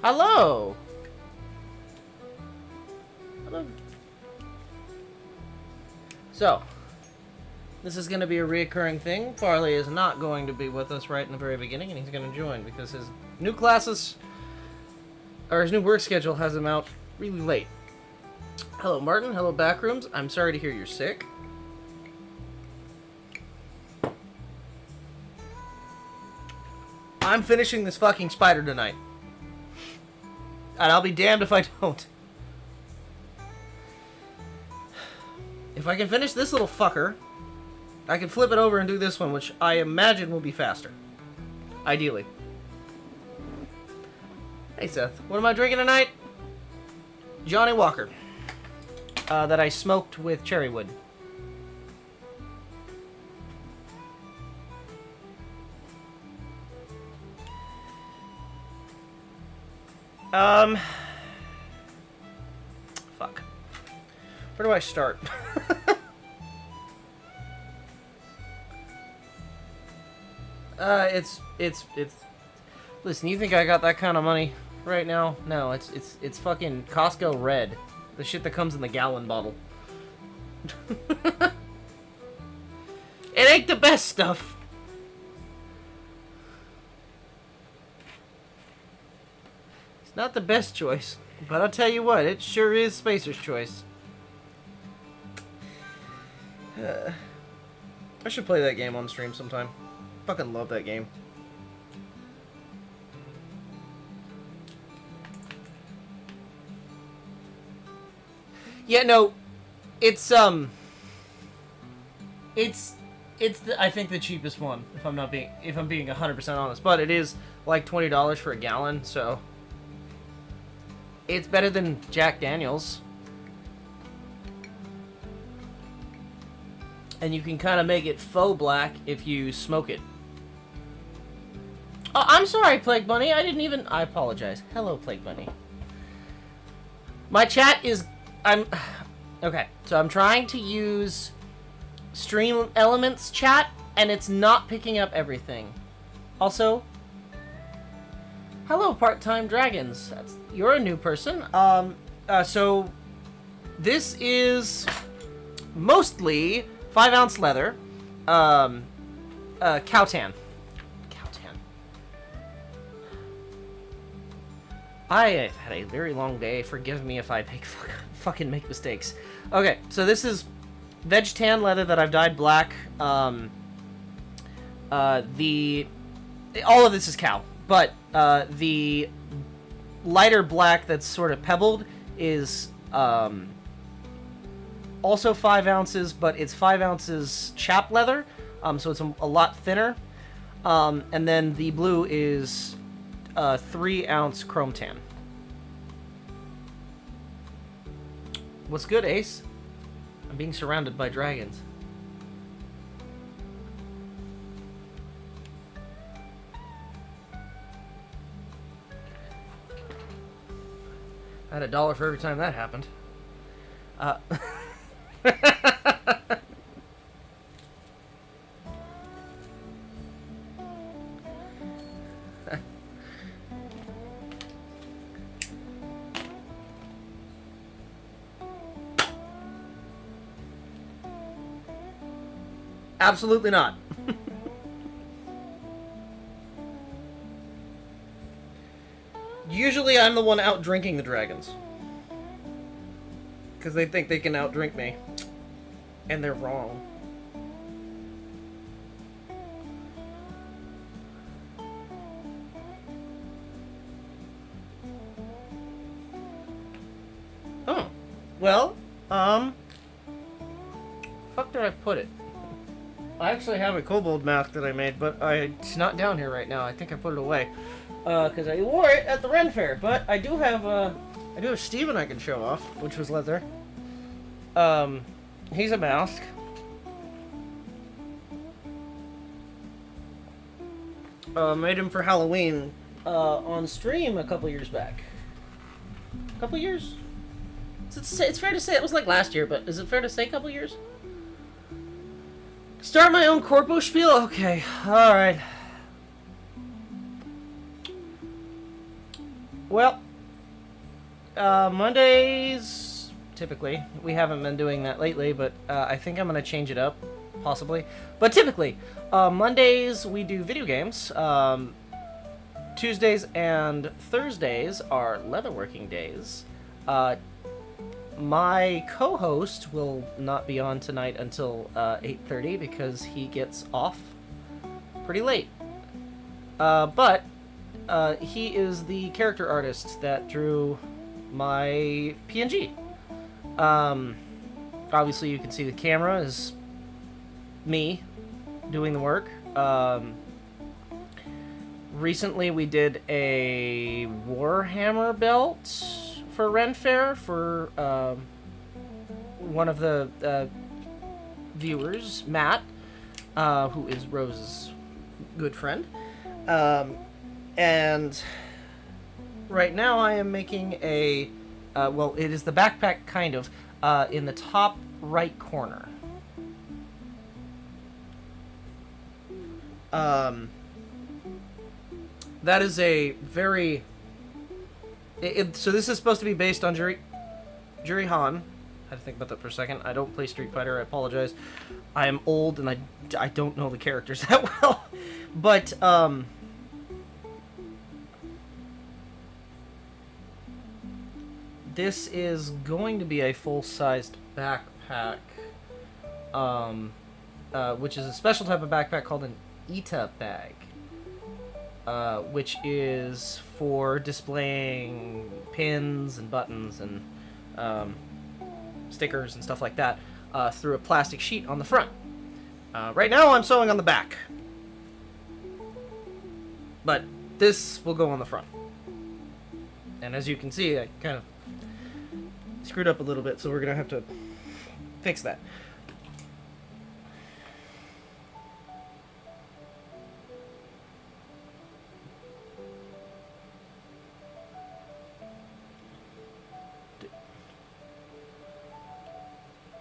Hello! Hello. So, this is going to be a reoccurring thing. Farley is not going to be with us right in the very beginning, and he's going to join because his new classes, or his new work schedule has him out really late. Hello, Martin. Hello, Backrooms. I'm sorry to hear you're sick. I'm finishing this fucking spider tonight. And I'll be damned if I don't. If I can finish this little fucker, I can flip it over and do this one, which I imagine will be faster. Ideally. Hey, Seth. What am I drinking tonight? Johnny Walker. That I smoked with cherry wood. Fuck. Where do I start? It's listen, you think I got that kind of money right now? No, it's fucking Costco Red. The shit that comes in the gallon bottle. It ain't the best stuff. Not the best choice, but I'll tell you what, it sure is Spacer's choice. I should play that game on stream sometime. Fucking love that game. Yeah, no, it's I think the cheapest one if I'm being 100% honest, but it is like $20 for a gallon, so. It's better than Jack Daniels. And you can kind of make it faux black if you smoke it. Oh, I'm sorry, Plague Bunny. I apologize. Hello, Plague Bunny. My chat is... Okay, so I'm trying to use Stream Elements chat, and it's not picking up everything. Also... Hello, Part-Time Dragons. You're a new person. So this is mostly 5-ounce leather, cowtan. Cowtan. I have had a very long day. Forgive me if I fucking make mistakes. Okay, so this is veg tan leather that I've dyed black. All of this is cow. But the lighter black that's sort of pebbled is also 5 ounces, but it's 5 ounces chap leather, so it's a lot thinner. And then the blue is 3-ounce chrome tan. What's good, Ace? I'm being surrounded by dragons. I had $1 for every time that happened. Absolutely not. Usually I'm the one out drinking the dragons. Because they think they can outdrink me. And they're wrong. Oh. Well, fuck did I put it? I actually have a kobold mask that I made, but it's not down here right now. I think I put it away. Because I wore it at the Ren Fair, but I do have Steven I can show off, which was leather. He's a mask. Made him for Halloween, on stream a couple years back. A couple years? It's fair to say it was like last year, but is it fair to say a couple years? Start my own corpo spiel? Okay, alright. Well, Mondays, typically. We haven't been doing that lately, but I think I'm going to change it up, possibly. But typically, Mondays we do video games. Tuesdays and Thursdays are leatherworking days. My co-host will not be on tonight until 8:30 because he gets off pretty late. But he is the character artist that drew my PNG. Obviously, you can see the camera is me doing the work. Recently, we did a Warhammer belt for Ren Fair for one of the viewers, Matt, who is Rose's good friend. And right now I am making a, well, it is the backpack, kind of, in the top right corner. That is a very... so this is supposed to be based on Juri Han. I had to think about that for a second. I don't play Street Fighter, I apologize. I am old and I don't know the characters that well. But, this is going to be a full-sized backpack, which is a special type of backpack called an Ita Bag, which is for displaying pins and buttons and stickers and stuff like that through a plastic sheet on the front. Right now I'm sewing on the back, but this will go on the front. And as you can see, I kind of screwed up a little bit, so we're gonna have to fix that.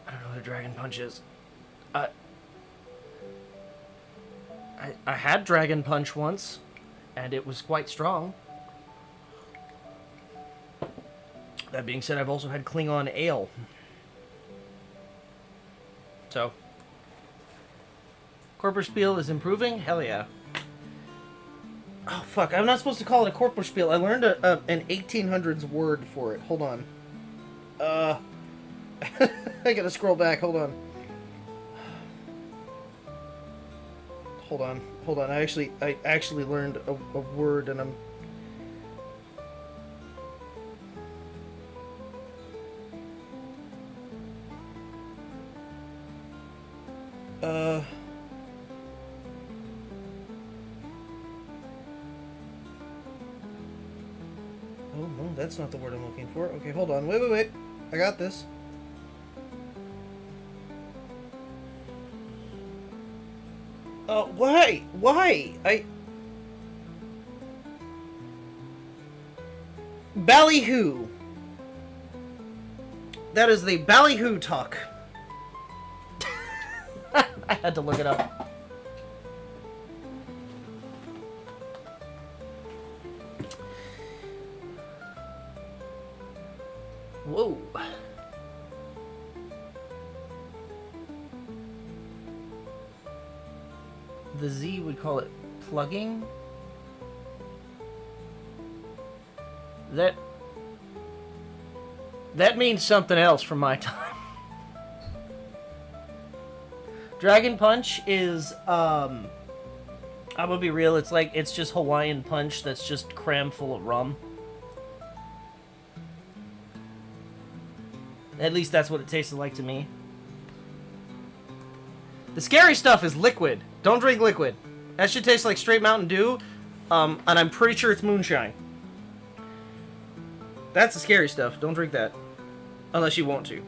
I don't know what a dragon punch is. I had dragon punch once, and it was quite strong. That being said, I've also had Klingon ale. So, Corporspiel is improving? Hell yeah. Oh, fuck. I'm not supposed to call it a Corporspiel. I learned an 1800s word for it. Hold on. I gotta scroll back. Hold on. Hold on. I actually learned a word, and I'm... Oh, no, that's not the word I'm looking for. Okay, hold on. Wait. I got this. Why? Ballyhoo. That is the ballyhoo talk. I had to look it up. Whoa. The Z would call it plugging. That means something else from my time. Dragon Punch is, I'm gonna be real, it's just Hawaiian Punch that's just crammed full of rum. At least that's what it tasted like to me. The scary stuff is liquid. Don't drink liquid. That shit tastes like straight Mountain Dew, and I'm pretty sure it's moonshine. That's the scary stuff. Don't drink that. Unless you want to.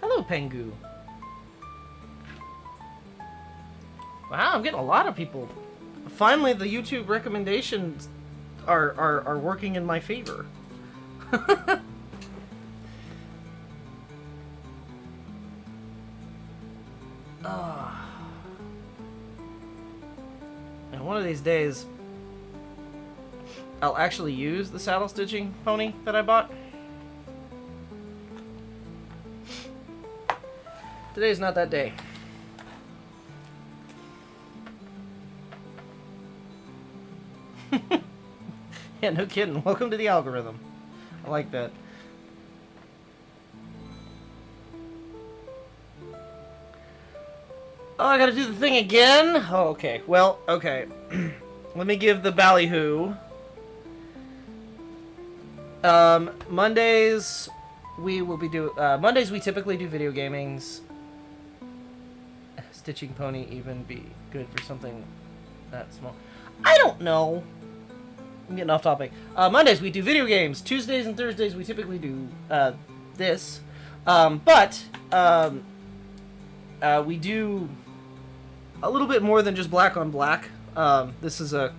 Hello, Pengu. Wow, I'm getting a lot of people. Finally, the YouTube recommendation are working in my favor. And one of these days, I'll actually use the saddle stitching pony that I bought. Today's not that day. Yeah, no kidding. Welcome to the algorithm. I like that. Oh, I gotta do the thing again? Oh, okay. Well, okay. Let me give the ballyhoo. Mondays, we will be Mondays we typically do video gamings. Stitching pony even be good for something that small? I don't know. I'm getting off topic. Mondays we do video games. Tuesdays and Thursdays we typically do this. But we do a little bit more than just black on black. This is a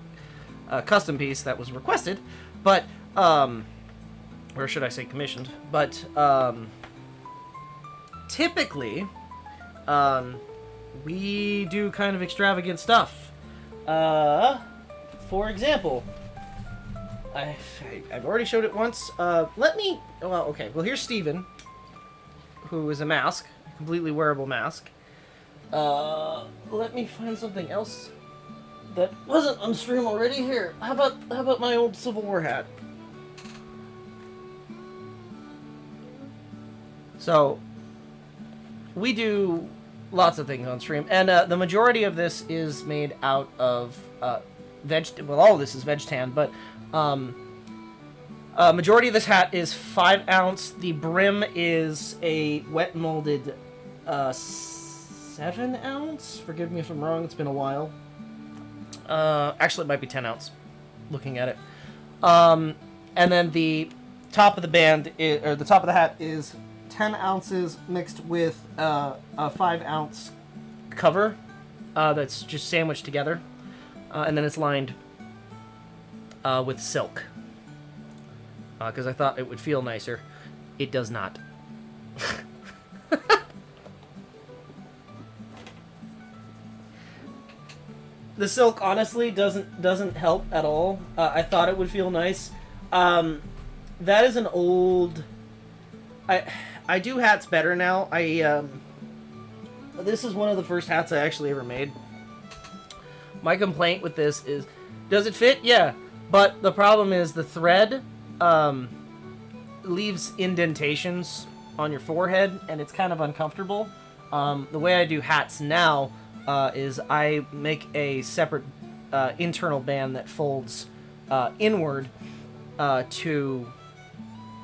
custom piece that was requested, but or should I say commissioned? But typically we do kind of extravagant stuff. For example, I've already showed it once. Well, okay. Well, here's Steven, who is a mask, a completely wearable mask. Let me find something else that wasn't on stream already. Here, how about my old Civil War hat? So, we do lots of things on stream, and the majority of this is made out of well, all of this is veg tan, but majority of this hat is 5 ounce. The brim is a wet molded 7 ounce. Forgive me if I'm wrong. It's been a while. Actually, it might be 10 ounce. Looking at it, and then the top of the band or the top of the hat is 10 ounces mixed with a 5 ounce cover that's just sandwiched together, and then it's lined with silk because I thought it would feel nicer. It does not. The silk honestly doesn't help at all. I thought it would feel nice. That is an old. I do hats better now. This is one of the first hats I actually ever made. My complaint with this is, does it fit? Yeah, but the problem is the thread leaves indentations on your forehead, and it's kind of uncomfortable. The way I do hats now is I make a separate internal band that folds inward to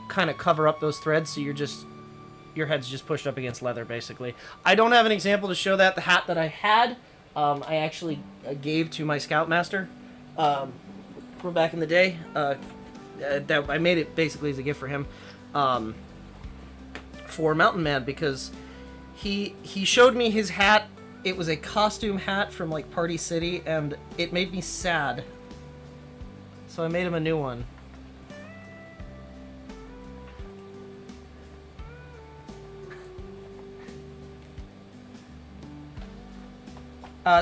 kind of cover up those threads, so your head's just pushed up against leather, basically. I don't have an example to show that. The hat that I had, I actually gave to my Scoutmaster from back in the day. That I made it basically as a gift for him for Mountain Man, because he showed me his hat. It was a costume hat from like Party City, and it made me sad. So I made him a new one.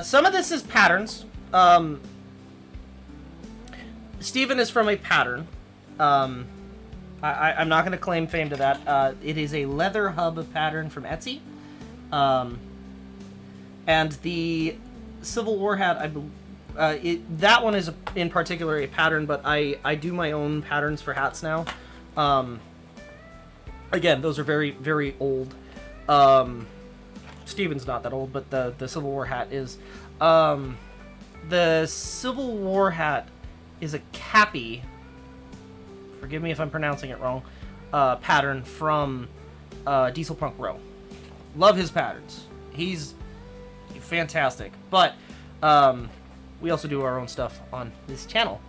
Some of this is patterns. Steven is from a pattern. I'm not going to claim fame to that. It is a leather hub pattern from Etsy. And the Civil War hat, that one is in particular a pattern, but I do my own patterns for hats now. Again, those are very, very old. Steven's not that old, but the Civil War hat is. The Civil War hat is a Cappy, forgive me if I'm pronouncing it wrong, pattern from Diesel Punk Row. Love his patterns. He's fantastic. But we also do our own stuff on this channel.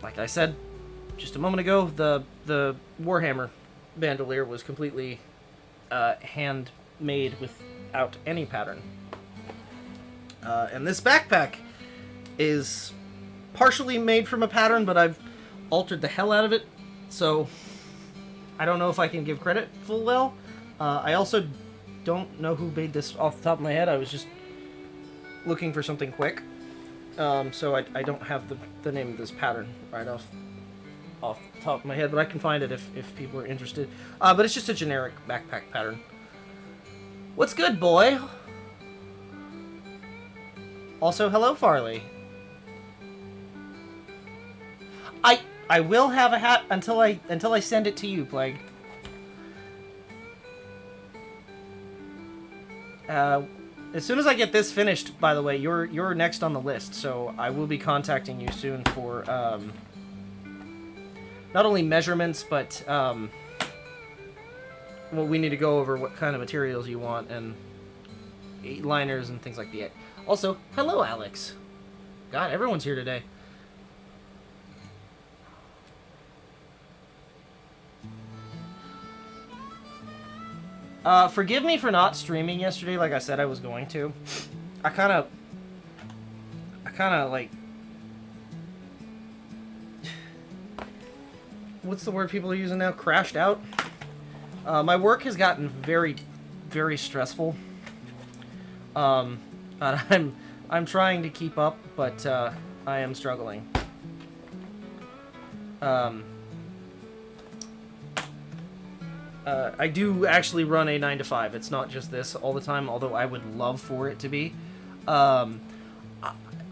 Like I said just a moment ago, the Warhammer bandolier was completely handmade without any pattern. And this backpack is partially made from a pattern, but I've altered the hell out of it, so I don't know if I can give credit full well. I also don't know who made this off the top of my head. I was just looking for something quick, so I don't have the name of this pattern right off the top of my head, but I can find it if people are interested. But it's just a generic backpack pattern. What's good, boy? Also, hello, Farley. I will have a hat until I send it to you, Plague. As soon as I get this finished, by the way, you're next on the list, so I will be contacting you soon for not only measurements, but well, we need to go over what kind of materials you want and liners and things like that. Also, hello, Alex. God, everyone's here today. Forgive me for not streaming yesterday like I said I was going to. I kind of like... What's the word people are using now? Crashed out? My work has gotten very, very stressful. And I'm trying to keep up, but I am struggling. I do actually run a 9 to 5. It's not just this all the time, although I would love for it to be. I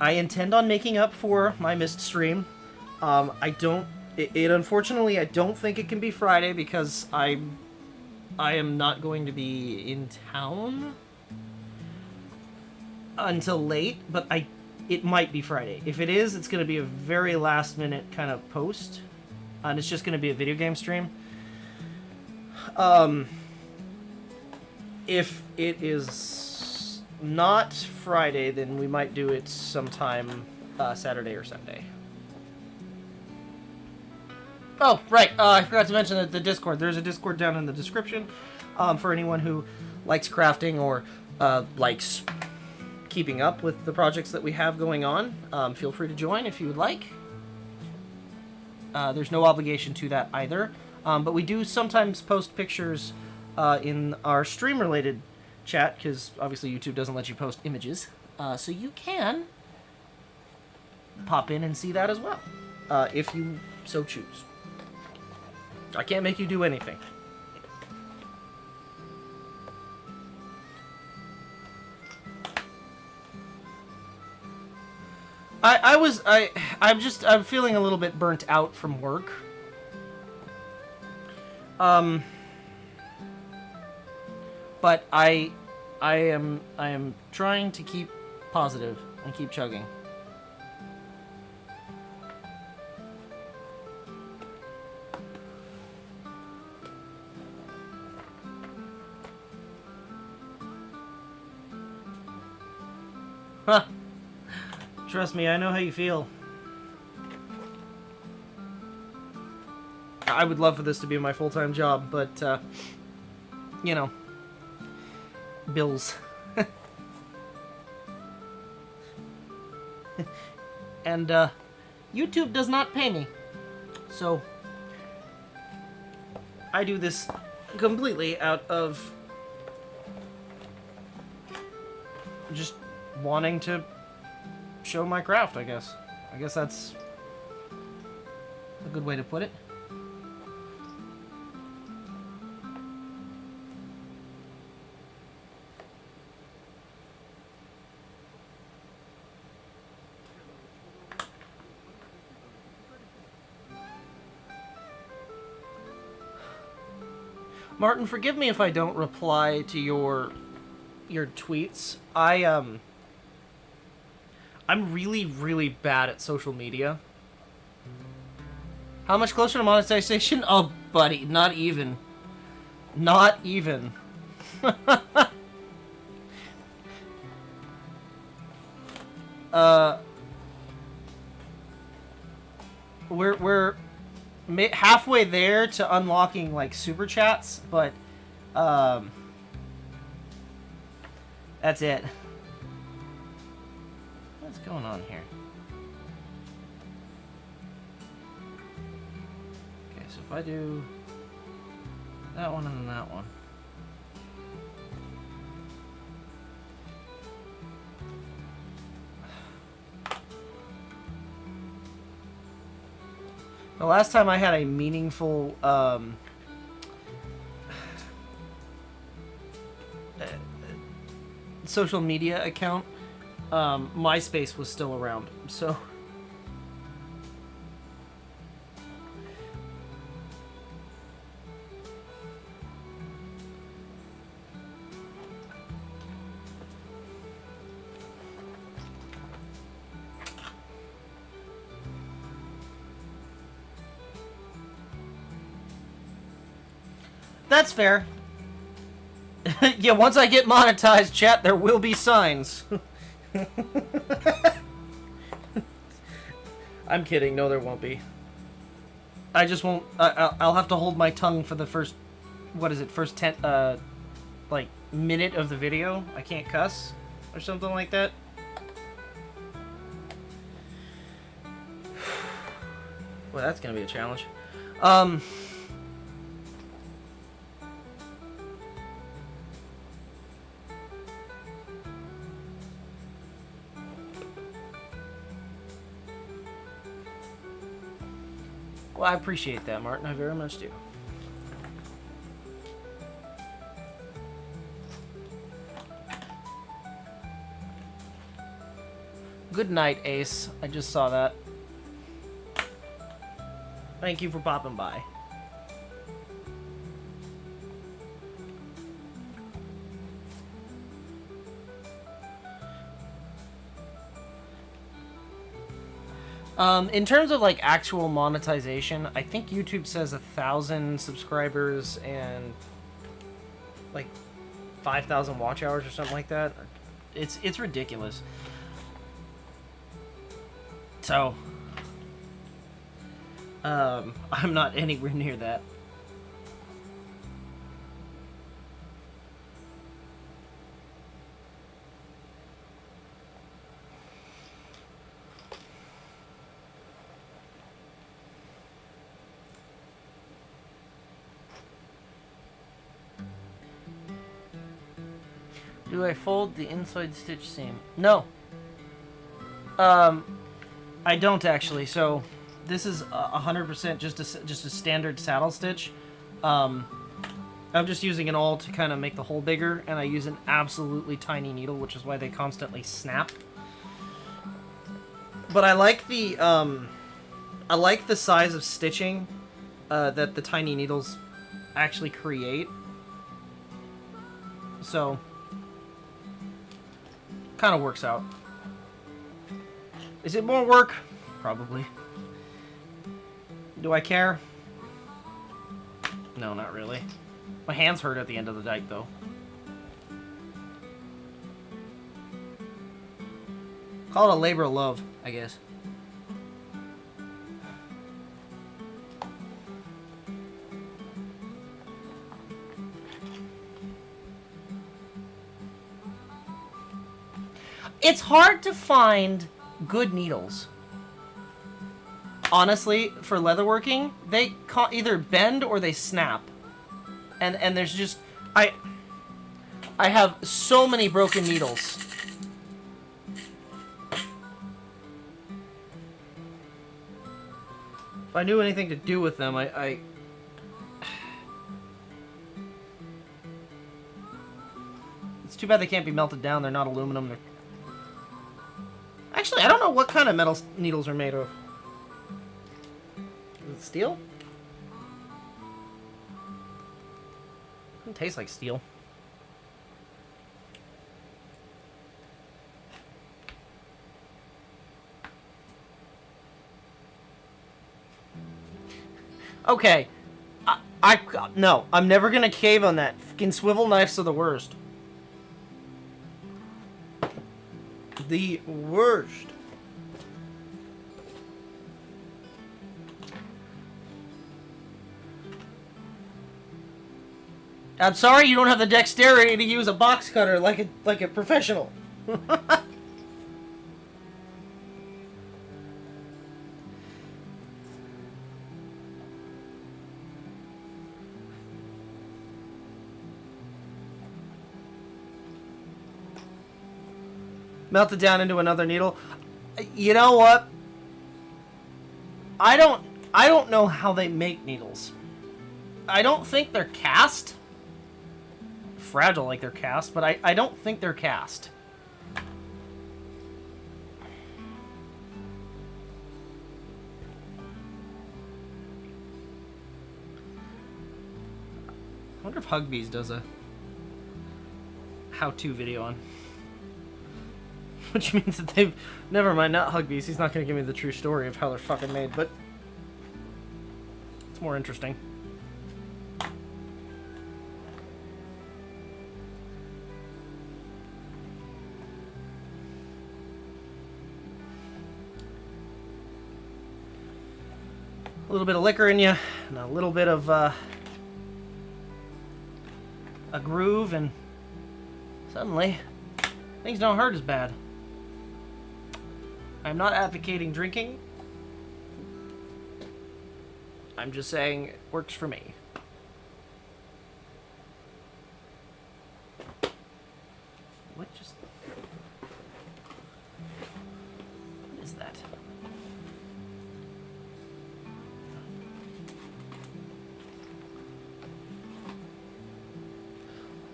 intend on making up for my missed stream. Unfortunately, I don't think it can be Friday because I am not going to be in town until late, but it might be Friday. If it is, it's going to be a very last minute kind of post, and it's just going to be a video game stream. If it is not Friday, then we might do it sometime Saturday or Sunday. Oh, right, I forgot to mention the Discord. There's a Discord down in the description for anyone who likes crafting or likes keeping up with the projects that we have going on. Feel free to join if you would like. There's no obligation to that either. But we do sometimes post pictures in our stream-related chat, because obviously YouTube doesn't let you post images. So you can pop in and see that as well, if you so choose. I can't make you do anything. I'm feeling a little bit burnt out from work. But I am trying to keep positive and keep chugging. Huh. Trust me, I know how you feel. I would love for this to be my full-time job, but, you know, bills. And, YouTube does not pay me, so I do this completely out of just wanting to show my craft, I guess. I guess that's a good way to put it. Martin, forgive me if I don't reply to your tweets. I'm really, really bad at social media. How much closer to monetization? Oh, buddy, not even. Not even. We're halfway there to unlocking, like, super chats, but, that's it. What's going on here? so if I do that one and then that one. The last time I had a meaningful social media account, MySpace was still around, so... That's fair. Yeah, once I get monetized, chat, there will be signs. I'm kidding. No, there won't be. I just won't... I'll have to hold my tongue for the first... What is it? First 10... like, minute of the video. I can't cuss. Or something like that. Well, that's gonna be a challenge. Well, I appreciate that, Martin. I very much do. Good night, Ace. I just saw that. Thank you for popping by. In terms of like actual monetization, I think YouTube says 1,000 subscribers and like 5,000 watch hours or something like that. It's ridiculous. So, I'm not anywhere near that. Do I fold the inside stitch seam? No. I don't actually. So this is 100% just a standard saddle stitch. I'm just using an awl to kind of make the hole bigger, and I use an absolutely tiny needle, which is why they constantly snap. But I like the size of stitching that the tiny needles actually create. So kind of works out. Is it more work? Probably. Do I care? No, not really. My hands hurt at the end of the dike, though. Call it a labor of love, I guess. It's hard to find good needles. Honestly, for leatherworking, they either bend or they snap. And there's just... I have so many broken needles. If I knew anything to do with them, It's too bad they can't be melted down. They're not aluminum. They're... Actually, I don't know what kind of metal needles are made of. Is it steel? Doesn't taste like steel. Okay. No, I'm never gonna cave on that. Fucking swivel knives are the worst. The worst. I'm sorry you don't have the dexterity to use a box cutter like a professional. melt it down into another needle. You know what? I don't know how they make needles. I don't think they're cast. Fragile like they're cast, but I don't think they're cast. I wonder if Hugbees does a how-to video on. Which means that they've... Never mind, not Hugbees. He's not going to give me the true story of how they're fucking made, but... It's more interesting. A little bit of liquor in you, and a little bit of, a groove, and suddenly things don't hurt as bad. I'm not advocating drinking. I'm just saying it works for me. What is that?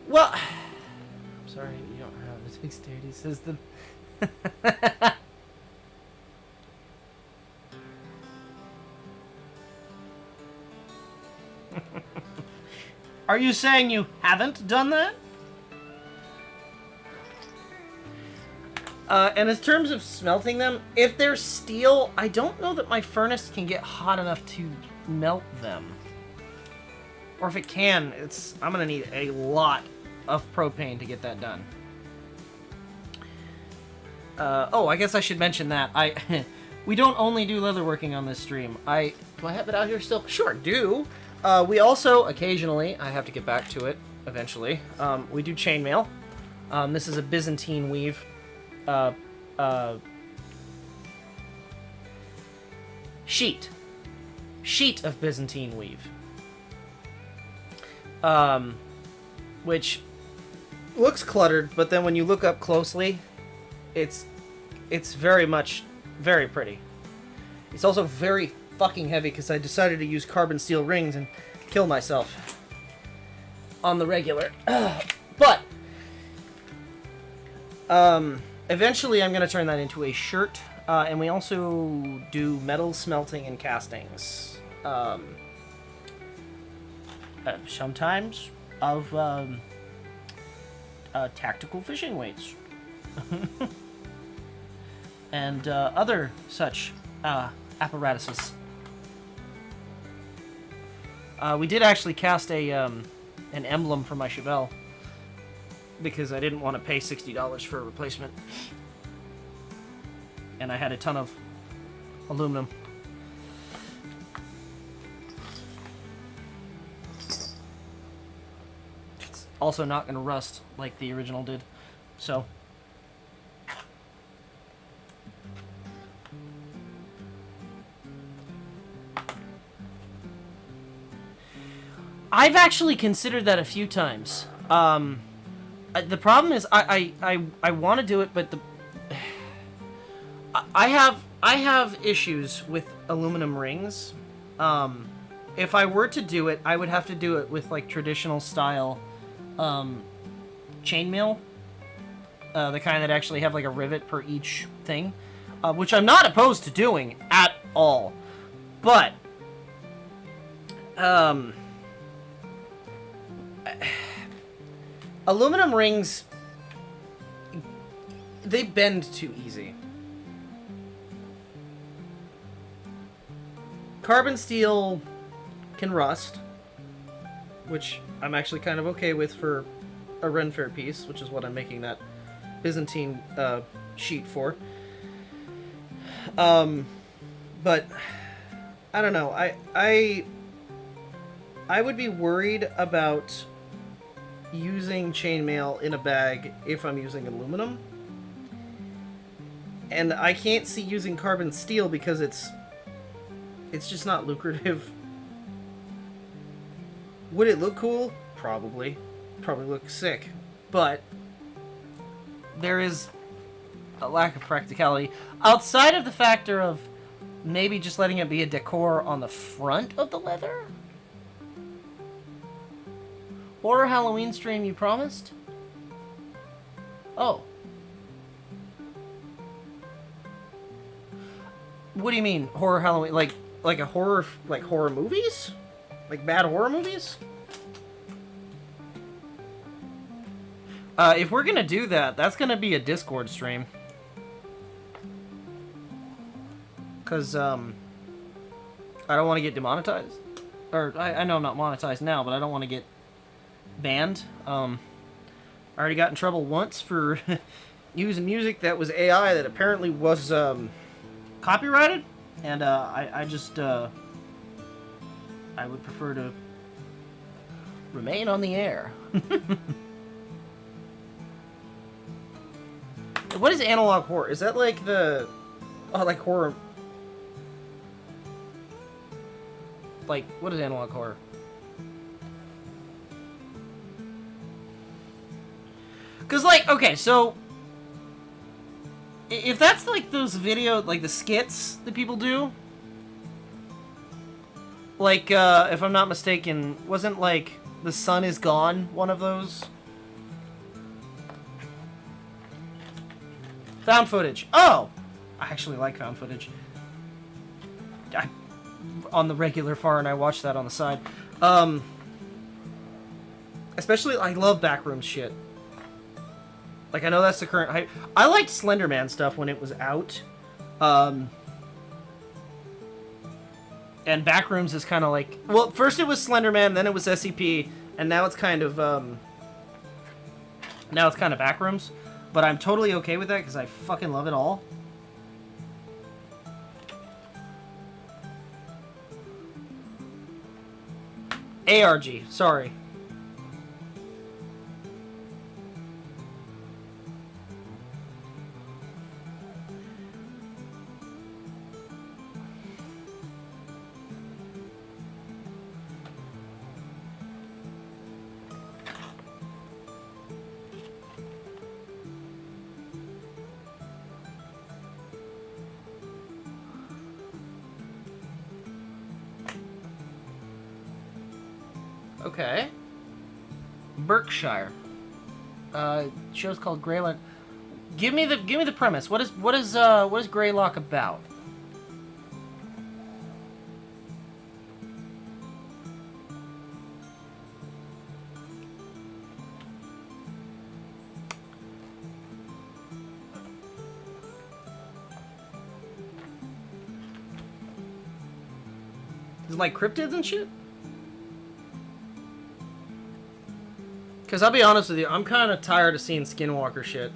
Well, I'm sorry you don't have the dexterity system. Are you saying you haven't done that? And in terms of smelting them, if they're steel, I don't know that my furnace can get hot enough to melt them. Or if it can, I'm gonna need a lot of propane to get that done. Oh, I guess I should mention that. We don't only do leatherworking on this stream. Do I have it out here still? Sure, do. We also, occasionally, I have to get back to it eventually, we do chainmail. This is a Byzantine weave. Sheet of Byzantine weave. Which looks cluttered, but then when you look up closely, it's very much very pretty. It's also very fucking heavy because I decided to use carbon steel rings and kill myself on the regular. But eventually I'm going to turn that into a shirt, and we also do metal smelting and castings. Sometimes of tactical fishing weights. And other such apparatuses. We did actually cast an emblem for my Chevelle because I didn't want to pay $60 for a replacement. And I had a ton of aluminum. It's also not going to rust like the original did. So... I've actually considered that a few times. The problem is I want to do it, but I have issues with aluminum rings. If I were to do it, I would have to do it with like traditional style chainmail, the kind that actually have like a rivet per each thing, which I'm not opposed to doing at all, but aluminum rings, they bend too easy. Carbon steel can rust, which I'm actually kind of okay with for a Ren Fair piece, which is what I'm making that Byzantine sheet for. But I don't know. I would be worried about using chainmail in a bag if I'm using aluminum. And I can't see using carbon steel because it's just not lucrative. Would it look cool? Probably. Probably look sick. But there is a lack of practicality. Outside of the factor of maybe just letting it be a decor on the front of the leather? Horror Halloween stream you promised? Oh. What do you mean, horror Halloween? Like a horror, like horror movies? Like bad horror movies? If we're gonna do that, that's gonna be a Discord stream. Cause, I don't want to get demonetized. Or, I know I'm not monetized now, but I don't want to get banned. I already got in trouble once for using music that was AI that apparently was, copyrighted. And, I just, I would prefer to remain on the air. What is analog horror? Is that like the... Oh, like horror... Like, what is analog horror? Because, like, okay, so... If that's, like, those video... Like, the skits that people do... Like, if I'm not mistaken, wasn't, like, The Sun Is Gone one of those? Found footage. Oh! I actually like found footage. On the regular far, and I watch that on the side. Especially, I love backrooms shit. Like, I know that's the current hype. I liked Slender Man stuff when it was out. And backrooms is kind of like... Well, first it was Slender Man, then it was SCP, and now it's kind of, now it's kind of backrooms. But I'm totally okay with that, because I fucking love it all. ARG, sorry. Okay. Berkshire. Show's called Greylock. Give me the premise. What is Greylock about? Is it like cryptids and shit? Because I'll be honest with you, I'm kind of tired of seeing skinwalker shit.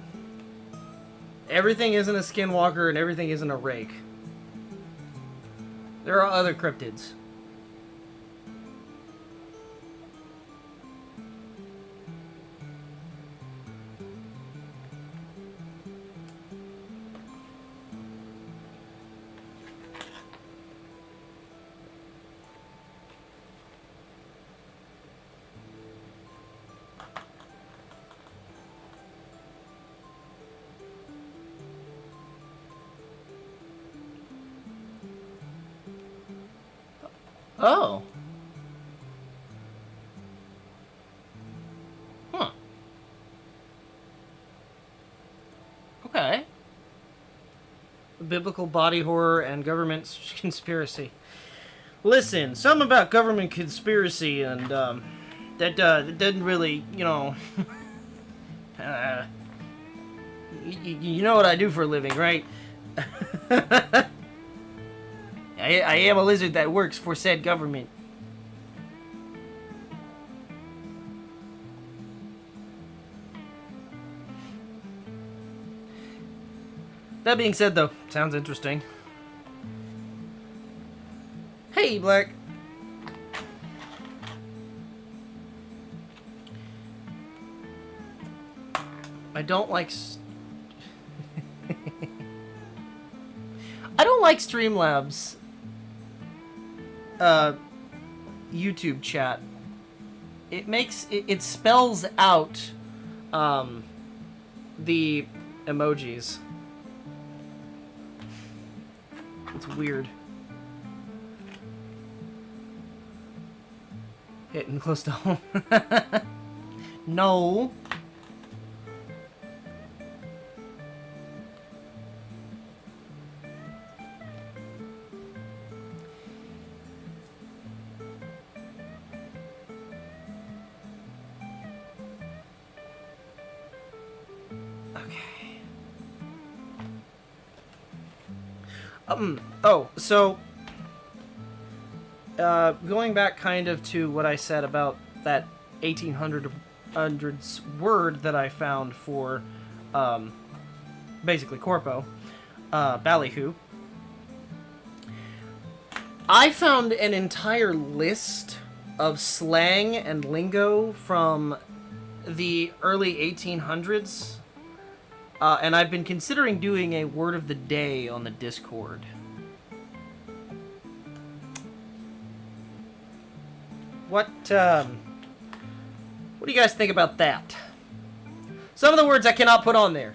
Everything isn't a skinwalker and everything isn't a rake. There are other cryptids. Oh. Huh. Okay. Biblical body horror and government conspiracy. Listen, something about government conspiracy and, that doesn't really, you know... you know what I do for a living, right? I am a lizard that works for said government. That being said, though, sounds interesting. Hey, Black. I don't like... I don't like Streamlabs. YouTube chat. It spells out the emojis. It's weird. Hitting close to home. No. Oh, so, going back kind of to what I said about that 1800s word that I found for, basically corpo, ballyhoo. I found an entire list of slang and lingo from the early 1800s. And I've been considering doing a word of the day on the Discord. What do you guys think about that? Some of the words I cannot put on there.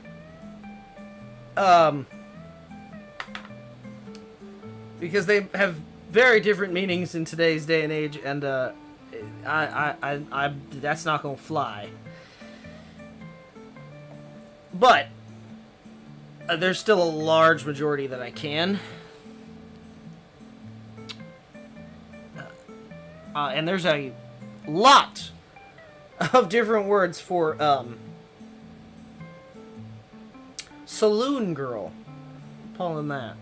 Because they have very different meanings in today's day and age, and I that's not gonna fly. But there's still a large majority that I can. And there's a lot of different words for saloon girl. Calling that.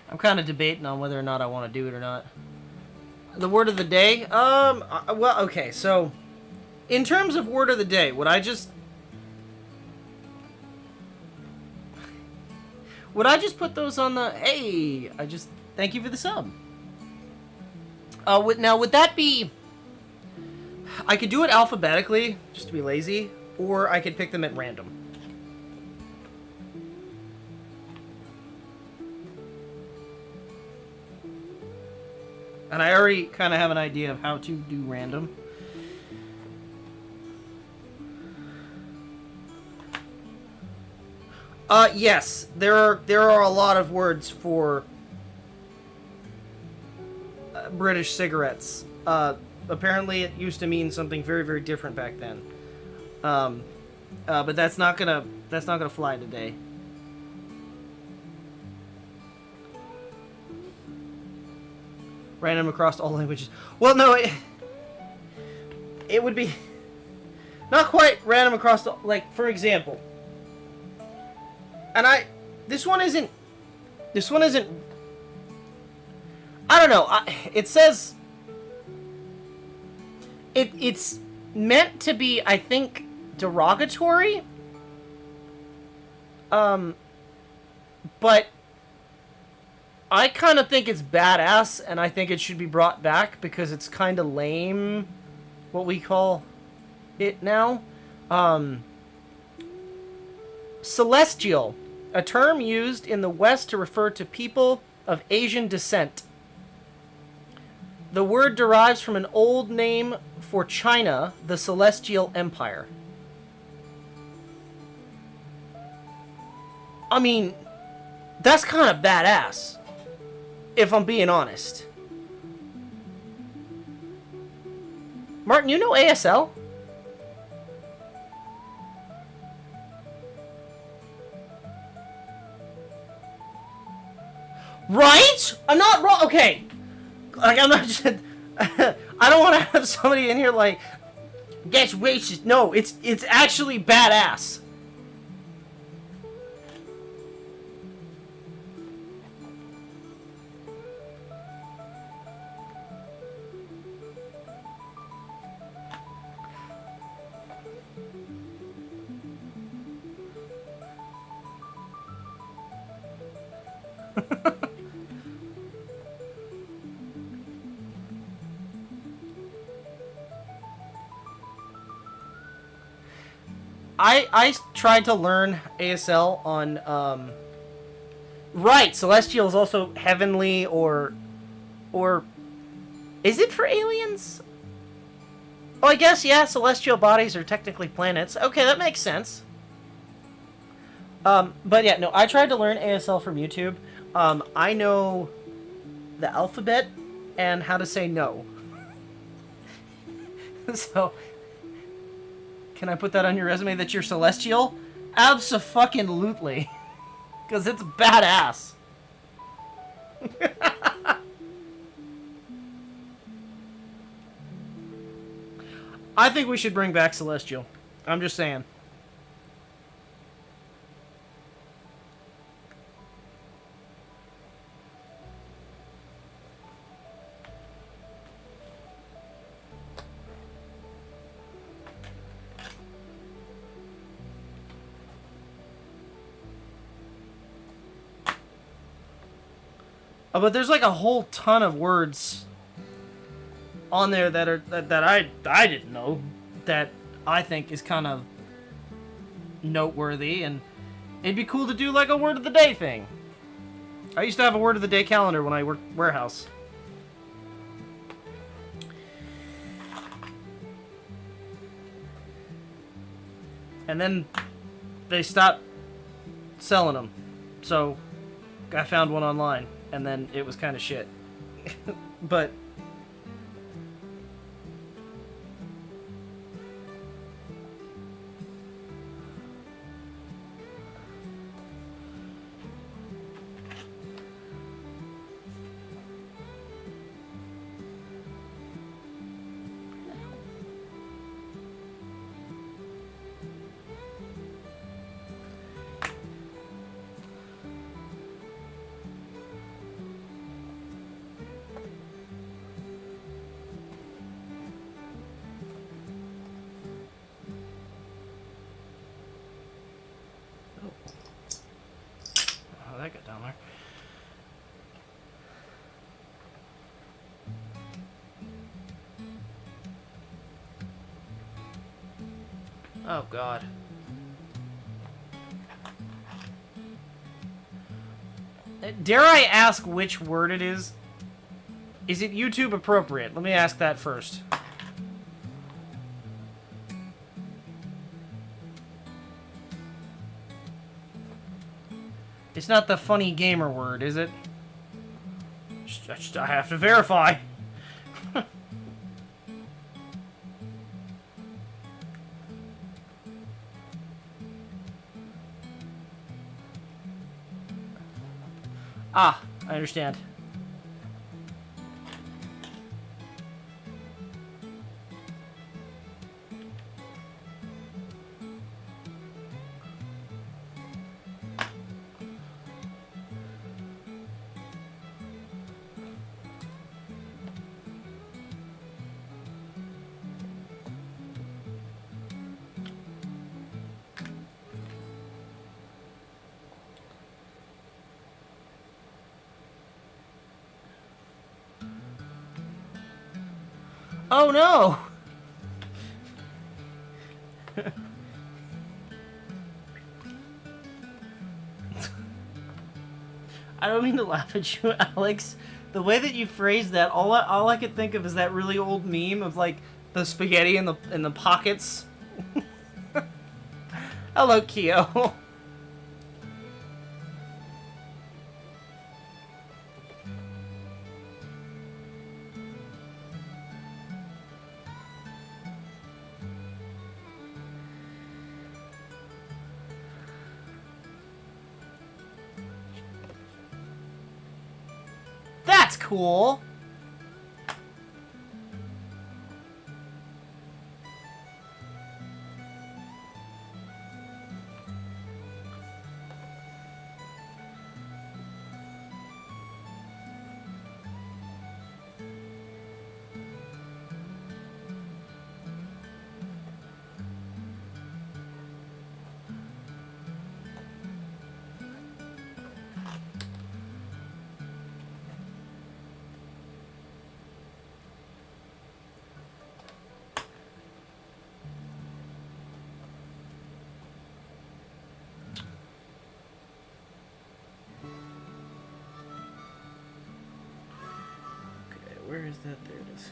I'm kind of debating on whether or not I want to do it or not. The word of the day? Well, okay, so in terms of word of the day, would I just put those on the, hey, thank you for the sub. Now, would that be, I could do it alphabetically, just to be lazy, or I could pick them at random. And I already kind of have an idea of how to do random. Yes, there are a lot of words for British cigarettes. Apparently, it used to mean something very, very different back then. But that's not gonna fly today. Random across all languages. Well, no, it would be not quite random across the, like, for example. And this one isn't, I don't know, it says, it's meant to be, I think, derogatory, but I kind of think it's badass, and I think it should be brought back, because it's kind of lame, what we call it now. Celestial, a term used in the West to refer to people of Asian descent. The word derives from an old name for China, the Celestial Empire. I mean, that's kind of badass, if I'm being honest. Martin, you know ASL? Right? I'm not wrong. Okay. Like, I'm not just... I don't want to have somebody in here like, that's racist. No, it's actually badass. tried to learn ASL on, right, Celestial is also heavenly, or, is it for aliens? Oh, I guess, yeah, celestial bodies are technically planets. Okay, that makes sense. But yeah, no, I tried to learn ASL from YouTube. I know the alphabet and how to say no. So, can I put that on your resume that you're celestial? Abso-fucking-lutely. Because it's badass. I think we should bring back Celestial. I'm just saying. Oh, but there's like a whole ton of words on there that are that I didn't know, that I think is kind of noteworthy, and it'd be cool to do like a word of the day thing. I used to have a word of the day calendar when I worked warehouse. And then they stopped selling them, so I found one online, and then it was kind of shit. But that got down there. Oh god. Dare I ask which word it is? Is it YouTube appropriate? Let me ask that first. It's not the funny gamer word, is it? I have to verify. Ah, I understand. Oh no! I don't mean to laugh at you, Alex. The way that you phrased that, all I could think of is that really old meme of like the spaghetti in the pockets. Hello, Kyo. That's cool. Where is that? There it is.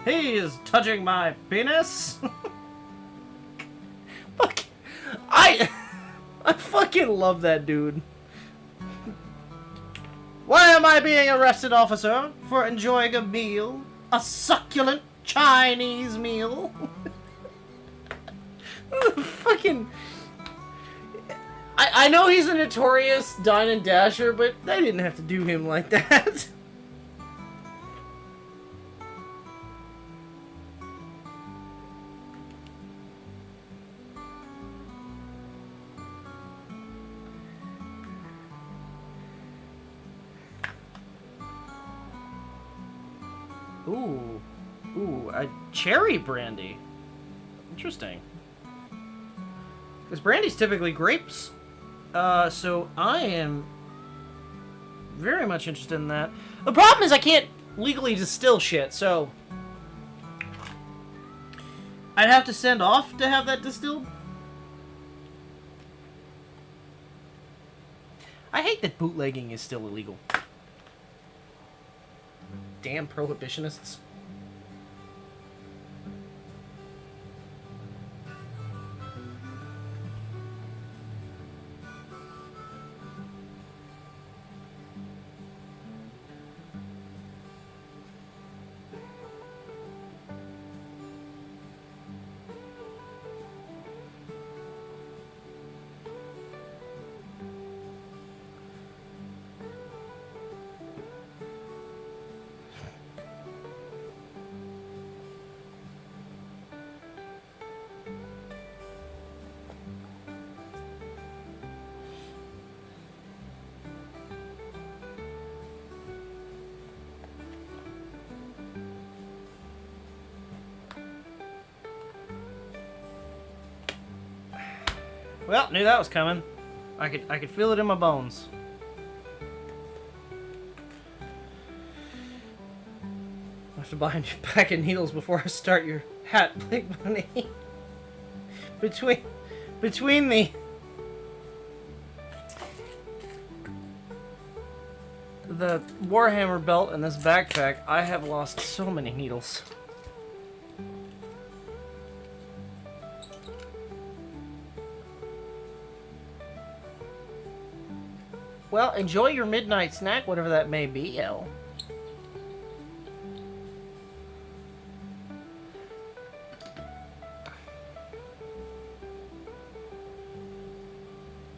He is touching my penis. Fuck. I fucking love that dude. Why am I being arrested, officer? For enjoying a meal? A succulent Chinese meal? Fucking... I know he's a notorious Dine and Dasher, but they didn't have to do him like that. Ooh. Ooh, a cherry brandy. Interesting. Because brandy's typically grapes. So I am very much interested in that. The problem is I can't legally distill shit, so I'd have to send off to have that distilled. I hate that bootlegging is still illegal. Damn prohibitionists. Well, knew that was coming. I could feel it in my bones. I have to buy a new pack of needles before I start your hat, Big Money. Between the Warhammer belt and this backpack, I have lost so many needles. Well, enjoy your midnight snack, whatever that may be, El.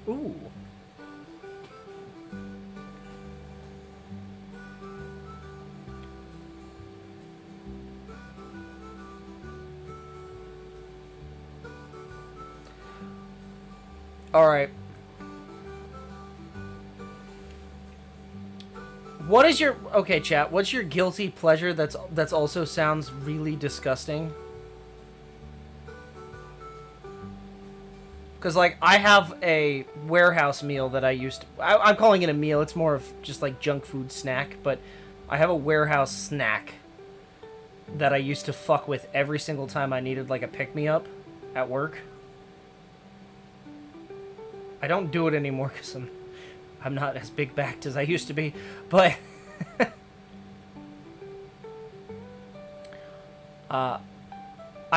Ooh. All right. What is your... Okay, chat. What's your guilty pleasure that's also sounds really disgusting? Because, like, I have a warehouse meal that I used to... I'm calling it a meal. It's more of just, like, junk food snack. But I have a warehouse snack that I used to fuck with every single time I needed, like, a pick-me-up at work. I don't do it anymore because I'm not as big-backed as I used to be, but I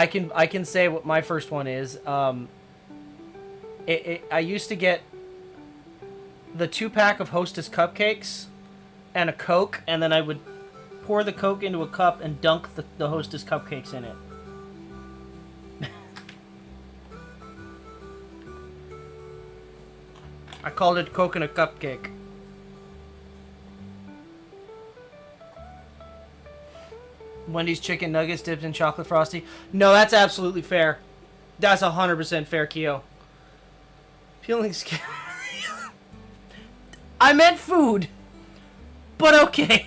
can say what my first one is. I used to get the 2-pack of Hostess cupcakes and a Coke, and then I would pour the Coke into a cup and dunk the Hostess cupcakes in it. I called it coconut cupcake. Wendy's chicken nuggets dipped in chocolate frosty. No, that's absolutely fair. That's 100% fair, Keo. Peeling skin. I meant food. But okay.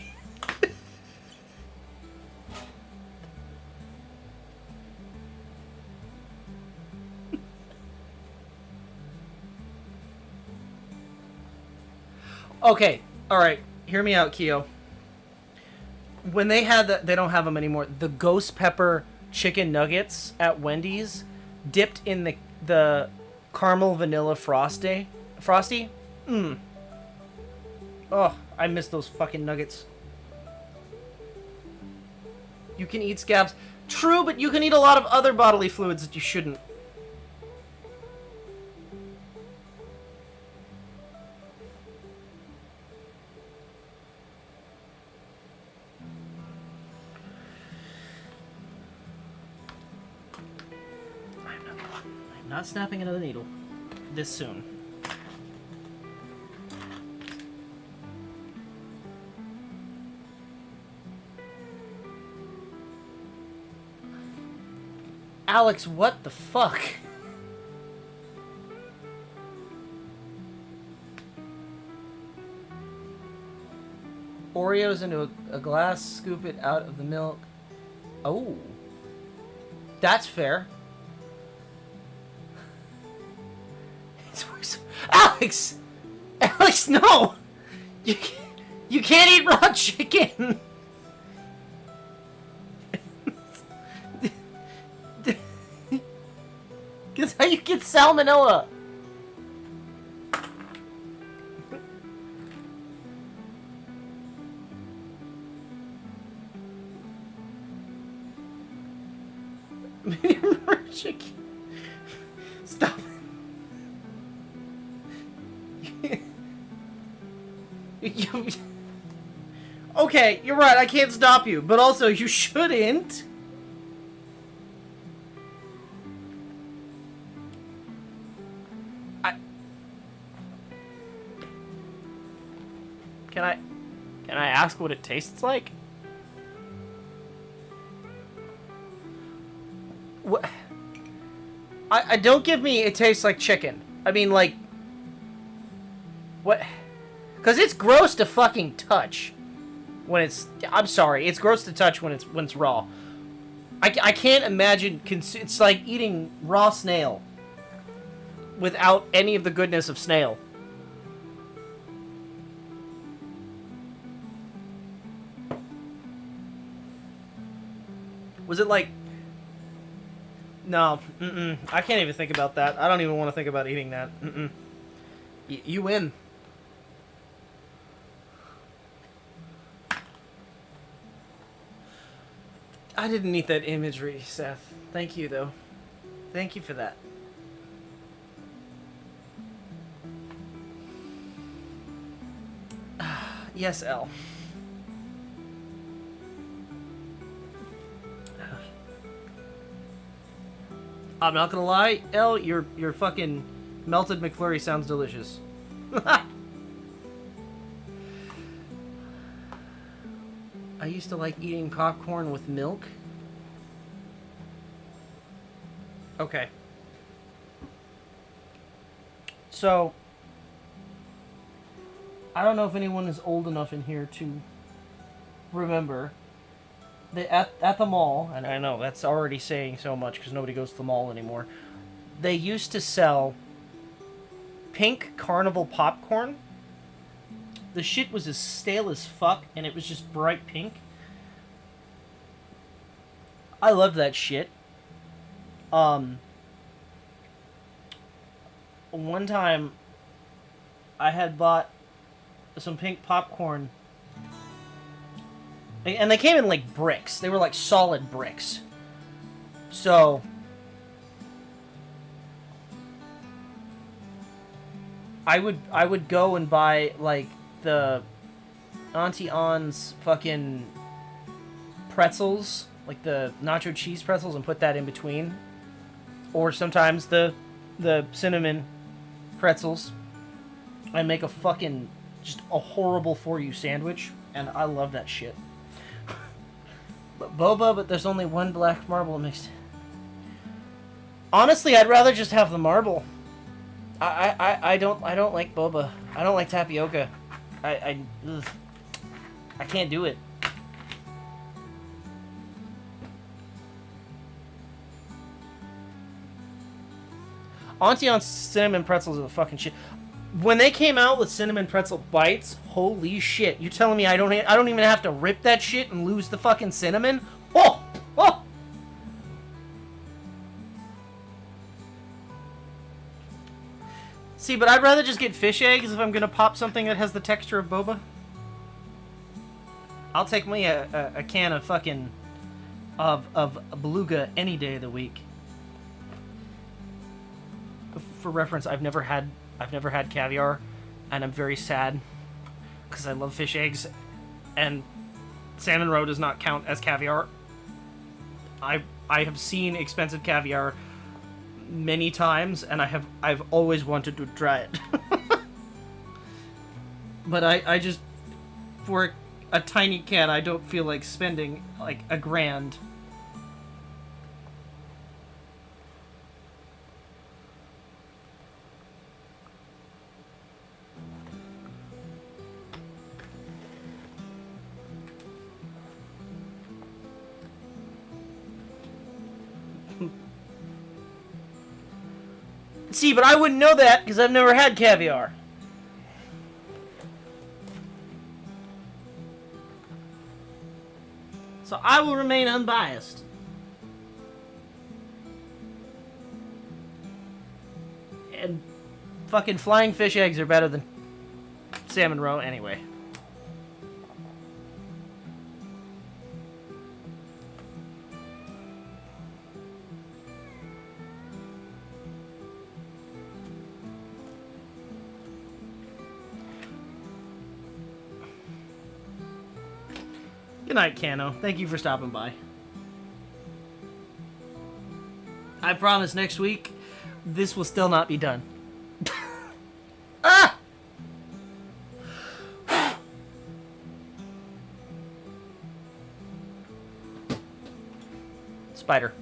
Okay, alright. Hear me out, Keo. When they had they don't have them anymore. The ghost pepper chicken nuggets at Wendy's, dipped in the caramel vanilla frosty. Mmm. Oh, I miss those fucking nuggets. You can eat scabs. True, but you can eat a lot of other bodily fluids that you shouldn't. I'm not snapping another needle this soon. Alex, what the fuck? Oreos into a glass, scoop it out of the milk. Oh. That's fair. Alex! Alex, no! You can't eat raw chicken! That's how you get salmonella! Chicken. Stop. Okay, you're right, I can't stop you, but also you shouldn't. Can I ask what it tastes like? What? I don't give me it tastes like chicken. I mean, like, what? Because it's gross to fucking touch when it's. I'm sorry, it's gross to touch when it's raw. I can't imagine. It's like eating raw snail without any of the goodness of snail. Was it like... No, I can't even think about that. I don't even want to think about eating that. You win. I didn't need that imagery, Seth. Thank you, though. Thank you for that. Yes, Elle. I'm not gonna lie, Elle, your fucking melted McFlurry sounds delicious. I used to like eating popcorn with milk. Okay. So, I don't know if anyone is old enough in here to remember. At the mall, and I know that's already saying so much because nobody goes to the mall anymore, they used to sell pink carnival popcorn. The shit was as stale as fuck, and it was just bright pink. I love that shit. One time, I had bought some pink popcorn, and they came in like bricks. They were like solid bricks. So I would go and buy like the Auntie Anne's fucking pretzels, like the nacho cheese pretzels, and put that in between. Or sometimes the cinnamon pretzels. I make a fucking just a horrible for you sandwich, and I love that shit. But boba, but there's only one black marble mixed. Honestly, I'd rather just have the marble. I don't like boba. I don't like tapioca. I can't do it. Auntie Anne's cinnamon pretzels are the fucking shit. When they came out with cinnamon pretzel bites, holy shit! You telling me I don't even have to rip that shit and lose the fucking cinnamon? Oh, oh. See, but I'd rather just get fish eggs if I'm gonna pop something that has the texture of boba. I'll take me a can of fucking of beluga any day of the week. For reference, I've never had caviar, and I'm very sad because I love fish eggs, and salmon roe does not count as caviar. I have seen expensive caviar many times, and I've always wanted to try it. But I just, for a tiny can, I don't feel like spending like $1,000. See, but I wouldn't know that because I've never had caviar. So I will remain unbiased. And fucking flying fish eggs are better than salmon roe anyway. Good night, Cano. Thank you for stopping by. I promise next week, this will still not be done. Ah! Spider.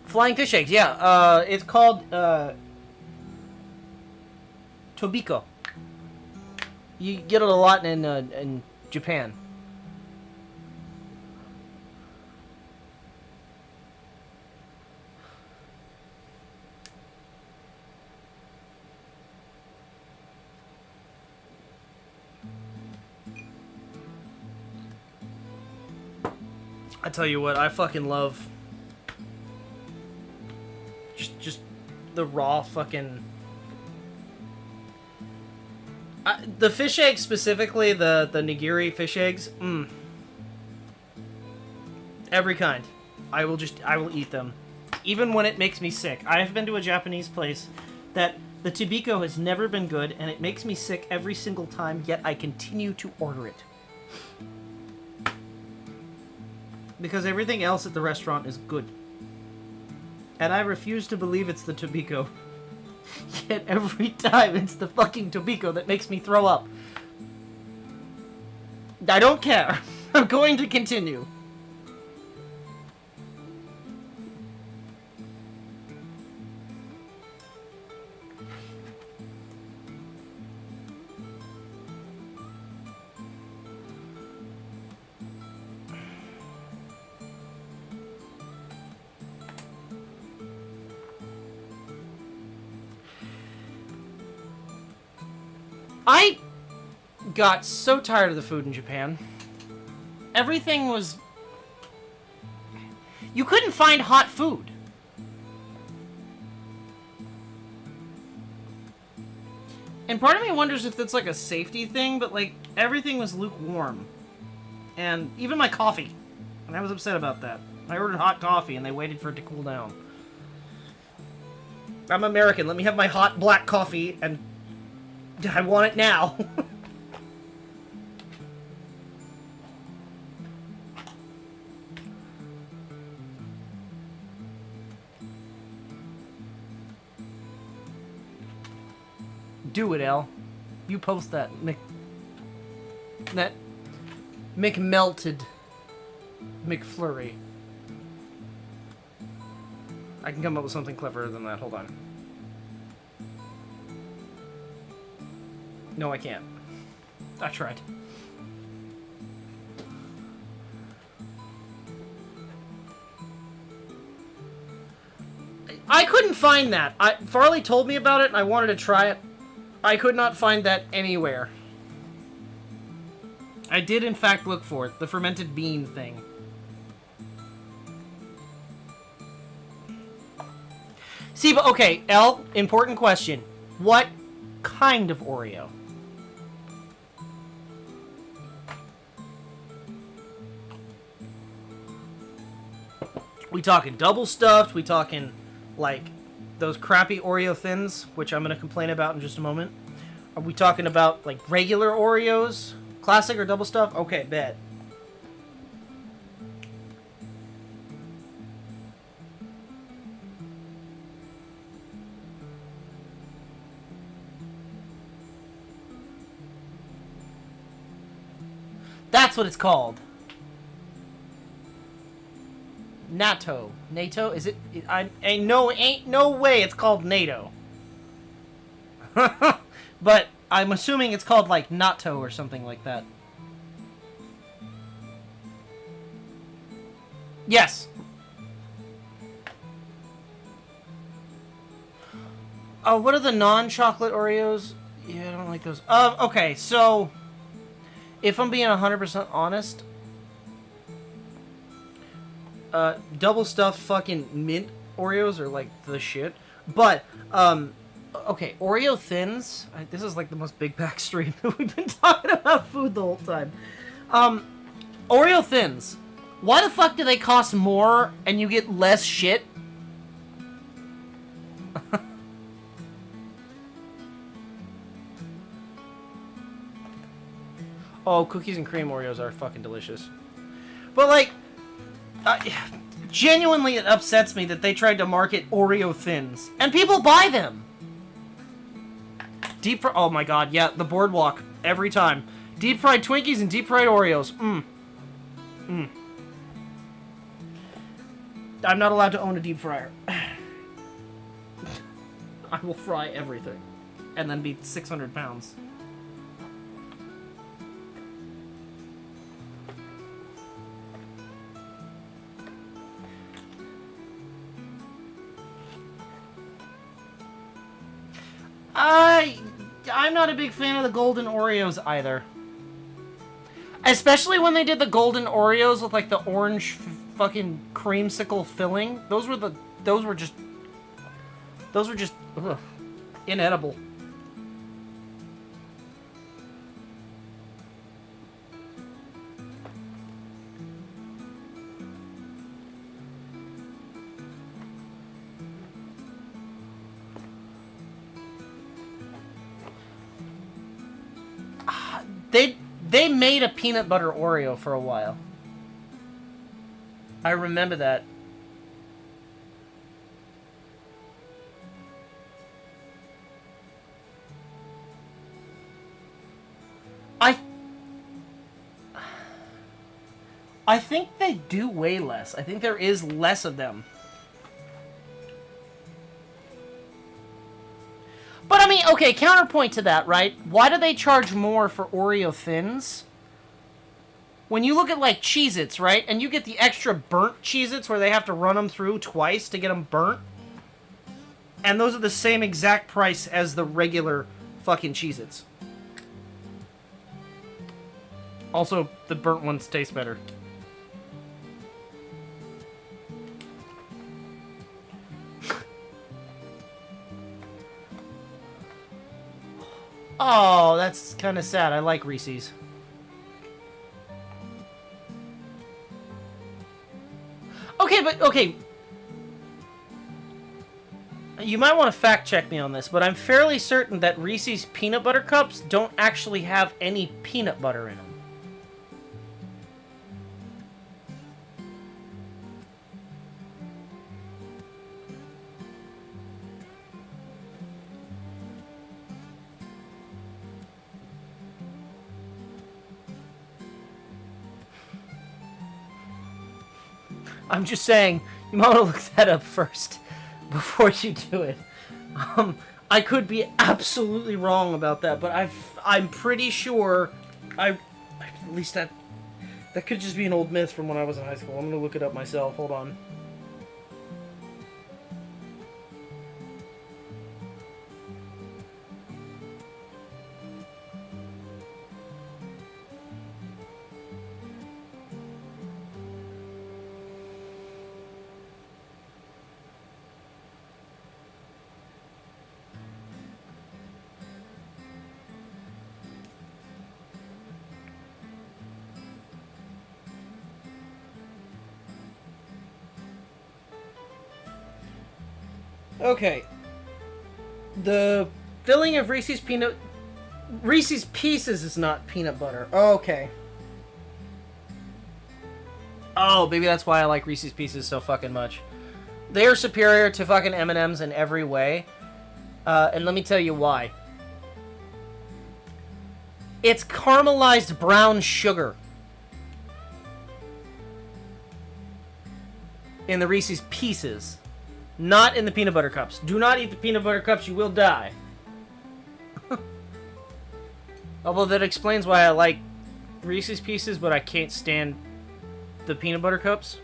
Flying fish eggs, yeah. It's called tobiko. You get it a lot in Japan. I tell you what, I fucking love just the raw fucking the fish eggs, specifically the nigiri fish eggs. Every kind. I will eat them, even when it makes me sick. I have been to a Japanese place that the tobiko has never been good, and it makes me sick every single time, yet I continue to order it. Because everything else at the restaurant is good. And I refuse to believe it's the tobiko. Yet every time it's the fucking tobiko that makes me throw up. I don't care. I'm going to continue. I got so tired of the food in Japan. Everything was... You couldn't find hot food. And part of me wonders if that's like a safety thing, but like everything was lukewarm. And even my coffee. And I was upset about that. I ordered hot coffee and they waited for it to cool down. I'm American. Let me have my hot black coffee and... I want it now. Do it, El. You post that McMelted McFlurry. I can come up with something cleverer than that. Hold on. No, I can't. I tried. I couldn't find that. Farley told me about it, and I wanted to try it. I could not find that anywhere. I did, in fact, look for it. The fermented bean thing. See, but okay, L, important question. What kind of Oreo? We talking double stuffed? We talking, like, those crappy Oreo thins, which I'm going to complain about in just a moment? Are we talking about, like, regular Oreos? Classic or double stuffed? Okay, bet. That's what it's called. NATO. NATO? Is it? Ain't no way it's called NATO. But I'm assuming it's called like natto or something like that. Yes. Oh, what are the non-chocolate Oreos? Yeah, I don't like those. Okay, so if I'm being 100% honest, double stuffed fucking mint Oreos are like the shit. But okay, Oreo thins. This is like the most big back stream. We've been talking about food the whole time. Oreo thins. Why the fuck do they cost more and you get less shit? Oh, cookies and cream Oreos are fucking delicious. But like, genuinely it upsets me that they tried to market Oreo thins. And people buy them! Oh my god, yeah, the boardwalk. Every time. Deep fried Twinkies and deep fried Oreos. I'm not allowed to own a deep fryer. I will fry everything. And then be 600 pounds. I'm not a big fan of the golden Oreos either. Especially when they did the golden Oreos with like the orange fucking creamsicle filling. Those were just ugh, inedible. They made a peanut butter Oreo for a while. I remember that. I think they do way less. I think there is less of them. But I mean, okay, counterpoint to that, right? Why do they charge more for Oreo thins? When you look at, like, Cheez-Its, right? And you get the extra burnt Cheez-Its where they have to run them through twice to get them burnt. And those are the same exact price as the regular fucking Cheez-Its. Also, the burnt ones taste better. Oh, that's kind of sad. I like Reese's. Okay, but, okay. You might want to fact check me on this, but I'm fairly certain that Reese's peanut butter cups don't actually have any peanut butter in them. I'm just saying, you might want to look that up first before you do it. I could be absolutely wrong about that, but I'm pretty sure at least that could just be an old myth from when I was in high school. I'm gonna look it up myself. Hold on. Okay. The filling of Reese's Pieces is not peanut butter. Okay. Oh, maybe that's why I like Reese's Pieces so fucking much. They are superior to fucking M&M's in every way. And let me tell you why. It's caramelized brown sugar. In the Reese's Pieces. Not in the peanut butter cups. Do not eat the peanut butter cups, you will die. Although that explains why I like Reese's Pieces, but I can't stand the peanut butter cups.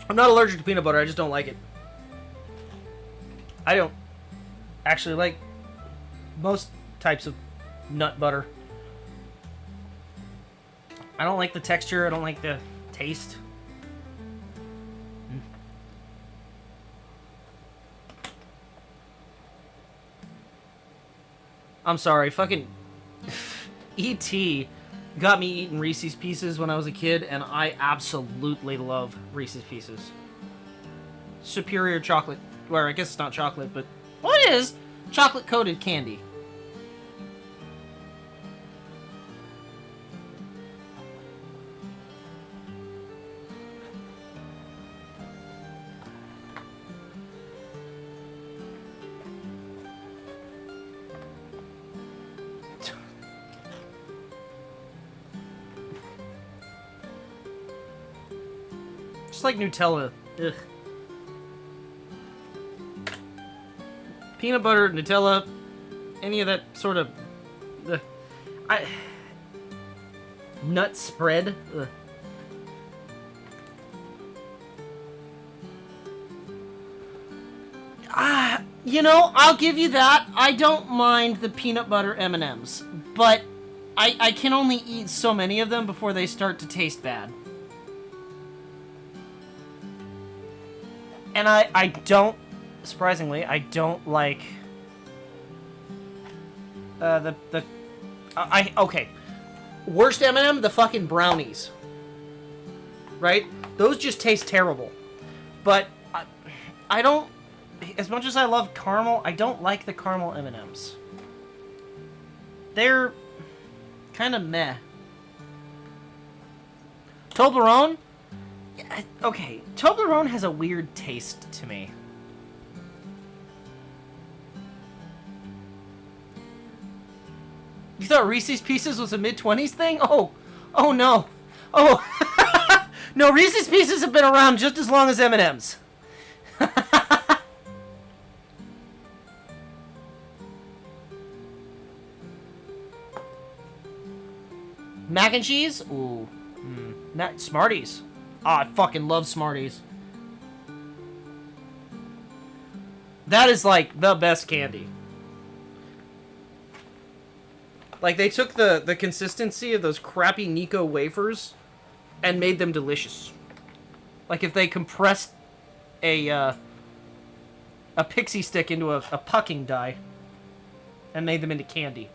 I'm not allergic to peanut butter, I just don't like it. I don't actually like most types of nut butter. I don't like the texture, I don't like the taste. I'm sorry, fucking E.T. got me eating Reese's Pieces when I was a kid, and I absolutely love Reese's Pieces. Superior chocolate, well, I guess it's not chocolate, but what is chocolate-coated candy? Just like Nutella. Ugh. Peanut butter, Nutella, any of that sort of... nut spread. Ugh. You know, I'll give you that. I don't mind the peanut butter M&Ms, but I can only eat so many of them before they start to taste bad. And I don't, surprisingly, I don't like okay. Worst M&M, the fucking brownies. Right? Those just taste terrible. But I don't, as much as I love caramel, I don't like the caramel M&Ms. They're kind of meh. Toblerone? Okay, Toblerone has a weird taste to me. You thought Reese's Pieces was a mid-20s thing? Oh no. Oh, no, Reese's Pieces have been around just as long as M&M's. Mac and cheese? Ooh. Smarties. Oh, I fucking love Smarties. That is, like, the best candy. Like, they took the consistency of those crappy Nico wafers and made them delicious. Like, if they compressed a pixie stick into a pucking die and made them into candy.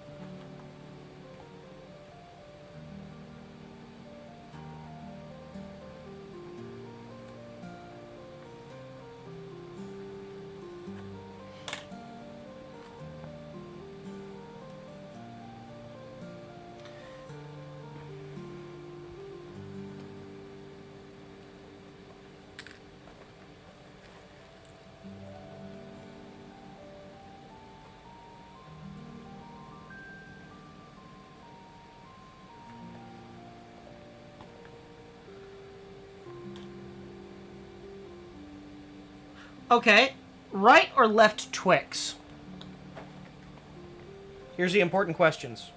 Okay, right or left Twix? Here's the important questions.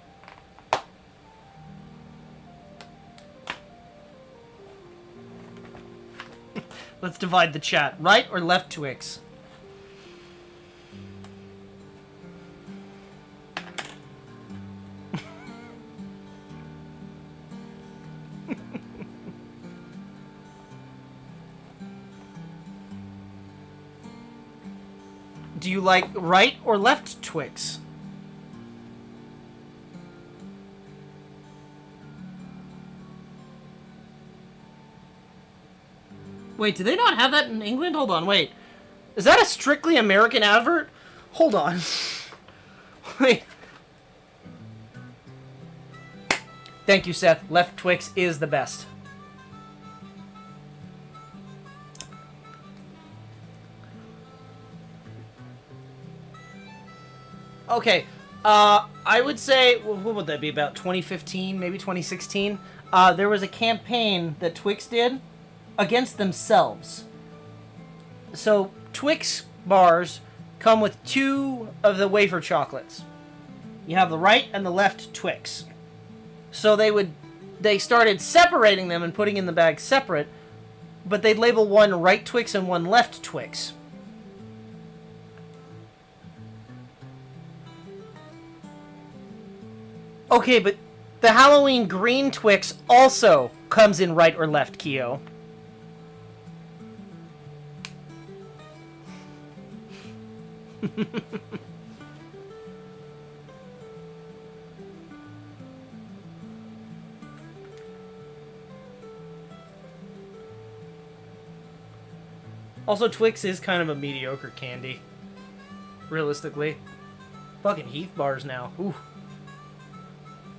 Let's divide the chat. Right or left Twix? Do you like right or left Twix? Wait, do they not have that in England? Hold on, wait. Is that a strictly American advert? Hold on. Wait. Thank you, Seth. Left Twix is the best. Okay, I would say, well, what would that be, about 2015, maybe 2016? There was a campaign that Twix did against themselves. So, Twix bars come with 2 of the wafer chocolates. You have the right and the left Twix. So they started separating them and putting in the bag separate, but they'd label one right Twix and one left Twix. Okay, but the Halloween green Twix also comes in right or left, Keo. Also, Twix is kind of a mediocre candy. Realistically. Fucking Heath bars now. Ooh.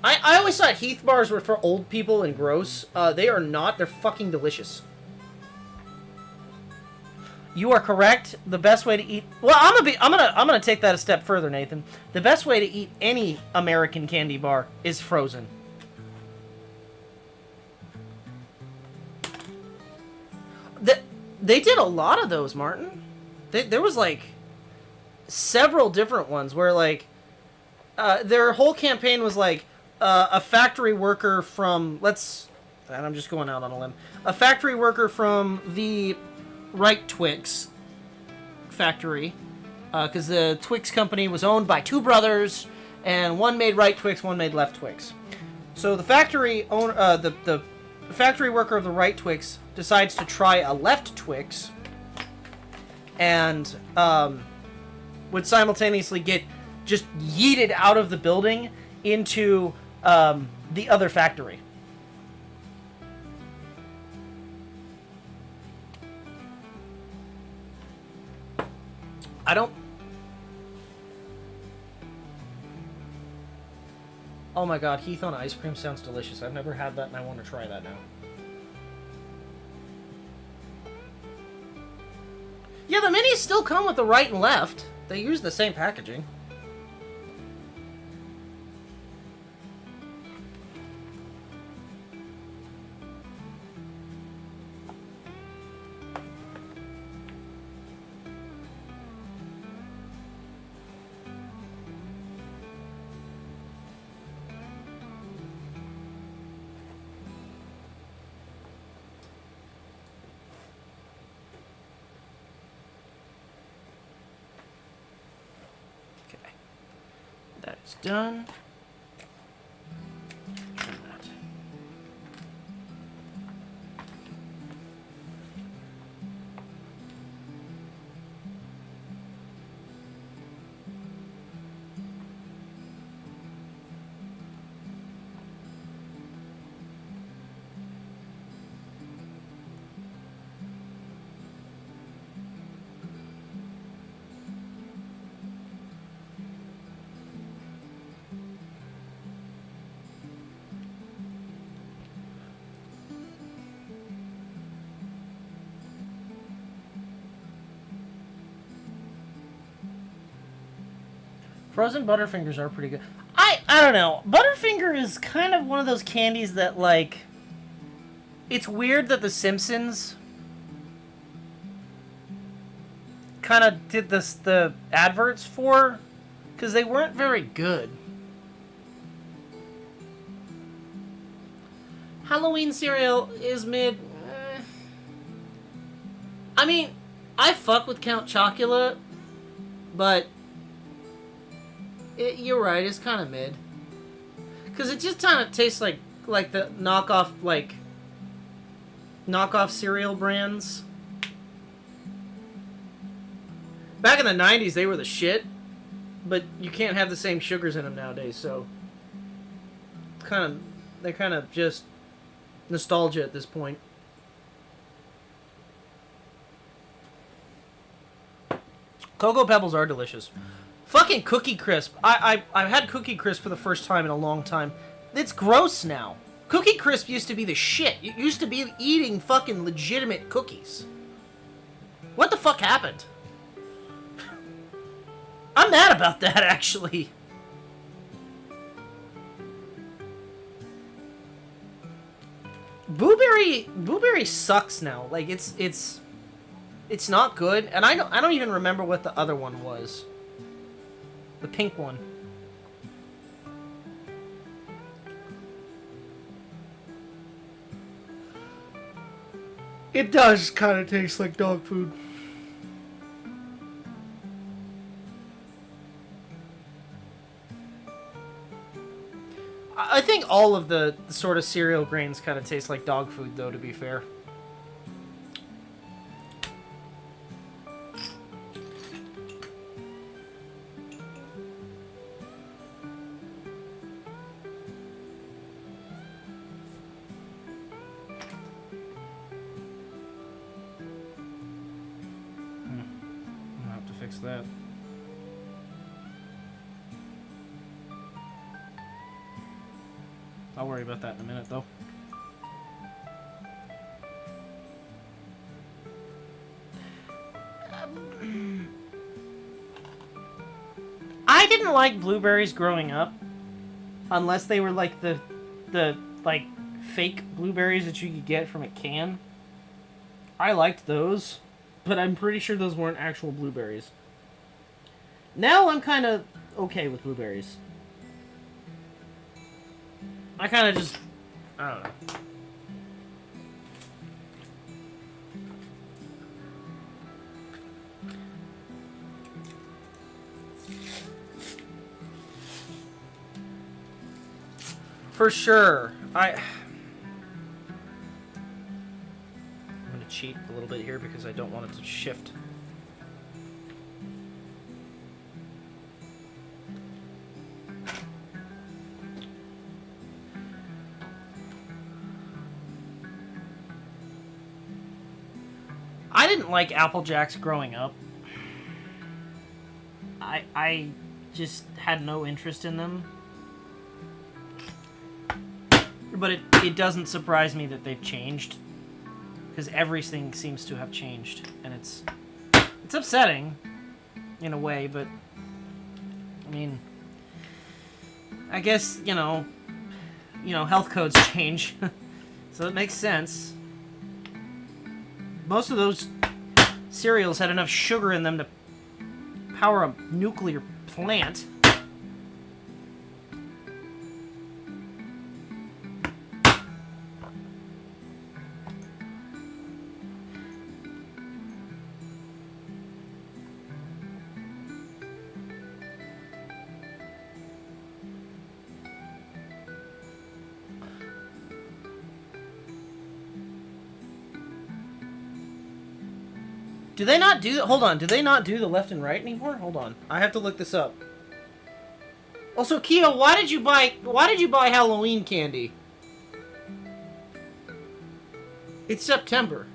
I always thought Heath bars were for old people and gross. They are not. They're fucking delicious. You are correct. The best way to eat... Well, I'm gonna take that a step further, Nathan. The best way to eat any American candy bar is frozen. They did a lot of those, Martin. There was, like, several different ones where, like, their whole campaign was, like, a factory worker from, and I'm just going out on a limb, a factory worker from the Right Twix factory, because the Twix company was owned by 2 brothers, and one made Right Twix, one made Left Twix. So the factory owner, the factory worker of the Right Twix decides to try a Left Twix, and would simultaneously get just yeeted out of the building into the other factory. I don't... Oh my god, Heath on ice cream sounds delicious. I've never had that and I want to try that now. Yeah, the minis still come with the right and left. They use the same packaging. That's done. Trim that. Frozen Butterfingers are pretty good. I don't know. Butterfinger is kind of one of those candies that, like... It's weird that The Simpsons kind of did the adverts for, because they weren't very good. Halloween cereal is mid... I mean, I fuck with Count Chocula, but... You're right, it's kind of mid. Because it just kind of tastes like the knockoff cereal brands. Back in the 90s, they were the shit. But you can't have the same sugars in them nowadays, so... They're kind of just nostalgia at this point. Cocoa Pebbles are delicious. Fucking Cookie Crisp. I've had Cookie Crisp for the first time in a long time. It's gross now. Cookie Crisp used to be the shit. You used to be eating fucking legitimate cookies. What the fuck happened? I'm mad about that, actually. Blueberry sucks now. Like it's not good, and I don't even remember what the other one was. The pink one. It does kind of taste like dog food. I think all of the sort of cereal grains kind of taste like dog food, though, to be fair. I'm gonna have to fix that. I'll worry about that in a minute, though. I didn't like blueberries growing up, unless they were like the like fake blueberries that you could get from a can. I liked those, but I'm pretty sure those weren't actual blueberries. Now I'm kind of okay with blueberries. I kind of just... I don't know. For sure. I'm going to cheat a little bit here because I don't want it to shift. I didn't like Apple Jacks growing up. I just had no interest in them. But it doesn't surprise me that they've changed. Because everything seems to have changed. And it's upsetting, in a way, but... I mean... I guess, you know, health codes change. So it makes sense. Most of those cereals had enough sugar in them to power a nuclear plant. Do they not do... Hold on. Do they not do the left and right anymore? Hold on. I have to look this up. Also, Keo, why did you buy Halloween candy? It's September.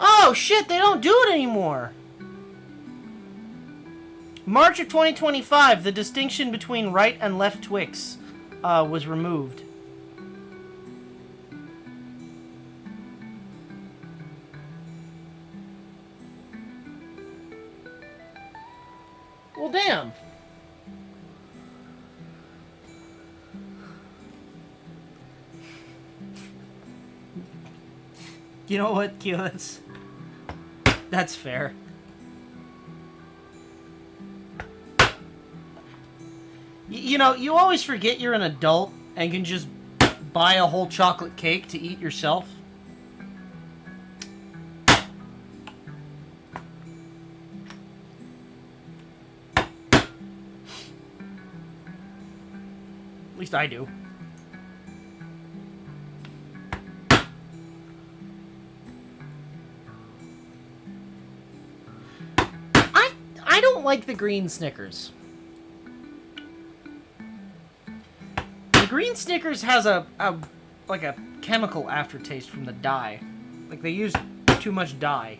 Oh shit, they don't do it anymore. March of 2025, the distinction between right and left Twix was removed. Well, damn. You know what, Kyo? That's fair. You know, you always forget you're an adult and can just buy a whole chocolate cake to eat yourself. At least I do. I don't like the green Snickers. The green Snickers has a like a chemical aftertaste from the dye. Like they use too much dye.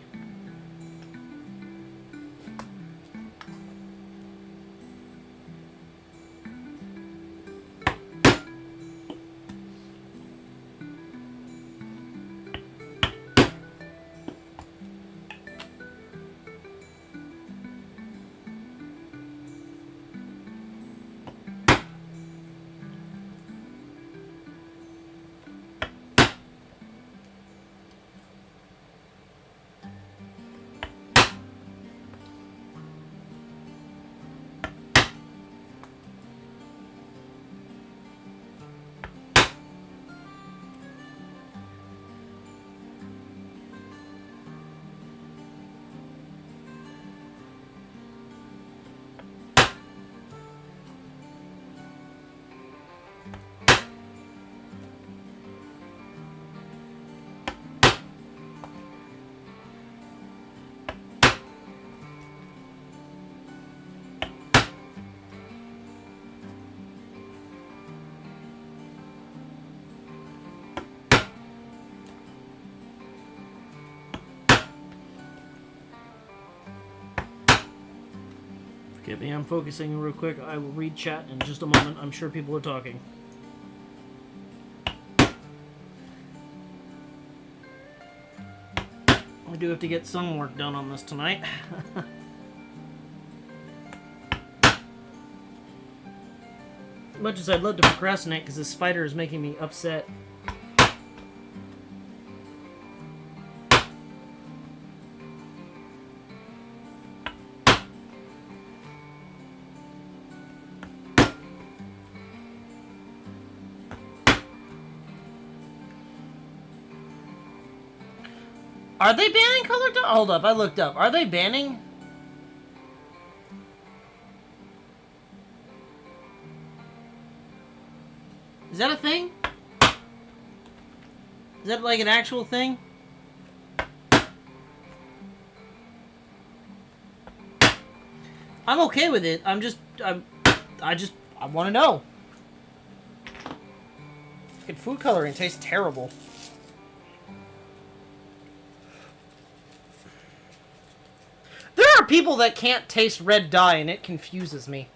Forgive me, I'm focusing real quick. I will read chat in just a moment. I'm sure people are talking. I do have to get some work done on this tonight. Much as I'd love to procrastinate because this spider is making me upset. Are they banning color dye? Hold up, I looked up. Are they banning? Is that a thing? Is that like an actual thing? I'm okay with it. I want to know. Fucking food coloring tastes terrible. There are people that can't taste red dye, and it confuses me.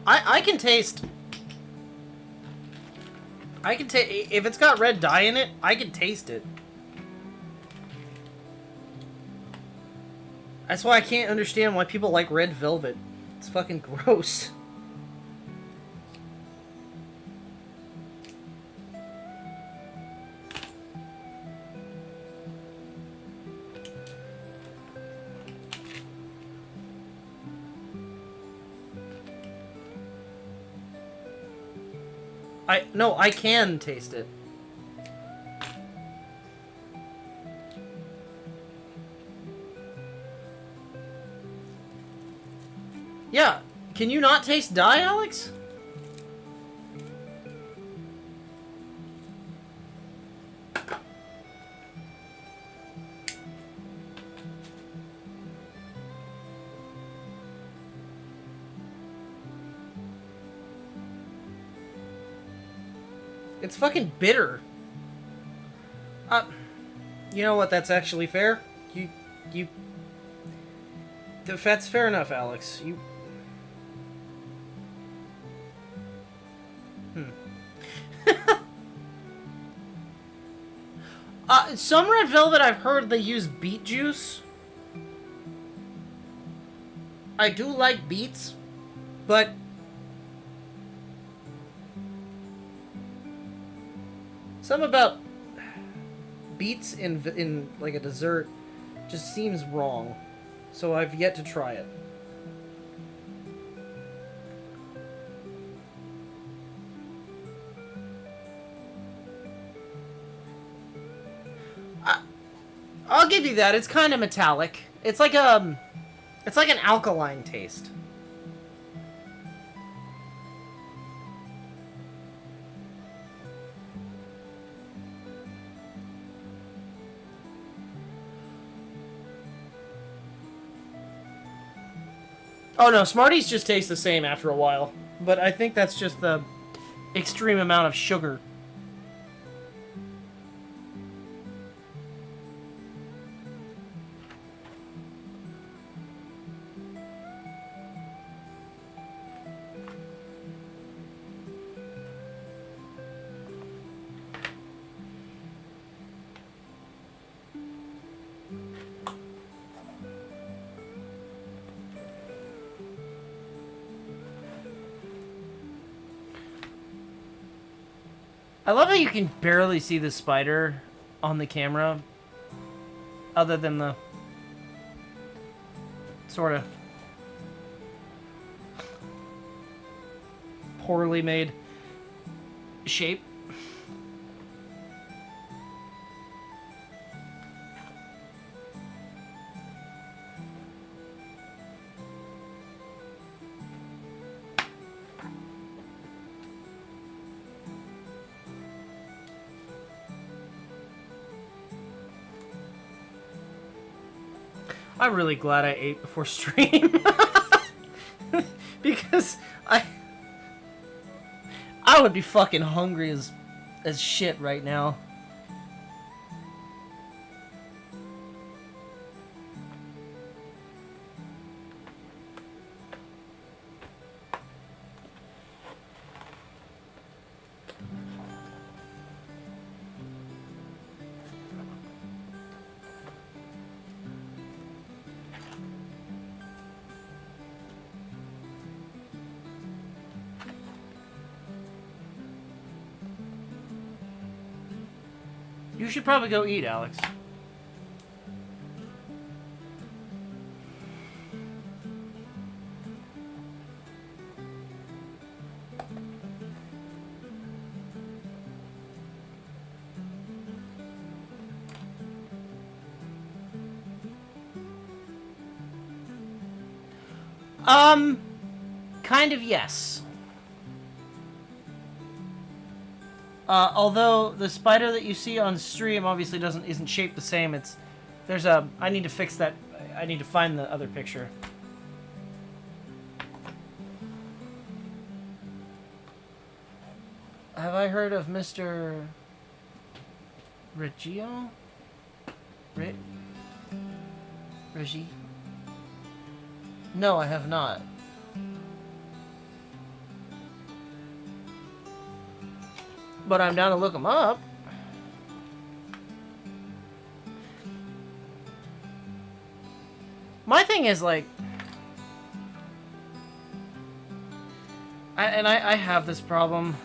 I can taste... if it's got red dye in it, I can taste it. That's why I can't understand why people like red velvet. It's fucking gross. No, I can taste it. Yeah, can you not taste dye, Alex? It's fucking bitter. You know what? That's actually fair. That's fair enough, Alex. Some red velvet, I've heard they use beet juice. I do like beets, but something about beets in like a dessert just seems wrong. So I've yet to try it. I'll give you that. It's kind of metallic. It's like It's like an alkaline taste. Oh no, Smarties just taste the same after a while. But I think that's just the extreme amount of sugar. I love how you can barely see the spider on the camera, other than the sort of poorly made shape. I'm really glad I ate before stream. Because I would be fucking hungry as shit right now. You should probably go eat, Alex. Kind of yes. Although the spider that you see on stream obviously isn't shaped the same. I need to fix that. I need to find the other picture. Have I heard of Mr. Reggio? Reggie? No, I have not. But I'm down to look them up. My thing is, like... I have this problem.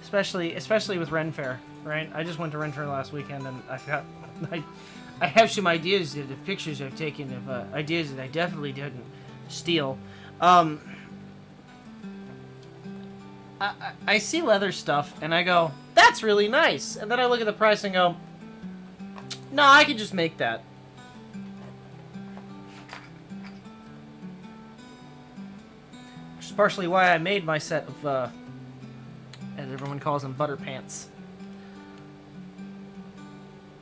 Especially with Ren Fair, right? I just went to Ren Fair last weekend, and I have some ideas of the pictures I've taken of ideas that I definitely didn't steal. I see leather stuff, and I go, that's really nice. And then I look at the price and go, no, I could just make that. Which is partially why I made my set of, as everyone calls them, butter pants.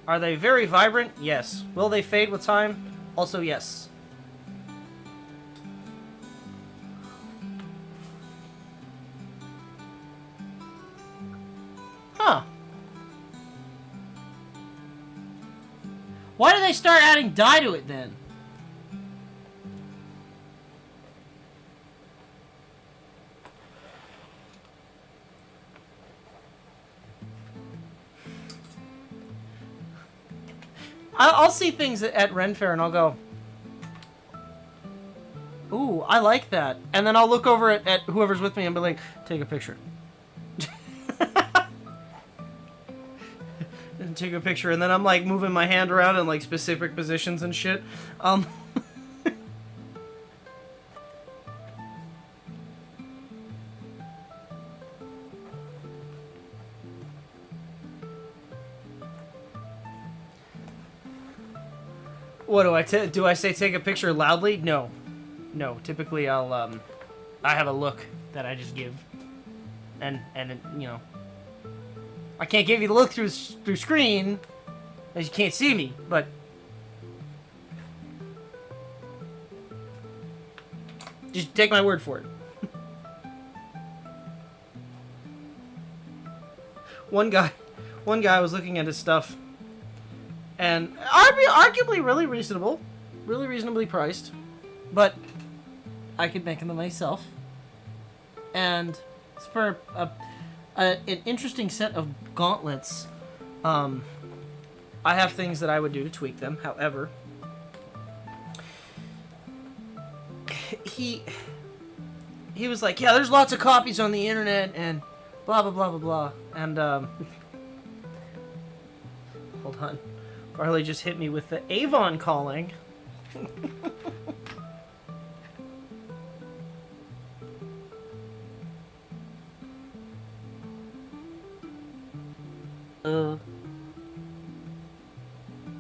Are they very vibrant? Yes. Will they fade with time? Also, yes. Huh. Why did they start adding dye to it then? I'll see things at Ren Fair and I'll go, ooh, I like that. And then I'll look over at whoever's with me and be like, take a picture. And take a picture, and then I'm like moving my hand around in like specific positions and shit. What do I say take a picture loudly? No. No, typically I have a look that I just give. And you know, I can't give you the look through screen, as you can't see me, but just take my word for it. One guy was looking at his stuff, and arguably really reasonably priced, but I could make them myself, and it's for an interesting set of gauntlets. I have things that I would do to tweak them. However, he was like, yeah, there's lots of copies on the internet and blah blah blah blah blah. And hold on, Farley just hit me with the Avon calling.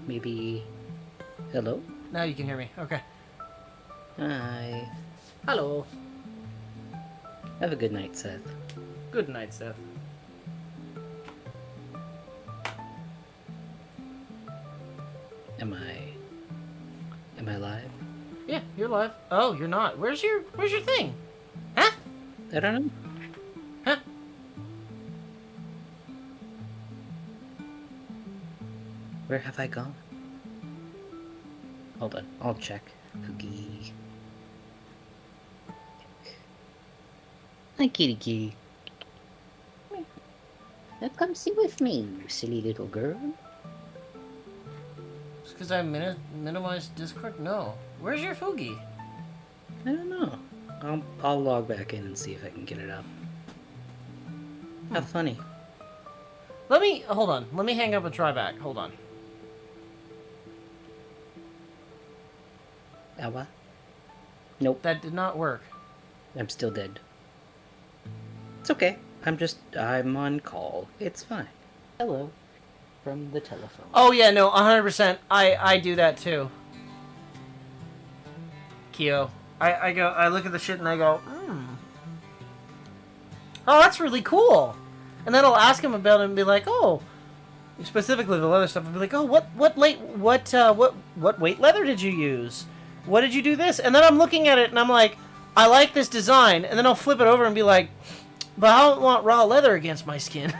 Maybe. Hello? Now you can hear me. Okay. Hi. Hello. Have a good night, Seth. Good night, Seth. Am I live? Yeah, you're live. Oh, you're not. Where's your thing? Huh? I don't know. Huh? Where have I gone? Hold on, I'll check. Cookie. Hi, kitty kitty. Now come sit with me, you silly little girl. Just because I minimized Discord? No. Where's your Fugi? I don't know. I'll log back in and see if I can get it up. How funny. Hold on. Let me hang up and try back. Hold on. What? Nope. That did not work. I'm still dead. It's okay. I'm on call. It's fine. Hello. From the telephone. Oh yeah, no, 100%. I do that too. Kyo. I look at the shit and I go, oh, that's really cool. And then I'll ask him about it and be like, oh, specifically the leather stuff. I'll be like, oh, what weight leather did you use? What did you do this? And then I'm looking at it and I'm like, I like this design. And then I'll flip it over and be like, but I don't want raw leather against my skin.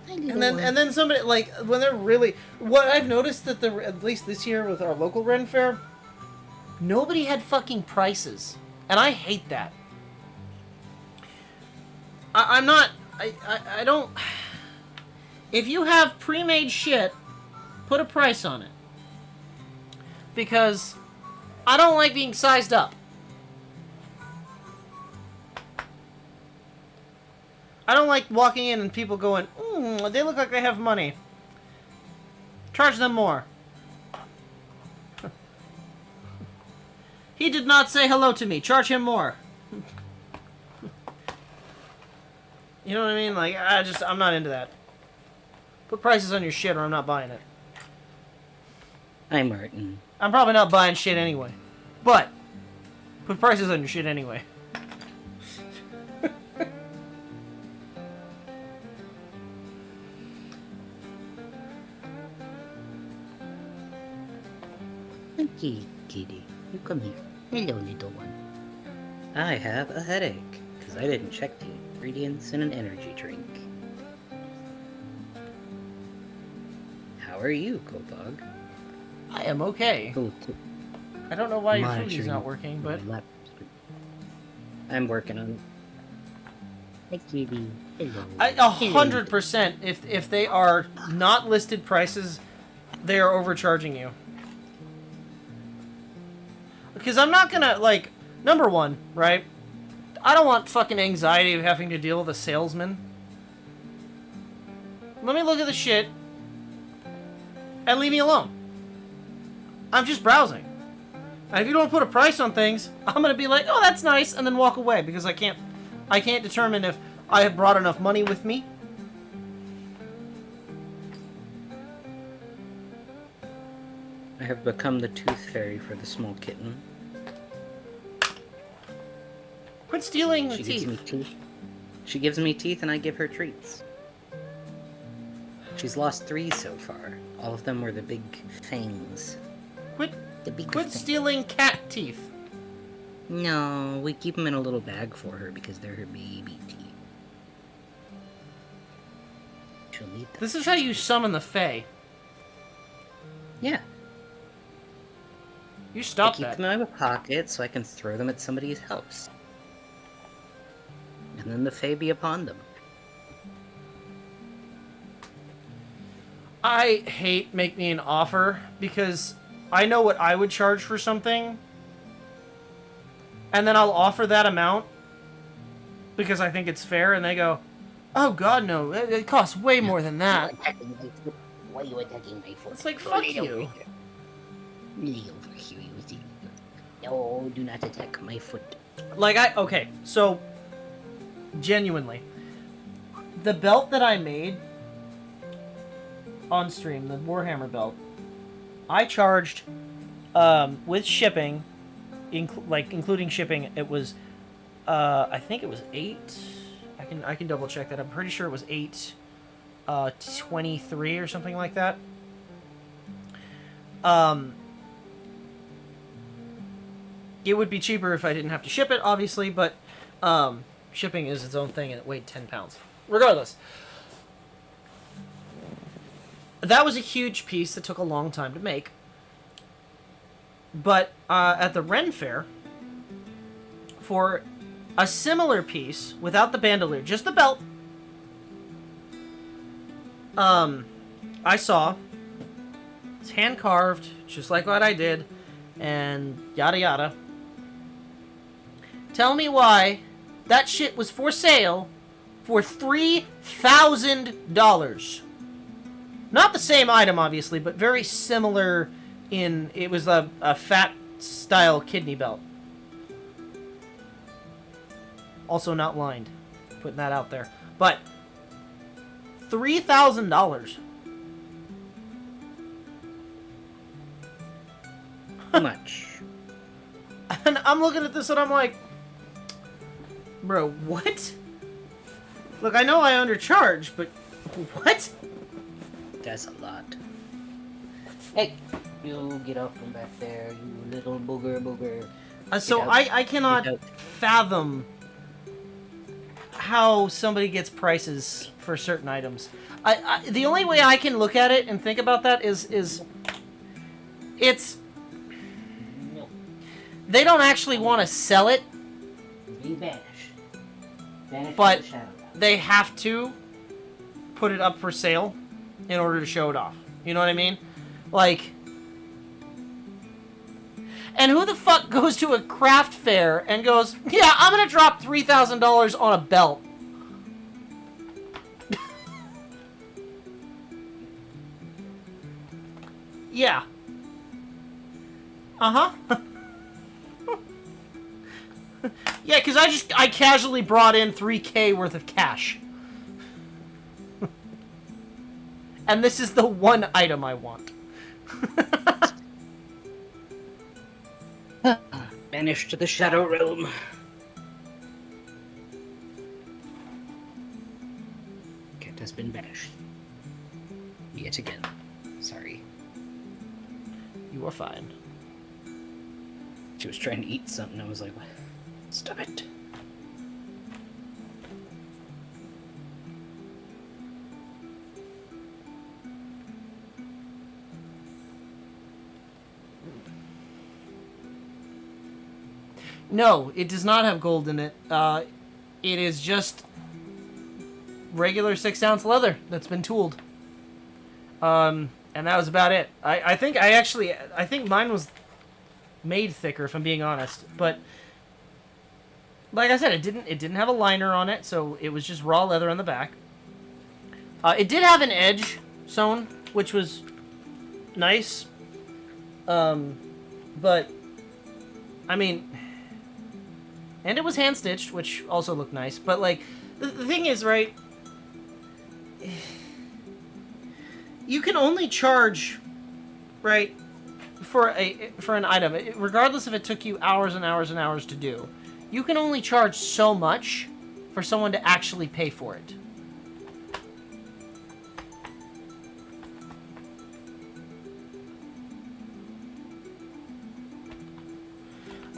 And then somebody, like, when they're really, what I've noticed that at least this year with our local Ren Fair, nobody had fucking prices, and I hate that. I don't. If you have pre-made shit, put a price on it, because I don't like being sized up. I don't like walking in and people going, they look like they have money. Charge them more. He did not say hello to me. Charge him more. You know what I mean? Like, I'm not into that. Put prices on your shit or I'm not buying it. Hi, Martin. I'm probably not buying shit anyway. But, put prices on your shit anyway. Kitty, kitty, you come here. Hello, little one. I have a headache, because I didn't check the ingredients in an energy drink. How are you, Kobold? I am okay. I don't know why your foodie's not working, but... I'm working on it. Hey, kitty. Hello. 100%, if they are not listed prices, they are overcharging you. Because I'm not gonna, like, number one, right? I don't want fucking anxiety of having to deal with a salesman. Let me look at the shit and leave me alone. I'm just browsing. And if you don't put a price on things, I'm gonna be like, oh, that's nice, and then walk away because I can't determine if I have brought enough money with me. I have become the tooth fairy for the small kitten. Quit stealing the She gives me teeth. teeth. She gives me teeth and I give her treats. She's lost 3 so far. All of them were the big fangs. Quit The big Quit stealing cat teeth. No, we keep them in a little bag for her because they're her baby teeth. She'll need them. This is how you summon the Fae. Yeah. You I stop keep that. them in my pocket so I can throw them at somebody's house. And then the Fae be upon them. I hate Make Me an Offer because I know what I would charge for something, and then I'll offer that amount because I think it's fair, and they go, "Oh God, no! It costs way more than that." Why are you attacking my foot? It's like, Go fuck lay over you. here. Lay over here, you see. No, do not attack my foot. Like okay, so genuinely, the belt that I made on stream, the Warhammer belt, I charged with shipping, including shipping. It was, I think it was 8. I can double check that. I'm pretty sure it was 8.23 or something like that. It would be cheaper if I didn't have to ship it, obviously, but shipping is its own thing, and it weighed 10 pounds. Regardless. That was a huge piece that took a long time to make. But at the Ren Fair, for a similar piece, without the bandolier, just the belt, I saw it's hand-carved, just like what I did, and yada yada. Tell me why that shit was for sale for $3,000. Not the same item, obviously, but very similar in... It was a fat-style kidney belt. Also not lined. Putting that out there. But $3,000. How much? And I'm looking at this and I'm like... Bro, what? Look, I know I undercharge, but... What? That's a lot. Hey, you get off from back there, you little booger. So Get out. I cannot Get out. fathom how somebody gets prices for certain items. The only way I can look at it and think about that is it's No, they don't actually want to sell it, be banished. Banished But- to the shadow. they have to put it up for sale in order to show it off. You know what I mean? Like, and who the fuck goes to a craft fair and goes, yeah, I'm gonna drop $3,000 on a belt? Yeah. Uh-huh. Yeah, because I casually brought in $3K worth of cash. And this is the one item I want. Banished to the shadow realm. Cat has been banished. Yet again. Sorry. You are fine. She was trying to eat something. I was like, stop it. No, it does not have gold in it. It is just regular 6-ounce leather that's been tooled. And that was about it. I think mine was made thicker, if I'm being honest. But like I said, it didn't have a liner on it, so it was just raw leather on the back. It did have an edge sewn, which was nice. But I mean, and it was hand stitched, which also looked nice. But like, The thing is, right? You can only charge, right, for an item, regardless if it took you hours and hours and hours to do. You can only charge so much for someone to actually pay for it.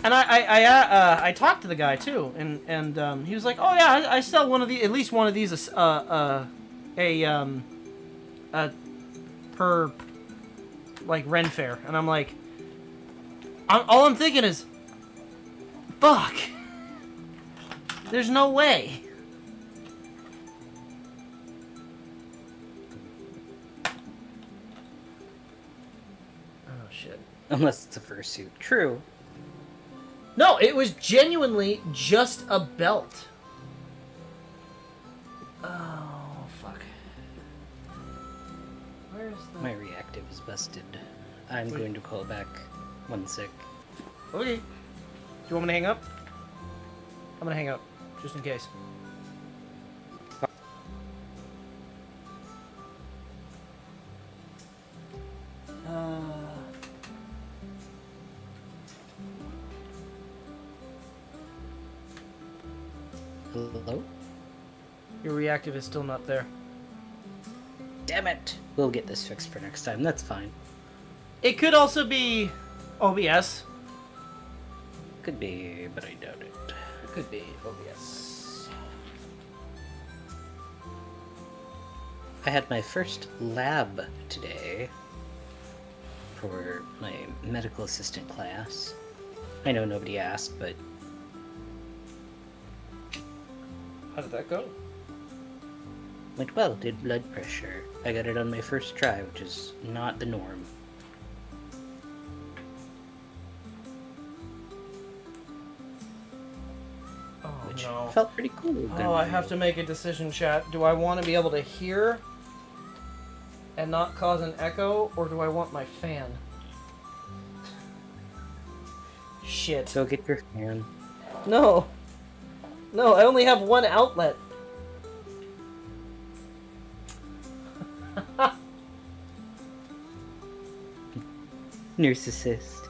And I talked to the guy too, and he was like, "Oh yeah, I sell one of the at least one of these per like Ren Fair," and I'm like, all I'm thinking is, fuck, there's no way. Oh shit. Unless it's a fursuit. True. No, it was genuinely just a belt. Oh, fuck. Where's the... My reactive is busted. I'm going to call back 1 sec. Okay. Do you want me to hang up? I'm gonna hang up, just in case. Hello? Your reactive is still not there. Damn it! We'll get this fixed for next time, that's fine. It could also be OBS. Could be, but I doubt it. It could be OBS. I had my first lab today for my medical assistant class. I know nobody asked, but... How did that go? Went well, did blood pressure. I got it on my first try, which is not the norm. Oh, Which no. felt pretty cool. Oh, I have to make a decision, chat. Do I want to be able to hear and not cause an echo, or do I want my fan? Shit. So get your fan. No. No, I only have one outlet. Nurse assist.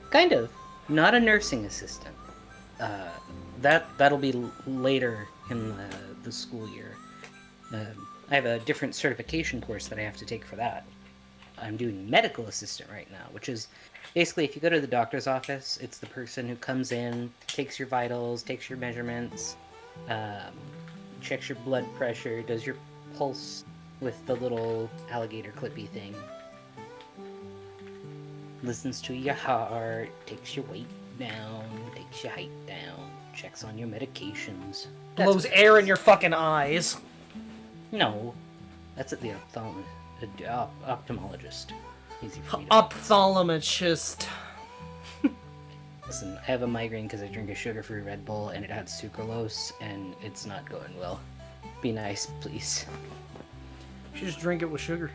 Kind of. Not a nursing assistant. That'll be later in the school year. I have a different certification course that I have to take for that. I'm doing medical assistant right now, which is basically if you go to the doctor's office, it's the person who comes in, takes your vitals, takes your measurements, checks your blood pressure, does your pulse with the little alligator clippy thing, listens to your heart, takes your weight down, takes your height down, checks on your medications. Blows air in your fucking eyes. No, that's at the ophthalmologist. Easy for me to... Ophthalmologist. Listen, I have a migraine because I drink a sugar-free Red Bull and it had sucralose, and it's not going well. Be nice, please. You should just drink it with sugar.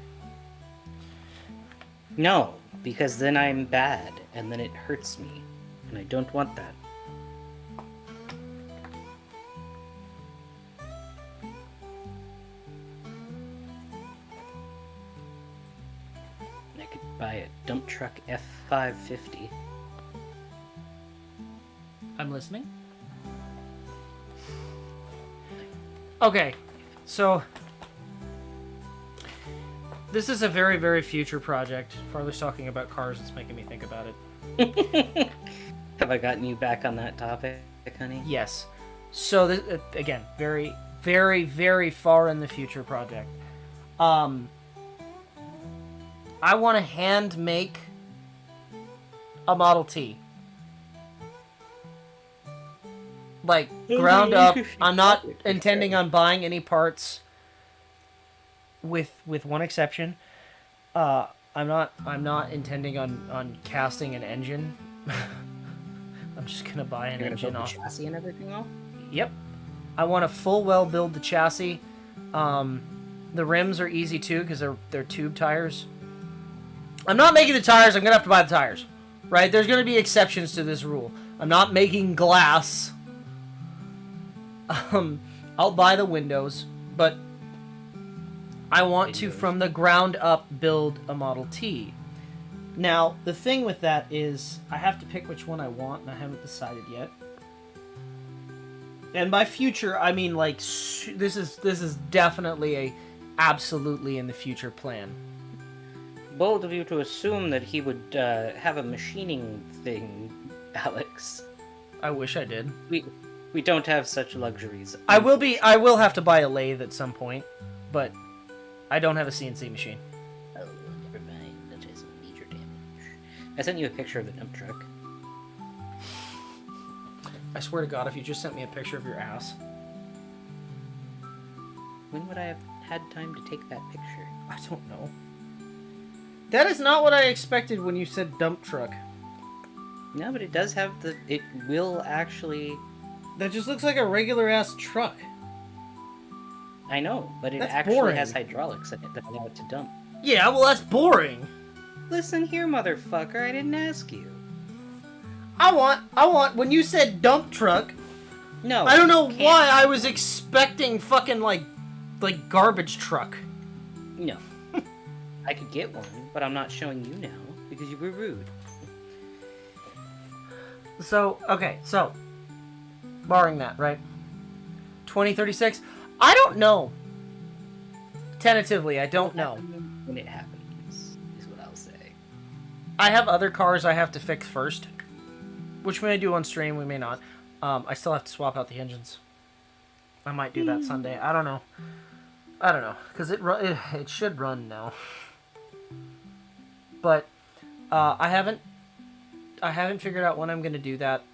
No, because then I'm bad, and then it hurts me, and I don't want that. I could buy a dump truck F550. I'm listening. Okay, so this is a very, very future project. Farley's talking about cars. It's making me think about it. Have I gotten you back on that topic, honey? Yes. So this, again, very, very, very far in the future project. I want to hand make a Model T. Like, ground up. I'm not intending on buying any parts, with one exception. I'm not intending on casting an engine. I'm just gonna buy an engine off. The chassis and everything though? Yep. I want to full well build the chassis. The rims are easy too because they're tube tires. I'm not making the tires. I'm gonna have to buy the tires, right? There's gonna be exceptions to this rule. I'm not making glass. I'll buy the windows, but I want to, from the ground up, build a Model T. Now, the thing with that is, I have to pick which one I want, and I haven't decided yet. And by future, I mean, like, this is definitely a absolutely in the future plan. Bold of you to assume that he would have a machining thing, Alex. I wish I did. We don't have such luxuries. I will have to buy a lathe at some point, but I don't have a CNC machine. Oh, never mind. That is major damage. I sent you a picture of the dump truck. I swear to God, if you just sent me a picture of your ass. When would I have had time to take that picture? I don't know. That is not what I expected when you said dump truck. No, but it does have it will actually... That just looks like a regular ass truck. I know, but it That's actually boring. has hydraulics in it that allow it to dump. Yeah, well, that's boring. Listen here, motherfucker, I didn't ask you. I want, when you said dump truck, No. I don't know can't. why I was expecting fucking, like garbage truck. No. I could get one, but I'm not showing you now, because you were rude. So, okay, so, barring that, right? 2036? I don't know. Tentatively, I don't know. When it happens, is what I'll say. I have other cars I have to fix first, which we may do on stream, we may not. I still have to swap out the engines. I might do that Sunday. I don't know. Because it should run now. But I haven't figured out when I'm going to do that.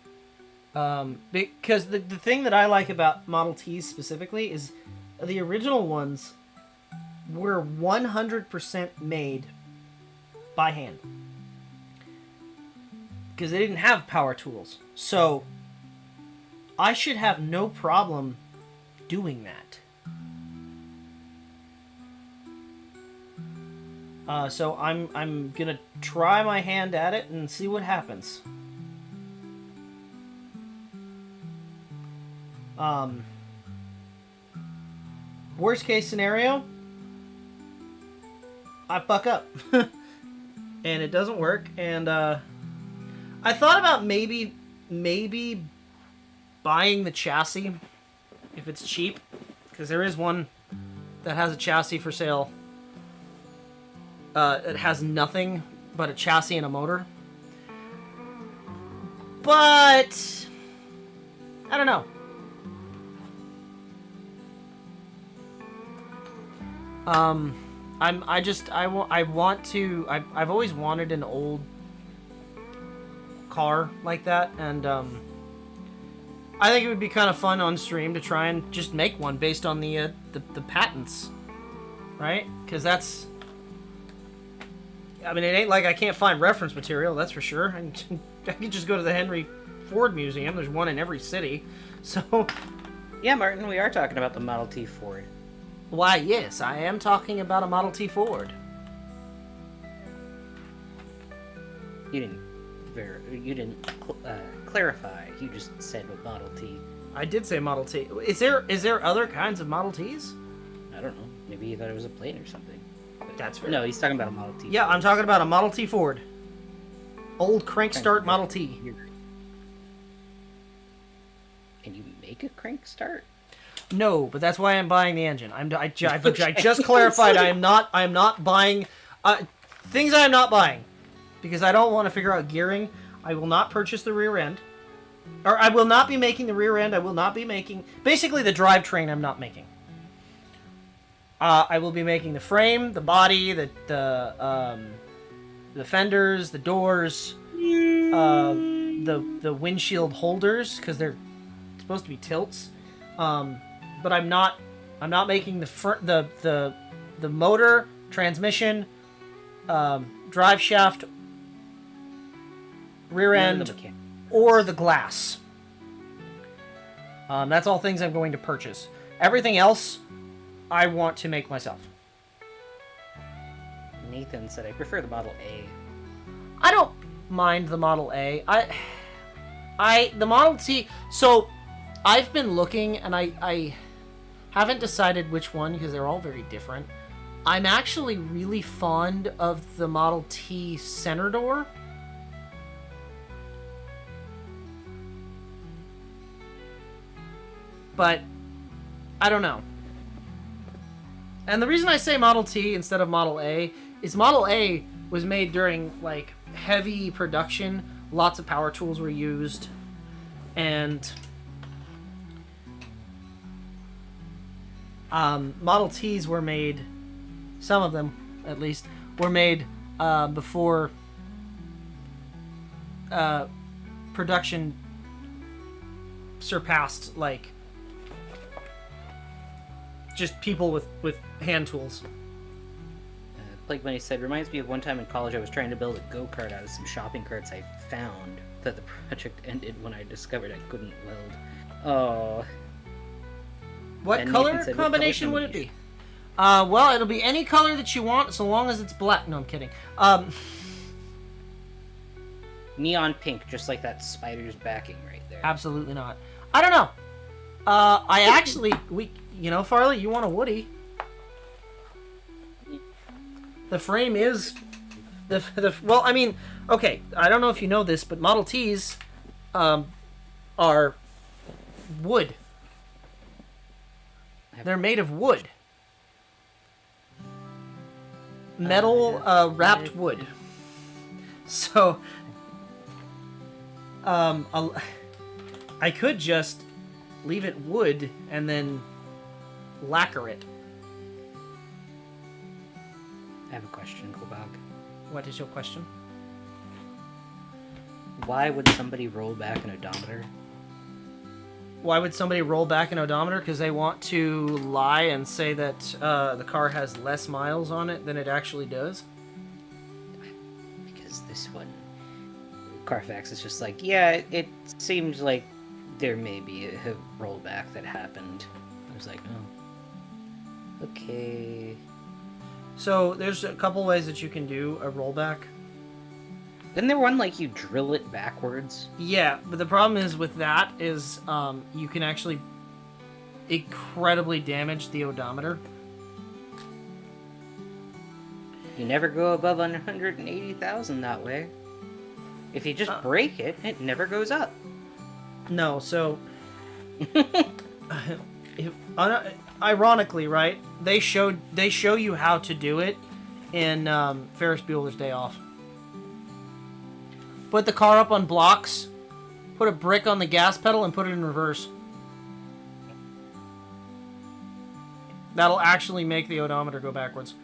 Because the thing that I like about Model Ts specifically is the original ones were 100% made by hand. Because they didn't have power tools. So I should have no problem doing that. So I'm gonna try my hand at it and see what happens. Worst case scenario, I fuck up and it doesn't work. And I thought about maybe buying the chassis if it's cheap, because there is one that has a chassis for sale. It has nothing but a chassis and a motor. But I don't know. I've always wanted an old car like that, and I think it would be kind of fun on stream to try and just make one based on the patents, right? Because that's, I mean, it ain't like I can't find reference material, that's for sure. I can just go to the Henry Ford Museum. There's one in every city. So, yeah, Martin, we are talking about the Model T Ford. Why, yes, I am talking about a Model T Ford. You didn't clarify. You just said what Model T. I did say Model T. Is there other kinds of Model Ts? I don't know. Maybe you thought it was a plane or something. That's fair. No, he's talking about a Model T. Yeah, I'm talking about a Model T Ford. Old crank start Model T. Can you make a crank start? No, but that's why I'm buying the engine. I just clarified. I am not buying things. I am not buying because I don't want to figure out gearing. I will not purchase the rear end, or I will not be making the rear end. I will not be making basically the drivetrain. I'm not making. I will be making the frame, the body, the fenders, the doors, the windshield holders, because they're supposed to be tilts. But I'm not making the motor, transmission, drive shaft, rear end, or the glass. That's all things I'm going to purchase. Everything else, I want to make myself. Nathan said, I prefer the Model A. I don't mind the Model A. The Model T. So, I've been looking, and Haven't decided which one because they're all very different. I'm actually really fond of the Model T center door. But I don't know. And the reason I say Model T instead of Model A is Model A was made during like heavy production, lots of power tools were used, and Model Ts were made, some of them at least, were made before production surpassed like just people with hand tools. Like when he said, reminds me of one time in college I was trying to build a go-kart out of some shopping carts I found, that the project ended when I discovered I couldn't weld. Oh. What And color Nathan said, combination "What would color it be? Well, it'll be any color that you want, so long as it's black. No, I'm kidding. Neon pink, just like that spider's backing right there. Absolutely not. I don't know. I actually, Farley, you want a Woody? The frame is well, I mean, okay, I don't know if you know this, but Model Ts are wood. They're made of wood. Metal wrapped wood. So I could just leave it wood and then lacquer it. I have a question, Kobold. What is your question? Why would somebody roll back an odometer? Why would somebody roll back an odometer? Because they want to lie and say that the car has less miles on it than it actually does? Because this one, Carfax is just like, yeah, it seems like there may be a rollback that happened. I was like, oh. Okay. So there's a couple ways that you can do a rollback. Isn't there one like you drill it backwards? Yeah, but the problem is with that is you can actually incredibly damage the odometer. You never go above 180,000 that way. If you just break it, it never goes up. No, so ironically, right? They show you how to do it in Ferris Bueller's Day Off. Put the car up on blocks, put a brick on the gas pedal, and put it in reverse. That'll actually make the odometer go backwards.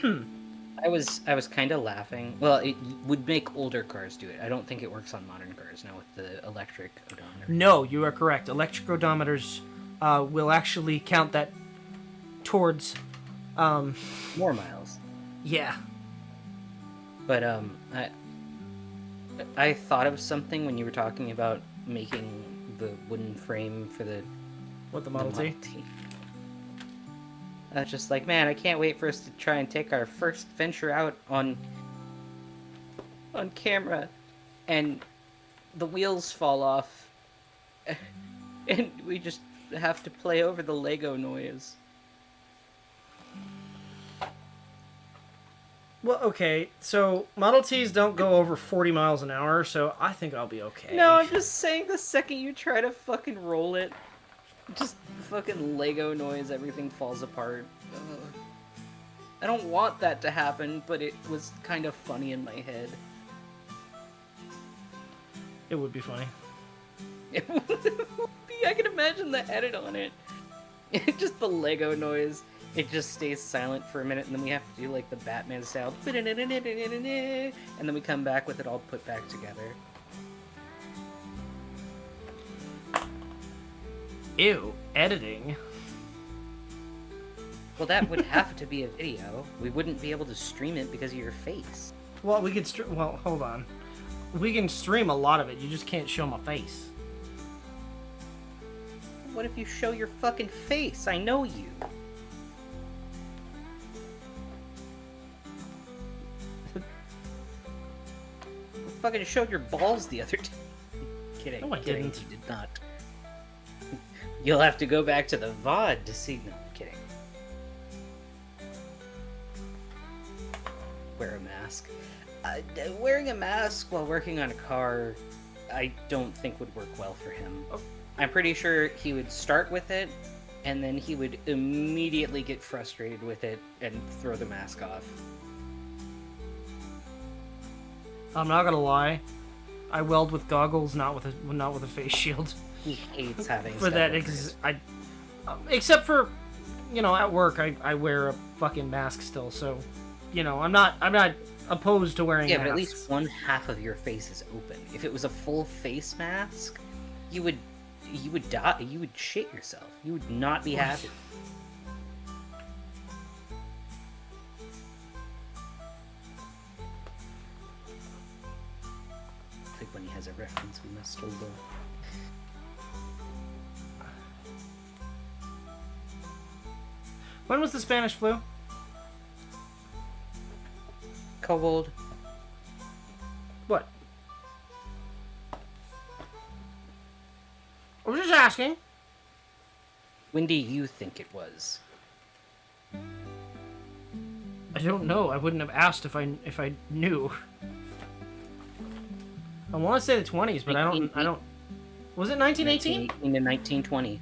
I was kind of laughing. Well, it would make older cars do it. I don't think it works on modern cars now with the electric odometer. No, you are correct. Electric odometers will actually count that towards more miles. Yeah. But I thought of something when you were talking about making the wooden frame for the Model T? I was just like, man, I can't wait for us to try and take our first venture out on camera, and the wheels fall off, and we just have to play over the Lego noise. Well, okay, so Model Ts don't go over 40 miles an hour, so I think I'll be okay. No, I'm just saying the second you try to fucking roll it, just fucking Lego noise, everything falls apart. Ugh. I don't want that to happen, but it was kind of funny in my head. It would be funny. It would be, I can imagine the edit on it. Just the Lego noise. It just stays silent for a minute, and then we have to do like the Batman sound. And then we come back with it all put back together. Ew, editing. Well, that would have to be a video. We wouldn't be able to stream it because of your face. Well, we could stream. Well, hold on. We can stream a lot of it. You just can't show my face. What if you show your fucking face? I know you. You fucking showed your balls the other day. Kidding. No, I didn't. You did not. You'll have to go back to the VOD to see. No, I'm kidding. Wear a mask. Wearing a mask while working on a car, I don't think would work well for him. Oh. I'm pretty sure he would start with it, and then he would immediately get frustrated with it and throw the mask off. I'm not gonna lie. I weld with goggles, not with a face shield. He hates having For that, except for, at work, I wear a fucking mask still. So, I'm not opposed to wearing. Yeah, masks. but at least one half of your face is open. If it was a full face mask, you would die. You would shit yourself. You would not be happy. Like when he has a reference, we must hold on. When was the Spanish flu? Kobold. What? I was just asking. When do you think it was? I don't know. I wouldn't have asked if I knew. I want to say the 20s, but I don't. Was it 1918? 1918 to 1920.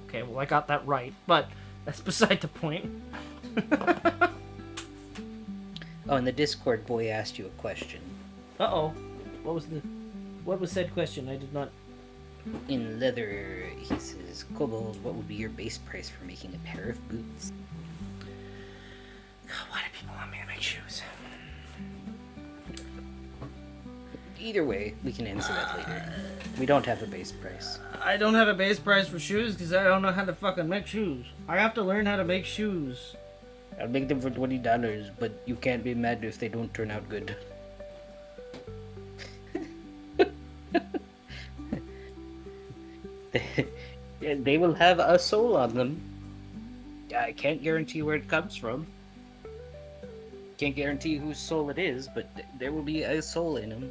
Okay, well I got that right, but that's beside the point. Oh, and the Discord boy asked you a question. Uh-oh. What was said question? I did not... In leather, he says, Kobold, what would be your base price for making a pair of boots? God, why do people want me to make shoes? Either way, we can answer that later. We don't have a base price. I don't have a base price for shoes because I don't know how to fucking make shoes. I have to learn how to make shoes. I'll make them for $20, but you can't be mad if they don't turn out good. They will have a sole on them. I can't guarantee where it comes from. Can't guarantee whose sole it is, but there will be a sole in them.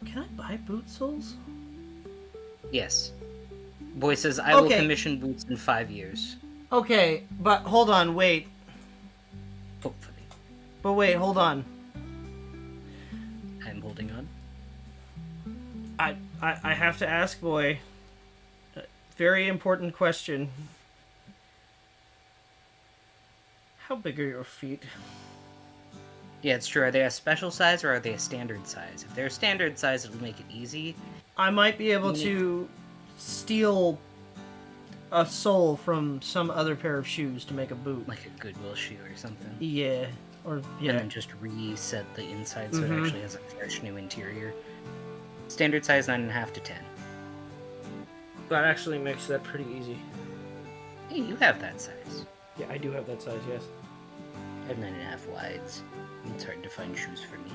Can I buy boot soles? Yes. Boy says, I will Okay. commission boots in 5 years. Okay, but hold on, wait. Hopefully. But wait, hold on. I'm holding on. I have to ask, boy. Very important question. How big are your feet? Yeah, it's true. Are they a special size or are they a standard size? If they're a standard size, it'll make it easy. I might be able to steal a sole from some other pair of shoes to make a boot. Like a Goodwill shoe or something. Yeah. Or, yeah. And then just reset the inside so it actually has a fresh new interior. Standard size 9.5 to 10. That actually makes that pretty easy. Hey, you have that size. Yeah, I do have that size, yes. I have 9.5 wides. It's hard to find shoes for me.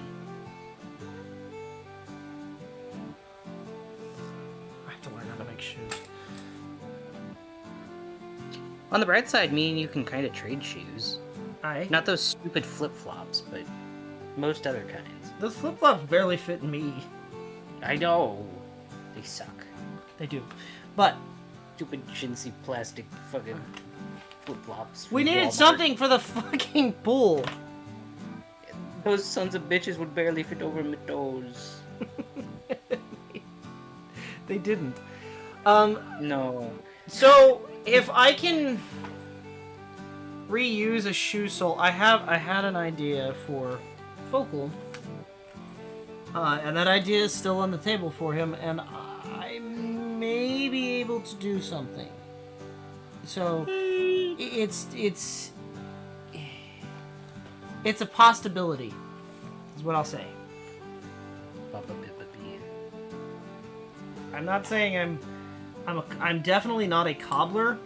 I have to learn how to make shoes. On the bright side, me and you can kind of trade shoes. Aye. Not those stupid flip-flops, but most other kinds. Those flip-flops barely fit me. I know. They suck. They do. But Stupid chintzy plastic fucking flip-flops. we from needed Walmart. something for the fucking pool. Those sons of bitches would barely fit over my toes. They didn't. No. So if I can reuse a shoe sole, I had an idea for Focal, and that idea is still on the table for him, and I may be able to do something. So it's a possibility, is what I'll say. I'm not saying I'm definitely not a cobbler.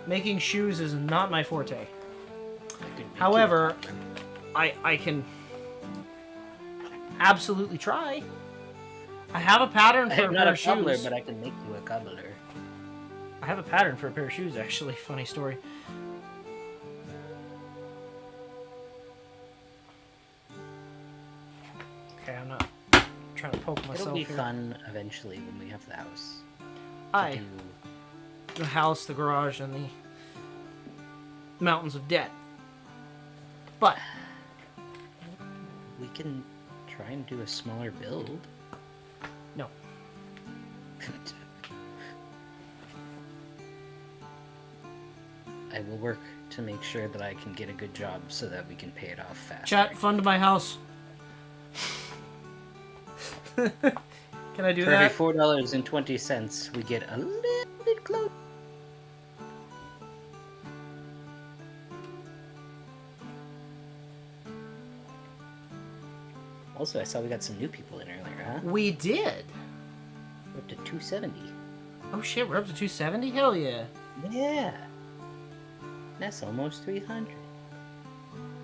Making shoes is not my forte. However, I can absolutely try. I have a pattern for a I'm pair not of a cobbler, shoes. but I can make you a cobbler. I have a pattern for a pair of shoes, actually. Funny story. Okay, I'm not. That'll be here. fun eventually when we have the house. Aye. The house, the garage, and the mountains of debt. But We can try and do a smaller build. no. I will work to make sure that I can get a good job so that we can pay it off fast. Chat, fund my house. Can I do For that? every $4.20, we get a little bit close. Also, I saw we got some new people in earlier, huh? We did. We're up to 270. Oh shit, we're up to 270? Hell yeah. Yeah. That's almost 300.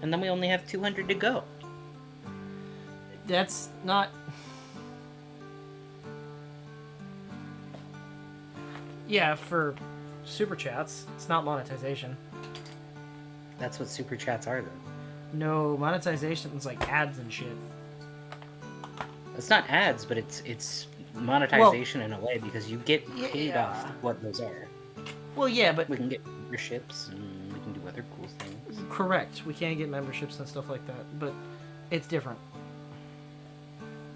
And then we only have 200 to go. That's not... Yeah, for super chats, it's not monetization. That's what super chats are, though. No, monetization is like ads and shit. It's not ads, but it's monetization in a way because you get paid Yeah. off what those are. Well, yeah, but We can get memberships and we can do other cool things. correct. We can get memberships and stuff like that, but it's different.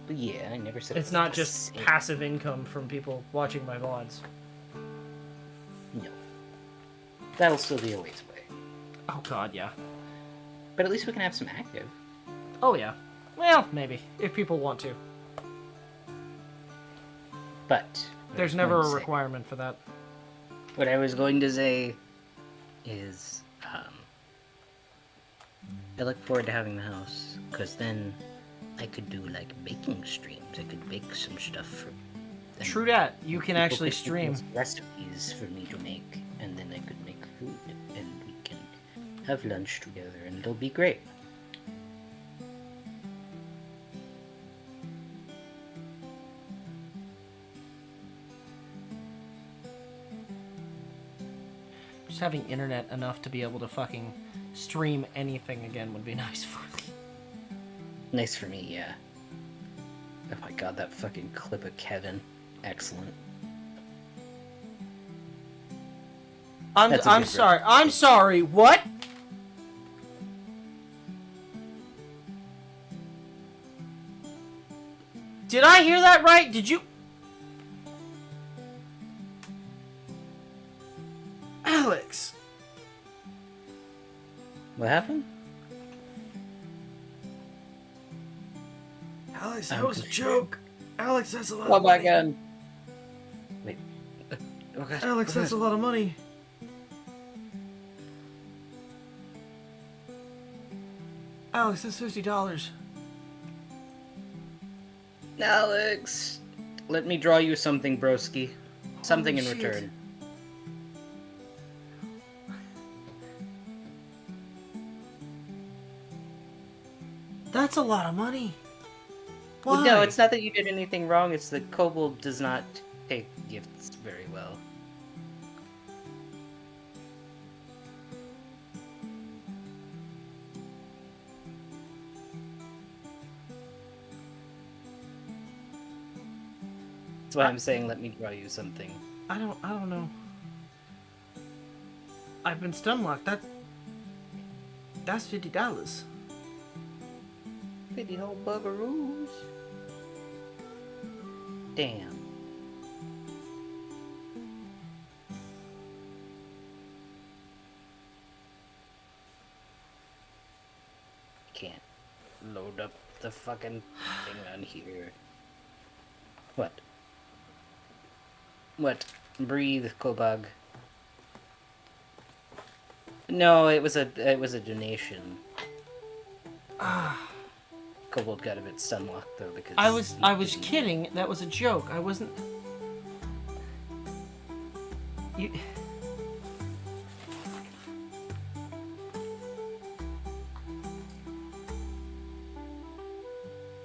But yeah, I never said it It's was not the just same. passive income from people watching my VODs. No. That'll still be a ways away. Oh god, yeah. But at least we can have some active. Oh yeah. Well, maybe, if people want to. But There's never a requirement for that. What I was going to say is, I look forward to having the house, because then I could do, like, baking streams. I could bake some stuff for... and True that. You can people actually could give stream. us recipes for me to make, and then I could make food, and we can have lunch together, and it'll be great. Just having internet enough to be able to fucking stream anything again would be nice for me. Nice for me, yeah. Oh my god, that fucking clip of Kevin. Excellent. That's a I'm good sorry. I'm sorry. What? Did I hear that right? Did you? Alex. What happened? Alex, that was a joke. Alex, that's a lot Oh my god. Wait. Okay. Alex, that's a lot of money. Alex, that's $50. Alex! Let me draw you something, broski. Something in Holy shit. return. That's a lot of money. Why? Well, no, it's not that you did anything wrong, it's that Kobold does not take gifts very well. That's why I'm saying let me draw you something. I don't know. I've been stun locked. That's $50. 50 whole buggeroos. Damn. Can't load up the fucking thing on here. What? What? Breathe, Kobug. No, it was a donation. Kobold got a bit stunlocked though because I was kidding. That was a joke. I wasn't. You.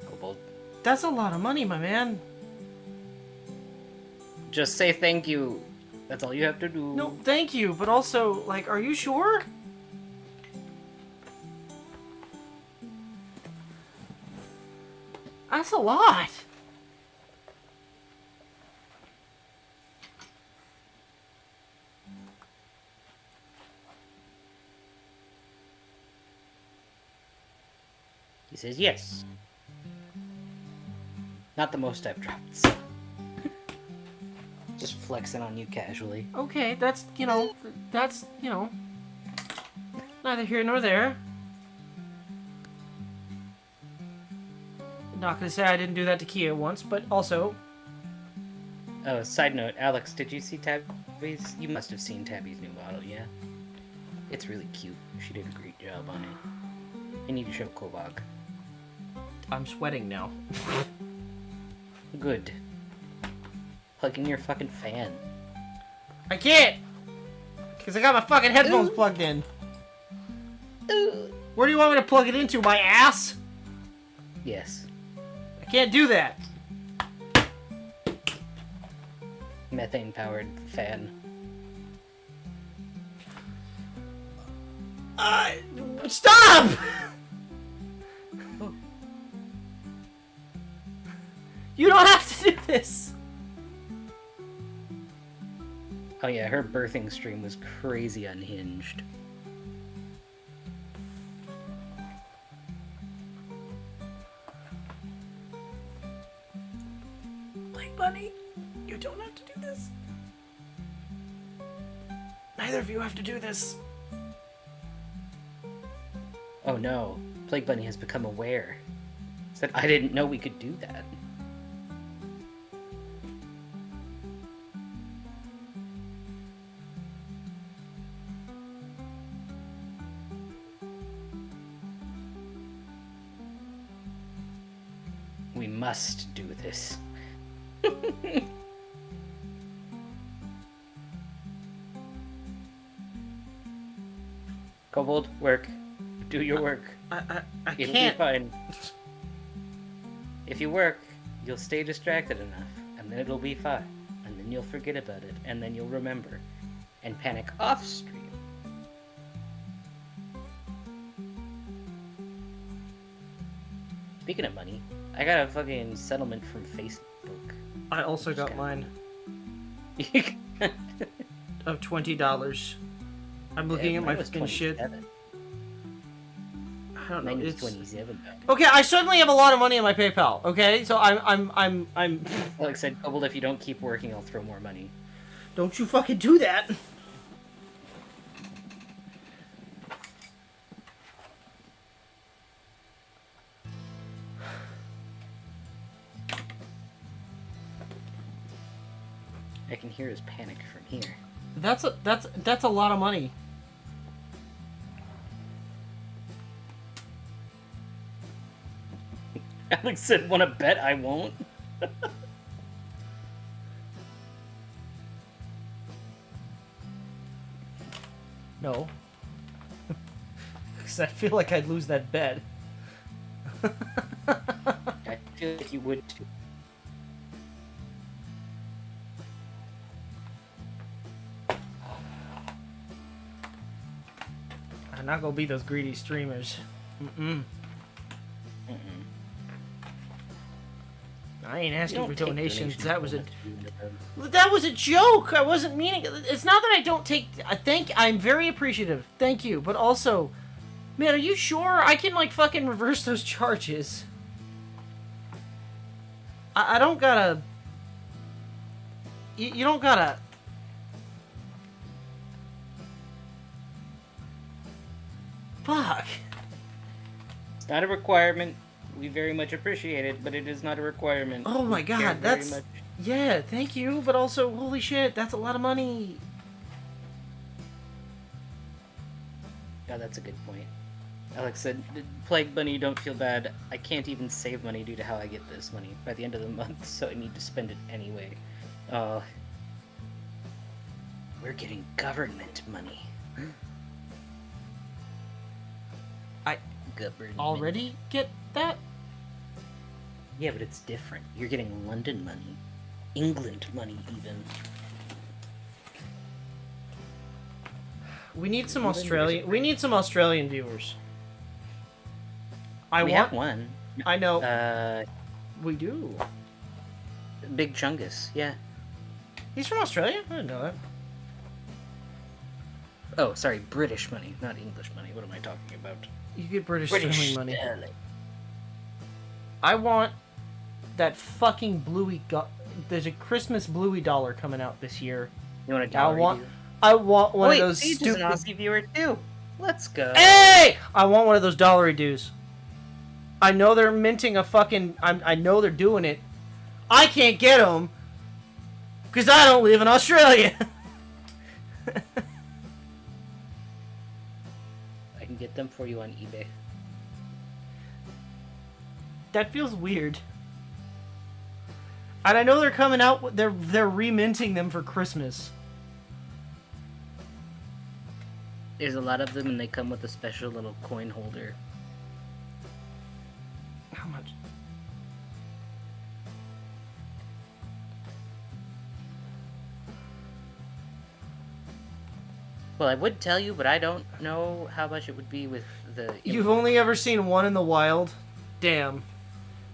Kobold. That's a lot of money, my man. Just say thank you. That's all you have to do. No, thank you, but also, like, are you sure? That's a lot. He says, yes. Not the most I've dropped, so. Just flexing on you casually. Okay, that's, neither here nor there. Not gonna say I didn't do that to Kia once, but also... Oh, side note, Alex, did you see Tabby's? You must have seen Tabby's new model, yeah? It's really cute. She did a great job on it. I need to show Kobold. I'm sweating now. Good. Plug in your fucking fan. I can't! Because I got my fucking headphones plugged in. Where do you want me to plug it into? My ass? Yes. I can't do that. Methane-powered fan. Stop! You don't have to do this. Oh yeah, her birthing stream was crazy unhinged. Blake Bunny, you don't have to do this. Neither of you have to do this. Oh no, Plague Bunny has become aware. Said, I didn't know we could do that. We must do this. Kobold, work. Do your work. I It'll can't. be fine. If you work, you'll stay distracted enough, and then it'll be fine. And then you'll forget about it, and then you'll remember. And panic off stream. Speaking of money, I got a fucking settlement from Facebook. I also got mine of $20. I'm looking at my fucking shit. I don't know. It's 27. okay. I certainly have a lot of money in my PayPal. Okay, so I'm. Like I said, Kobold, if you don't keep working, I'll throw more money. Don't you fucking do that. I can hear his panic from here. That's a lot of money. Alex said, "Wanna bet I won't?" No. Because I feel like I'd lose that bet. I feel like you would too. I'm not gonna be those greedy streamers. Mm-mm. I ain't asking for donations. That was a joke. I wasn't meaning. It's not that I don't take. I'm very appreciative. Thank you, but also, man, are you sure I can like fucking reverse those charges? I don't gotta. You don't gotta. Fuck. It's not a requirement. We very much appreciate it, but it is not a requirement. Oh my We care god, very that's... much. Yeah, thank you, but also, holy shit, that's a lot of money. Yeah, that's a good point. Alex said, Plague Bunny, don't feel bad. I can't even save money due to how I get this money by the end of the month, so I need to spend it anyway. We're getting government money. I Government. already get that? Yeah, but it's different. You're getting London money. England money, even. We need some Australian viewers. We have one. I know. We do. Big Chungus, yeah. He's from Australia? I didn't know that. Oh, sorry, British money, not English money. What am I talking about? You get British sterling money. Sterling. I want that fucking bluey. There's a Christmas bluey dollar coming out this year. You want a dollar? I want one of those Sage stupid. is an Aussie viewer too. Let's go. Hey! I want one of those dollary dues. I know they're minting a fucking. I know they're doing it. I can't get them because I don't live in Australia. I can get them for you on eBay. That feels weird. And I know they're coming out. They're reminting them for Christmas. There's a lot of them, and they come with a special little coin holder. How much? Well, I would tell you, but I don't know how much it would be with the... You've only ever seen one in the wild? Damn.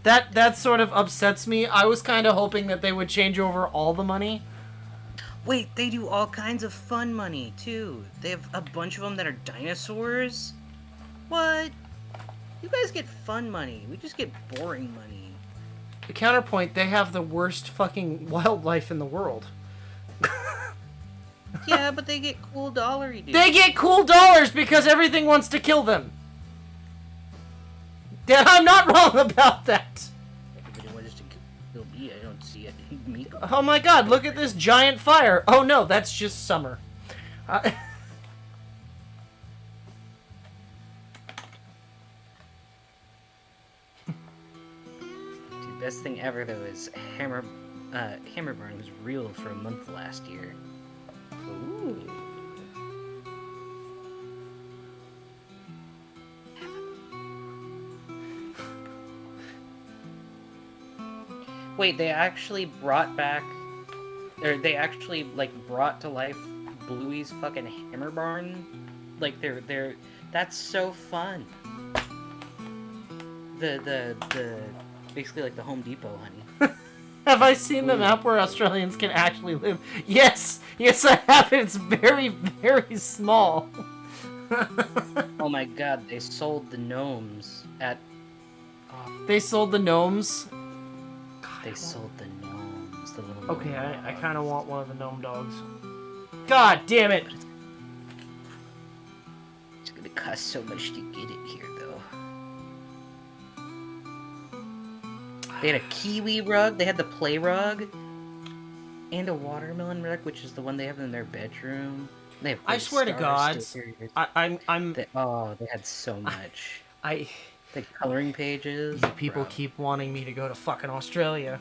That sort of upsets me. I was kind of hoping that they would change over all the money. Wait, they do all kinds of fun money, too. They have a bunch of them that are dinosaurs. What? You guys get fun money. We just get boring money. The counterpoint, they have the worst fucking wildlife in the world. Yeah, but they get cool dollary dudes. They get cool dollars because everything wants to kill them. Yeah, I'm not wrong about that. Everybody wants to kill me. I don't see it. Me. Oh my god, look at this giant fire. Oh no, that's just summer. The best thing ever, though, is Hammerburn was real for a month last year. Ooh. Wait, they actually brought back, or they actually like brought to life Bluey's fucking Hammer Barn. Like they're that's so fun. The basically like the Home Depot, honey. Have I seen the map where Australians can actually live? Yes! Yes, I have. It's very, very small. Oh my god, they sold the gnomes at... They sold the gnomes? They sold the gnomes, the little Okay, gnome I dogs. kind of want one of the gnome dogs. God damn it! It's gonna cost so much to get it here, though. They had a kiwi rug, they had the play rug, and a watermelon rug, which is the one they have in their bedroom. They have I swear to God, stickers. I'm. They had so much. I. The coloring pages. People bro. keep wanting me to go to fucking Australia,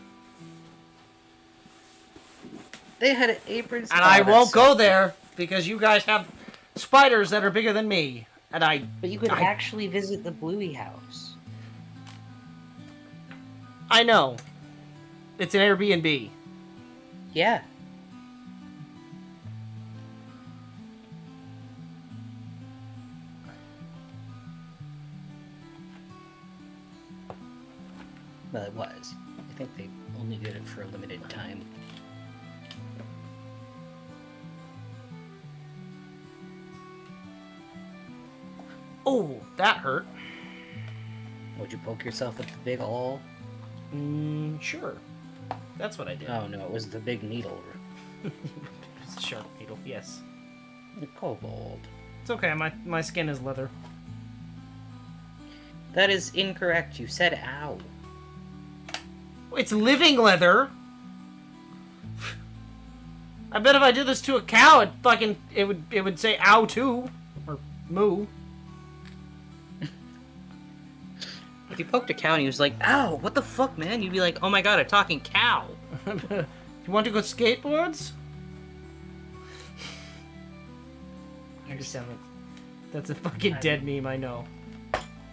They had aprons. and Oh, I that's won't so go cool. there because you guys have spiders that are bigger than me, and I. But you could actually visit the Bluey house. I know. It's an Airbnb. Yeah. Well, it was. I think they only did it for a limited time. Oh, that hurt. Would you poke yourself with the big hole? Sure. That's what I did. Oh no, it was the big needle. It's a sharp needle, yes. The kobold. It's okay, my skin is leather. That is incorrect. You said ow. It's living leather! I bet if I did this to a cow, it would say ow too. Or moo. If you poked a cow and he was like, ow, what the fuck, man? You'd be like, oh my god, a talking cow. You want to go skateboards? I understand that. That's a fucking dead meme, I know.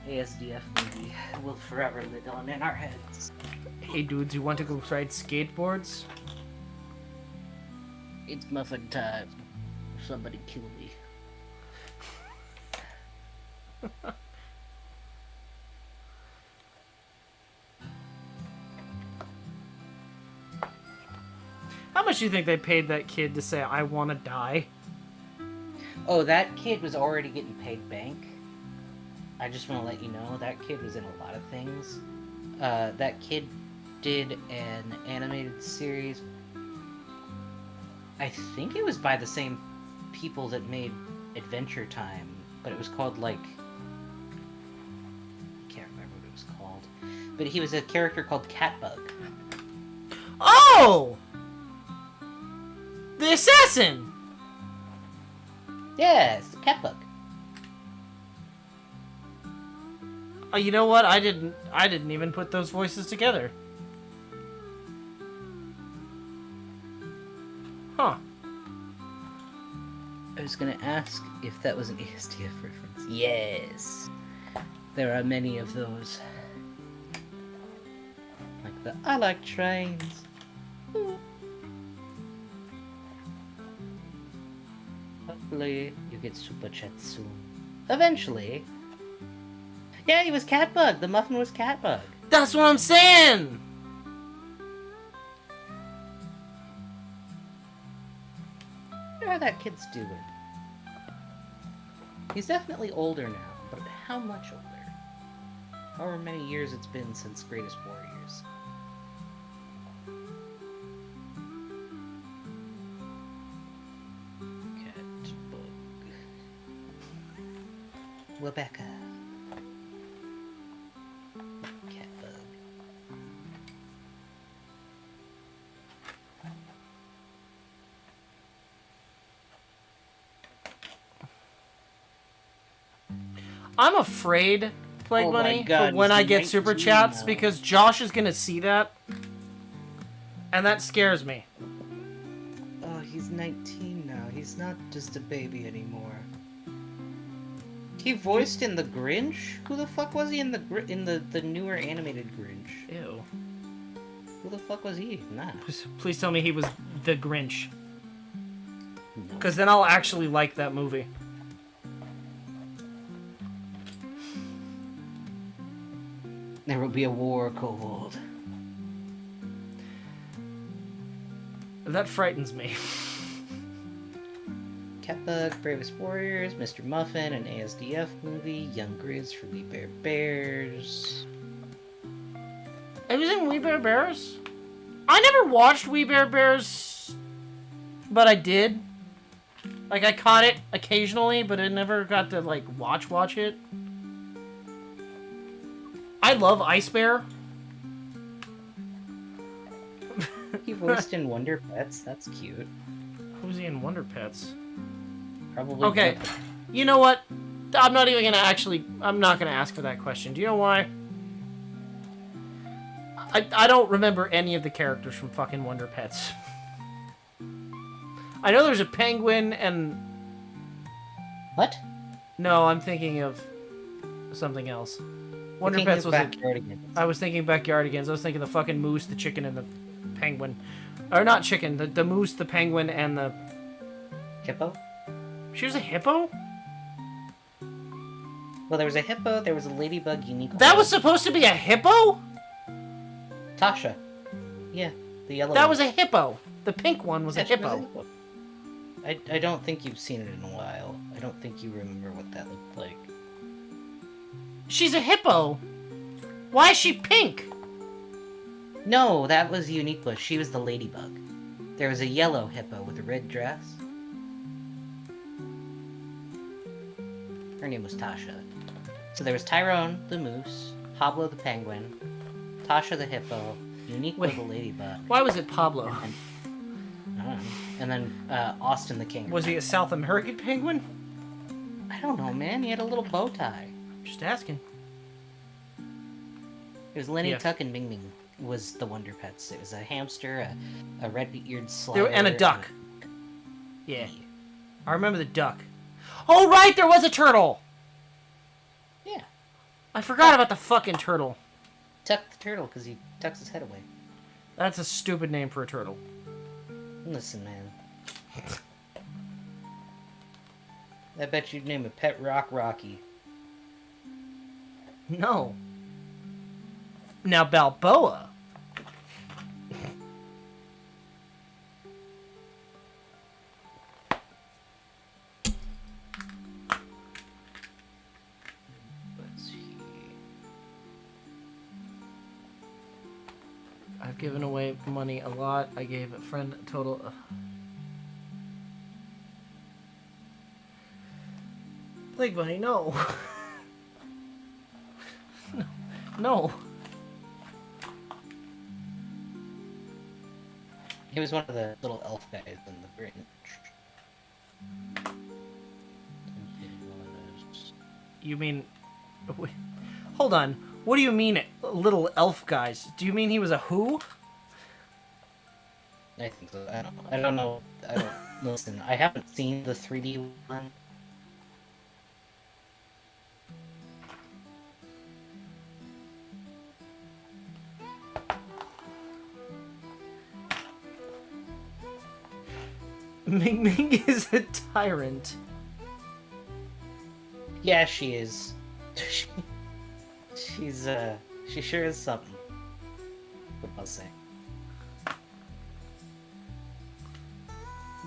ASDF movie will forever live on in our heads. Hey dudes, you want to go ride skateboards? It's muffin time. Somebody kill me. How much do you think they paid that kid to say, I want to die? Oh, that kid was already getting paid bank. I just want to let you know, that kid was in a lot of things. that kid did an animated series. I think it was by the same people that made Adventure Time, but it was called, like... I can't remember what it was called. But he was a character called Catbug. Oh! The assassin! Yes, Catbug. You know what? I didn't even put those voices together. Huh. I was gonna ask if that was an ASDF reference. Yes. There are many of those. Like the I like trains. Hopefully you get super chat soon. Eventually. Yeah, he was Catbug. The muffin was Catbug. That's what I'm saying! How are that kid's doing? He's definitely older now, but how much older? However many years it's been since Greatest Warriors. Catbug. Rebecca. Catbug. I'm afraid, Plague Oh my Bunny, God, for when he's I get super 19 chats, now. because Josh is gonna see that. And that scares me. Oh, he's 19 now. He's not just a baby anymore. He voiced in the Grinch? Who the fuck was he in the newer animated Grinch? Ew. Who the fuck was he? Nah. Please tell me he was the Grinch. No. Because then I'll actually like that movie. There will be a war, Kobold. That frightens me. Catbug, Bravest Warriors, Mr. Muffin, an ASDF movie, Young Grizz for We Bear Bears. Have you seen We Bear Bears? I never watched We Bear Bears, but I did. Like, I caught it occasionally, but I never got to, like, watch it. I love Ice Bear. He voiced in Wonder Pets. That's cute. Who's he in Wonder Pets? Probably. Okay, Muppet. you know what? I'm not even gonna I'm not gonna ask for that question. Do you know why? I don't remember any of the characters from fucking Wonder Pets. I know there's a penguin and... What? No, I'm thinking of something else. Wonder Pets was I was thinking Backyardigans. I was thinking the fucking moose, the chicken, and the penguin. Or not chicken, the moose, the penguin, and the... Hippo? She was a hippo? Well, there was a hippo, there was a ladybug unique. That was supposed to be a hippo? Tasha. Yeah, the yellow That one. was a hippo. The pink one was a Yeah, she was hippo. I don't think you've seen it in a while. I don't think you remember what that looked like. She's a hippo. Why is she pink? No, that was Uniqua. She was the ladybug. There was a yellow hippo with a red dress. Her name was Tasha. So there was Tyrone the moose, Pablo the penguin, Tasha the hippo, Uniqua Wait. the ladybug, Why was it Pablo? and, I don't know, and then Austin the king. Was he a South American penguin? I don't know, man. He had a little bow tie. Just asking. It was Lenny, Yeah. Tuck, and Ming Ming was the Wonder Pets. It was a hamster, a red-eared slider, And a duck. Yeah. I remember the duck. Oh, right! There was a turtle! Yeah. I forgot about the fucking turtle. Tuck the turtle, because he tucks his head away. That's a stupid name for a turtle. Listen, man. I bet you'd name a pet rock Rocky. No. Now, Balboa. Let's see. given away money a lot. I gave a friend a total of... Plague Bunny, no. No. He was one of the little elf guys in the Grinch. You mean... Wait, hold on. What do you mean, little elf guys? Do you mean he was a who? I think so. I don't know. Listen, I haven't seen the 3D one. Ming Ming is a tyrant. Yeah, she is. She sure is something. What I'll say.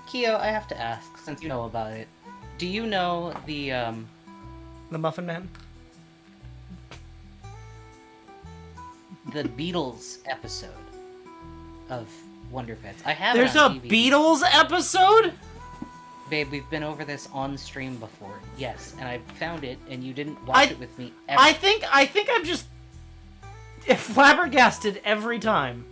Kyo, I have to ask, since you know about it, do you know the Muffin Man? The Beatles episode of Wonder Pets? I have There's it on a DVD. Beatles episode? Babe, we've been over this on stream before. Yes, and I found it, and you didn't watch it with me ever. I think I'm just flabbergasted every time.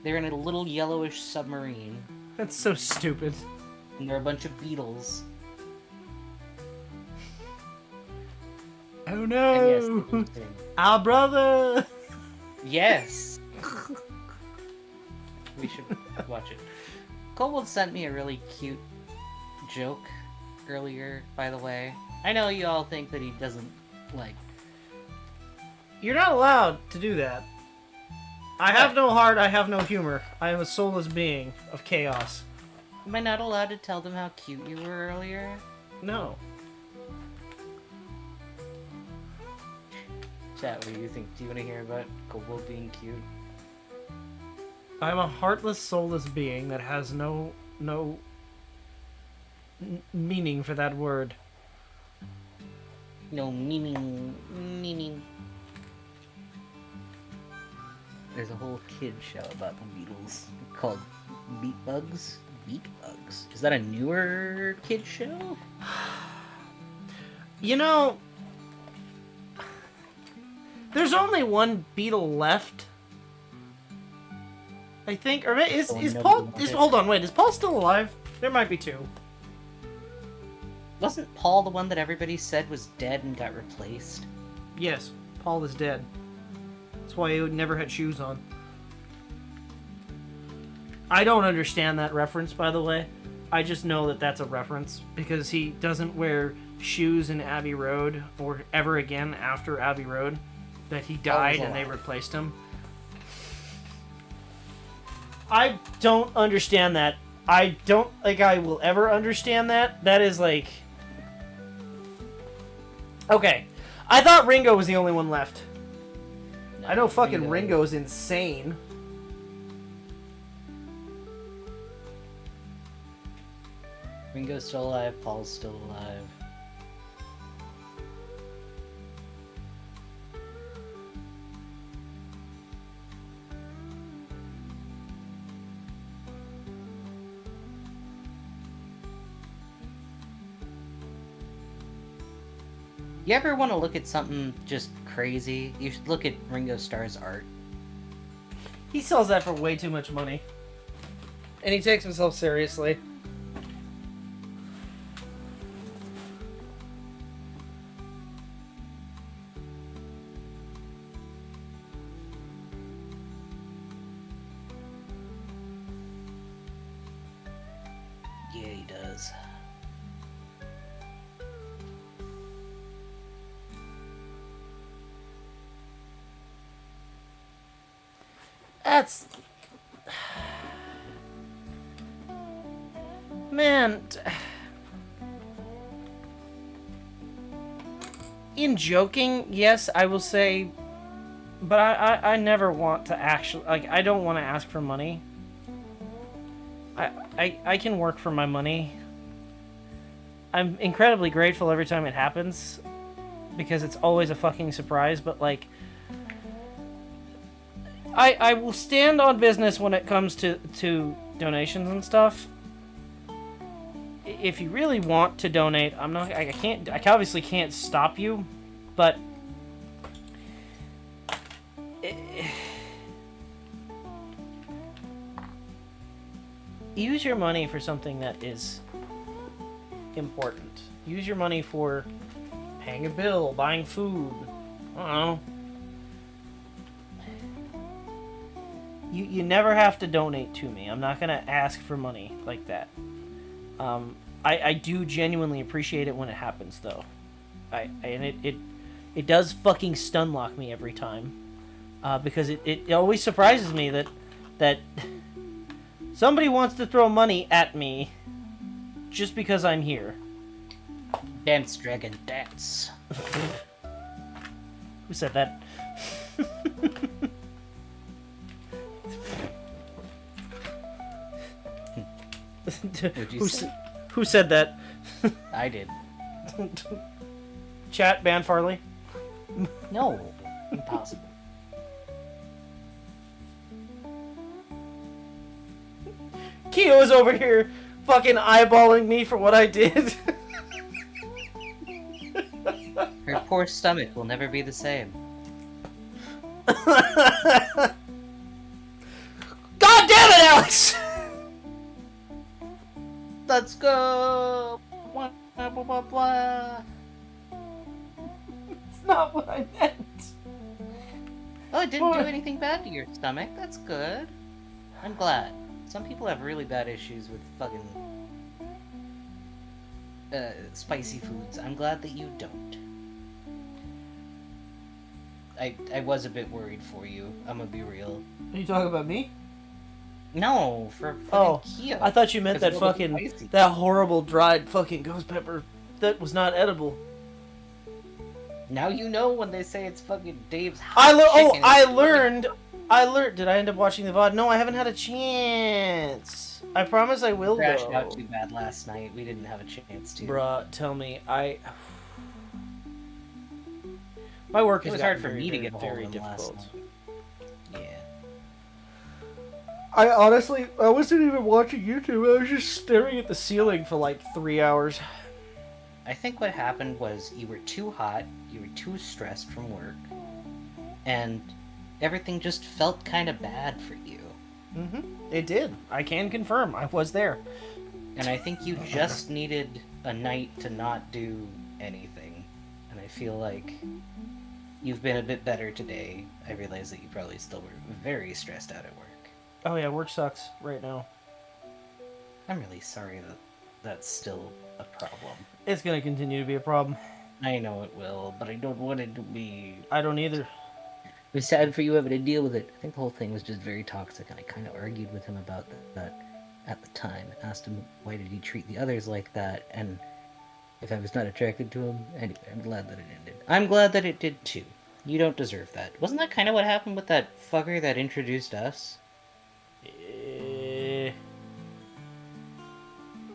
They're in a little yellowish submarine, That's so stupid. and they're a bunch of beetles. Oh And yes, no! they do sing. Our brother! Yes! We should watch it. Kobold sent me a really cute joke earlier, by the way. I know you all think that he doesn't, like... You're not allowed to do that. I have no heart, I have no humor. I am a soulless being of chaos. Am I not allowed to tell them how cute you were earlier? No. Chat, what do you think? Do you want to hear about Kobold being cute? I'm a heartless, soulless being that has no meaning for that word. No, meaning. There's a whole kid show about the Beatles called Beat Bugs. Beat Bugs. Is that a newer kid show? You know, there's only one Beatle left. I think, or is Paul? Hold on, wait. Is Paul still alive? There might be two. Wasn't Paul the one that everybody said was dead and got replaced? Yes, Paul is dead. That's why he never had shoes on. I don't understand that reference, by the way. I just know that that's a reference because he doesn't wear shoes in Abbey Road or ever again after Abbey Road. That he died and they replaced him. I don't understand that. I don't think I will ever understand that. That is like... Okay. I thought Ringo was the only one left. No, I know fucking Ringo's insane. Ringo's still alive, Paul's still alive. You ever want to look at something just crazy? You should look at Ringo Starr's art. He sells that for way too much money. And he takes himself seriously. Yeah, he does. That's... Man... In joking, yes, I will say... But I never want to actually... Like, I don't want to ask for money. I can work for my money. I'm incredibly grateful every time it happens. Because it's always a fucking surprise, but, like... I will stand on business when it comes to donations and stuff. If you really want to donate, I obviously can't stop you, but use your money for something that is important. Use your money for paying a bill, buying food. I don't know. You never have to donate to me. I'm not gonna ask for money like that. I do genuinely appreciate it when it happens, though. It does fucking stun lock me every time, because it always surprises me that somebody wants to throw money at me just because I'm here. Dance, dragon, dance. Who said that? Who said that? I did. Chat, ban Farley. No, impossible. Keo is over here fucking eyeballing me for what I did. Her poor stomach will never be the same. God damn it, Alex! Let's go! Blah, blah, blah, blah. It's not what I meant. Oh, it didn't do anything bad to your stomach. That's good. I'm glad. Some people have really bad issues with fucking spicy foods. I'm glad that you don't. I was a bit worried for you. I'm gonna be real. Are you talking about me? No, for fucking Keo. I thought you meant that fucking that horrible dried fucking ghost pepper that was not edible. Now you know when they say it's fucking Dave's I learned. Did I end up watching the VOD? No, I haven't had a chance. I promise I will crashed go. out too bad last night. We didn't have a chance to. Bruh, tell me, my work It is was hard for me to get very home last difficult. night. Yeah. I wasn't even watching YouTube. I was just staring at the ceiling for like 3 hours. I think what happened was you were too hot, you were too stressed from work, and everything just felt kind of bad for you. Mm-hmm. It did. I can confirm. I was there. And I think you just needed a night to not do anything. And I feel like you've been a bit better today. I realize that you probably still were very stressed out at work. Oh yeah, work sucks right now. I'm really sorry that that's still a problem. It's gonna continue to be a problem. I know it will, but I don't want it to be. I don't either. It was sad for you having to deal with it. I think the whole thing was just very toxic, and I kind of argued with him about that at the time. Asked him why did he treat the others like that, and if I was not attracted to him. Anyway, I'm glad that it ended. I'm glad that it did too. You don't deserve that. Wasn't that kind of what happened with that fucker that introduced us?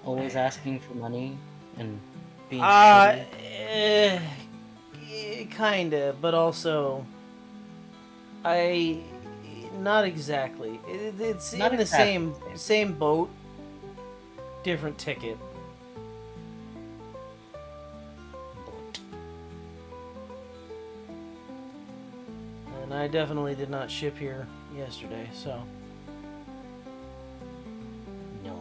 Always asking for money and being shitty. Kinda, but also, not exactly. It's Not in the exactly. same boat, different ticket. And I definitely did not ship here yesterday, so. No.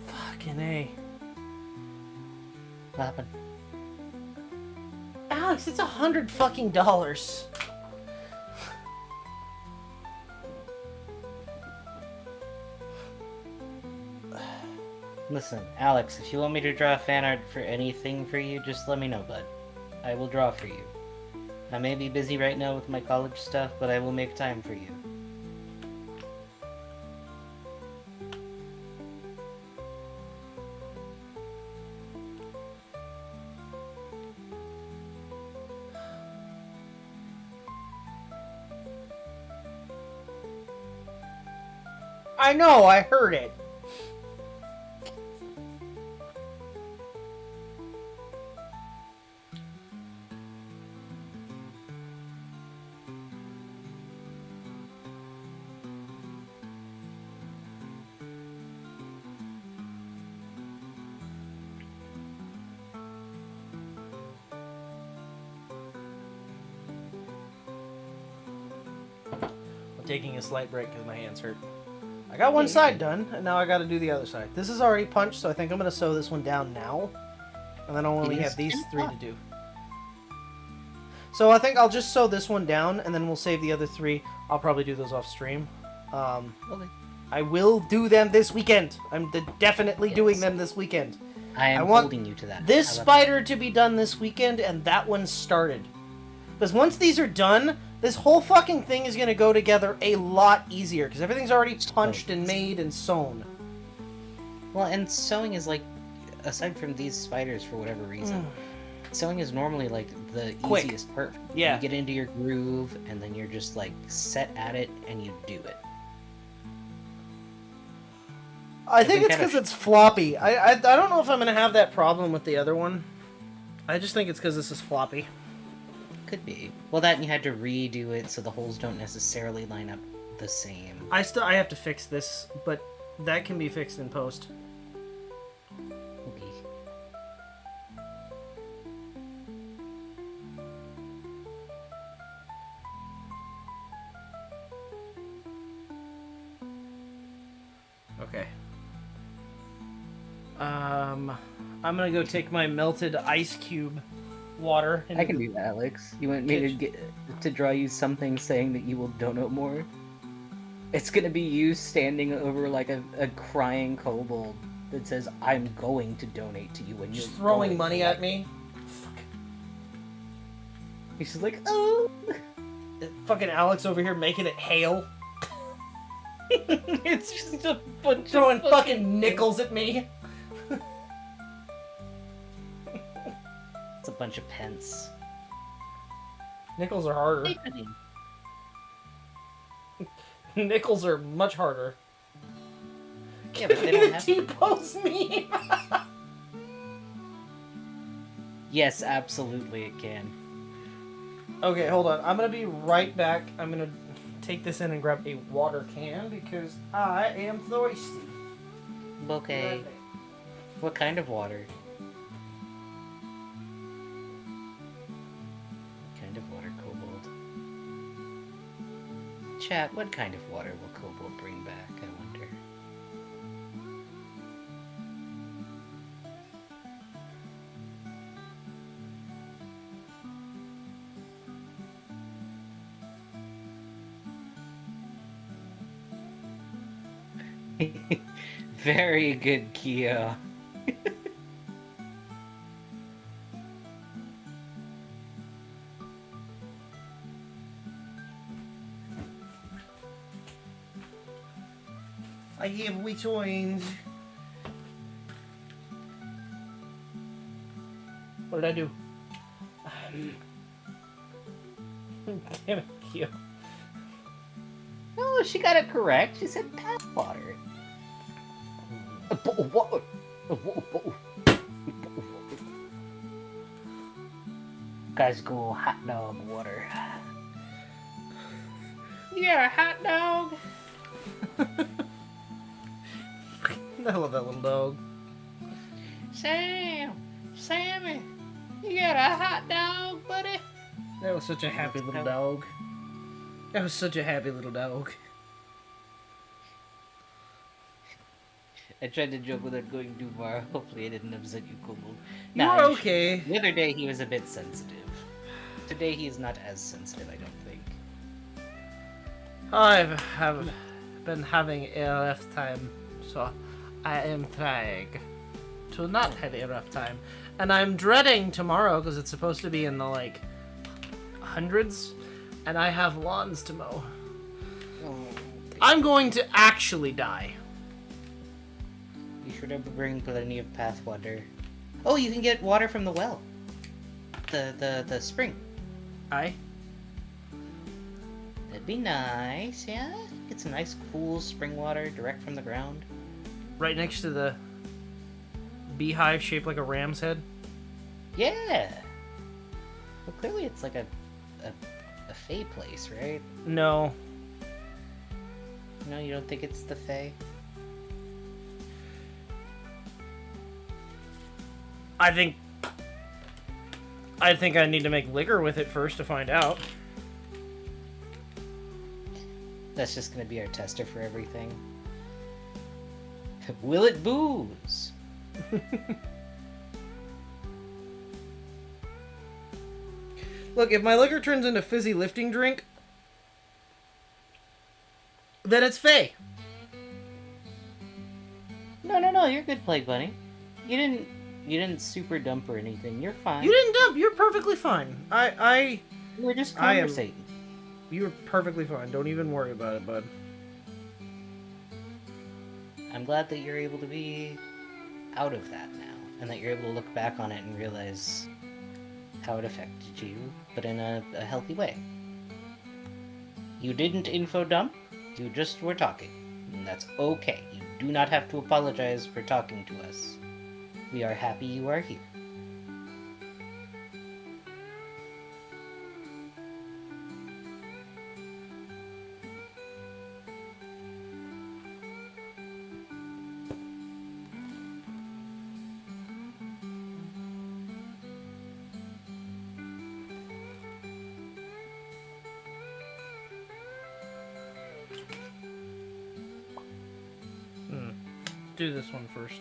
Fucking A. What happened? Alex, it's $100 fucking dollars. Listen, Alex, if you want me to draw fan art for anything for you, just let me know, bud. I will draw for you. I may be busy right now with my college stuff, but I will make time for you. I know, I heard it. Taking a slight break because my hands hurt. I got one side done, and now I got to do the other side. This is already punched, so I think I'm going to sew this one down now. And then I'll only have these 3 to do. So I think I'll just sew this one down, and then we'll save the other 3. I'll probably do those off stream. Okay. I will do them this weekend. I'm definitely doing them this weekend. I want holding you to that. This spider to be done this weekend, and that one started. Because once these are done, this whole fucking thing is going to go together a lot easier, because everything's already punched and made and sewn. Well, and sewing is like, aside from these spiders for whatever reason, sewing is normally like the easiest part. Yeah. You get into your groove, and then you're just like set at it, and you do it. I think it's because it's floppy. I don't know if I'm going to have that problem with the other one. I just think it's because this is floppy. Could be. Well, that and you had to redo it so the holes don't necessarily line up the same. I have to fix this, but that can be fixed in post. Okay. Okay. I'm gonna go take my melted ice cube water. I can do that, Alex. You want me to draw you something saying that you will donate more? It's gonna be you standing over like a crying kobold that says, "I'm going to donate to you," and you're just throwing money at me. Fuck. He's just like, "Oh." Fucking Alex over here making it hail. It's just a bunch throwing of fucking nickels at me. It's a bunch of pence. Nickels are harder. Nickels are much harder. Yeah, but they don't have T-pose me. Yes, absolutely it can. Okay, hold on. I'm gonna be right back. I'm gonna take this in and grab a water can because I am thirsty. Okay. What kind of water? What kind of water, Kobold? Chat, what kind of water will Kobold bring back, I wonder? Very good, Kyo. I have which ones. What did I do? Damn it, Kyo. No, she got it correct. She said path water. Guys, go hot dog water. Yeah, hot dog. I love that little dog. Sammy, you got a hot dog, buddy? That was such a happy little dog. That was such a happy little dog. I tried to joke without going too far. Hopefully I didn't upset you, Kobold. You were okay. The other day he was a bit sensitive. Today he is not as sensitive, I don't think. I have been having a rough time, so I am trying to not have a rough time. And I'm dreading tomorrow because it's supposed to be in the, like, hundreds, and I have lawns to mow. Oh, I'm going to actually die. You should bring plenty of path water. Oh, you can get water from the well. The spring. Aye. That'd be nice, yeah. Get some nice, cool spring water direct from the ground. Right next to the beehive shaped like a ram's head. Yeah. Well, clearly it's like a fae place, right? No. No, you don't think it's the fae? I think I need to make liquor with it first to find out. That's just gonna be our tester for everything. Will it booze? Look, if my liquor turns into fizzy lifting drink, then it's fey. No, you're good, Plague Bunny. You didn't super dump or anything. You're fine. You didn't dump. You're perfectly fine. We're just I am- conversating. You're perfectly fine. Don't even worry about it, bud. I'm glad that you're able to be out of that now, and that you're able to look back on it and realize how it affected you, but in a healthy way. You didn't info dump, you just were talking, and that's okay. You do not have to apologize for talking to us. We are happy you are here. Do this one first.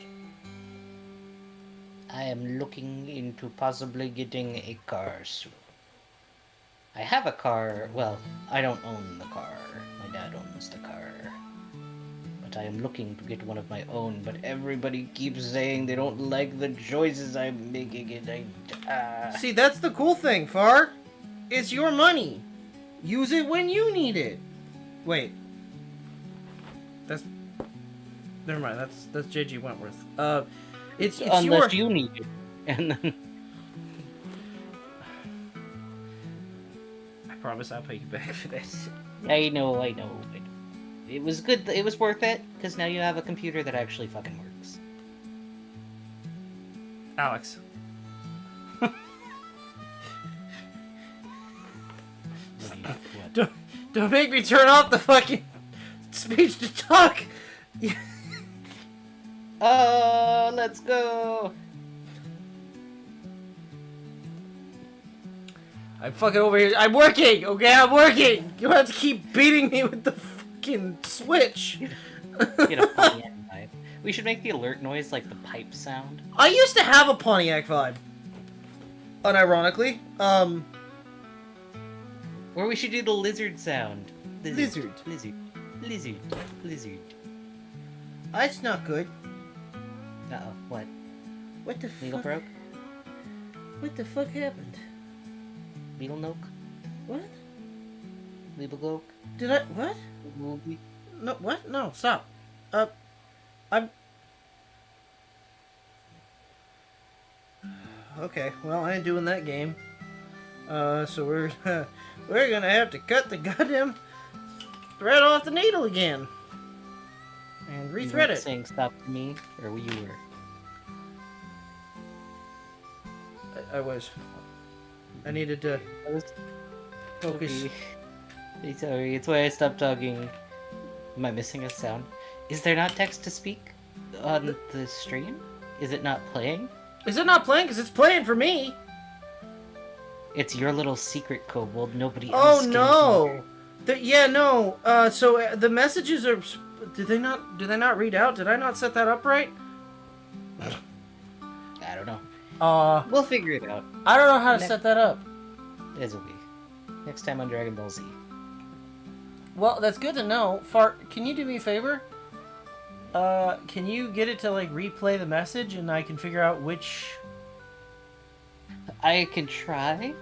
I am looking into possibly getting a car soon. I have a car. Well, I don't own the car. My dad owns the car. But I am looking to get one of my own, but everybody keeps saying they don't like the choices I'm making, and See, that's the cool thing, Far. It's your money. Use it when you need it. Wait. That's... Never mind, that's J.G. Wentworth. It's unless you need it. And then... I promise I'll pay you back for this. I know. It was good, it was worth it, because now you have a computer that actually fucking works. Alex. What? Don't make me turn off the fucking speech to talk. Let's go. I'm fucking over here. I'm working, okay? I'm working. You don't have to keep beating me with the fucking switch. Get a Pontiac vibe. We should make the alert noise like the pipe sound. I used to have a Pontiac vibe. Unironically. Or we should do the lizard sound. Lizard. That's not good. Uh-oh, what? What the Needle fuck? broke? What the fuck happened? Needle noke? What? Needle goke? Did I... What? No, what? No, stop. I'm... Okay, well, I ain't doing that game. So we're gonna have to cut the goddamn thread off the needle again. And You rethread weren't it. saying stop to me, or you were? I was. I needed to focus. Okay. Sorry, it's why I stopped talking. Am I missing a sound? Is there not text to speak on the stream? Is it not playing? Is it not playing? Because it's playing for me. It's your little secret, Kobold. Nobody Oh else can no! hear. Yeah, no. So the messages are. Do they not read out? Did I not set that up right? I don't know. We'll figure it out. I don't know how to set that up. As a week. Next time on Dragon Ball Z. Well, that's good to know. Fart, can you do me a favor? Can you get it to like replay the message and I can figure out which... I can try.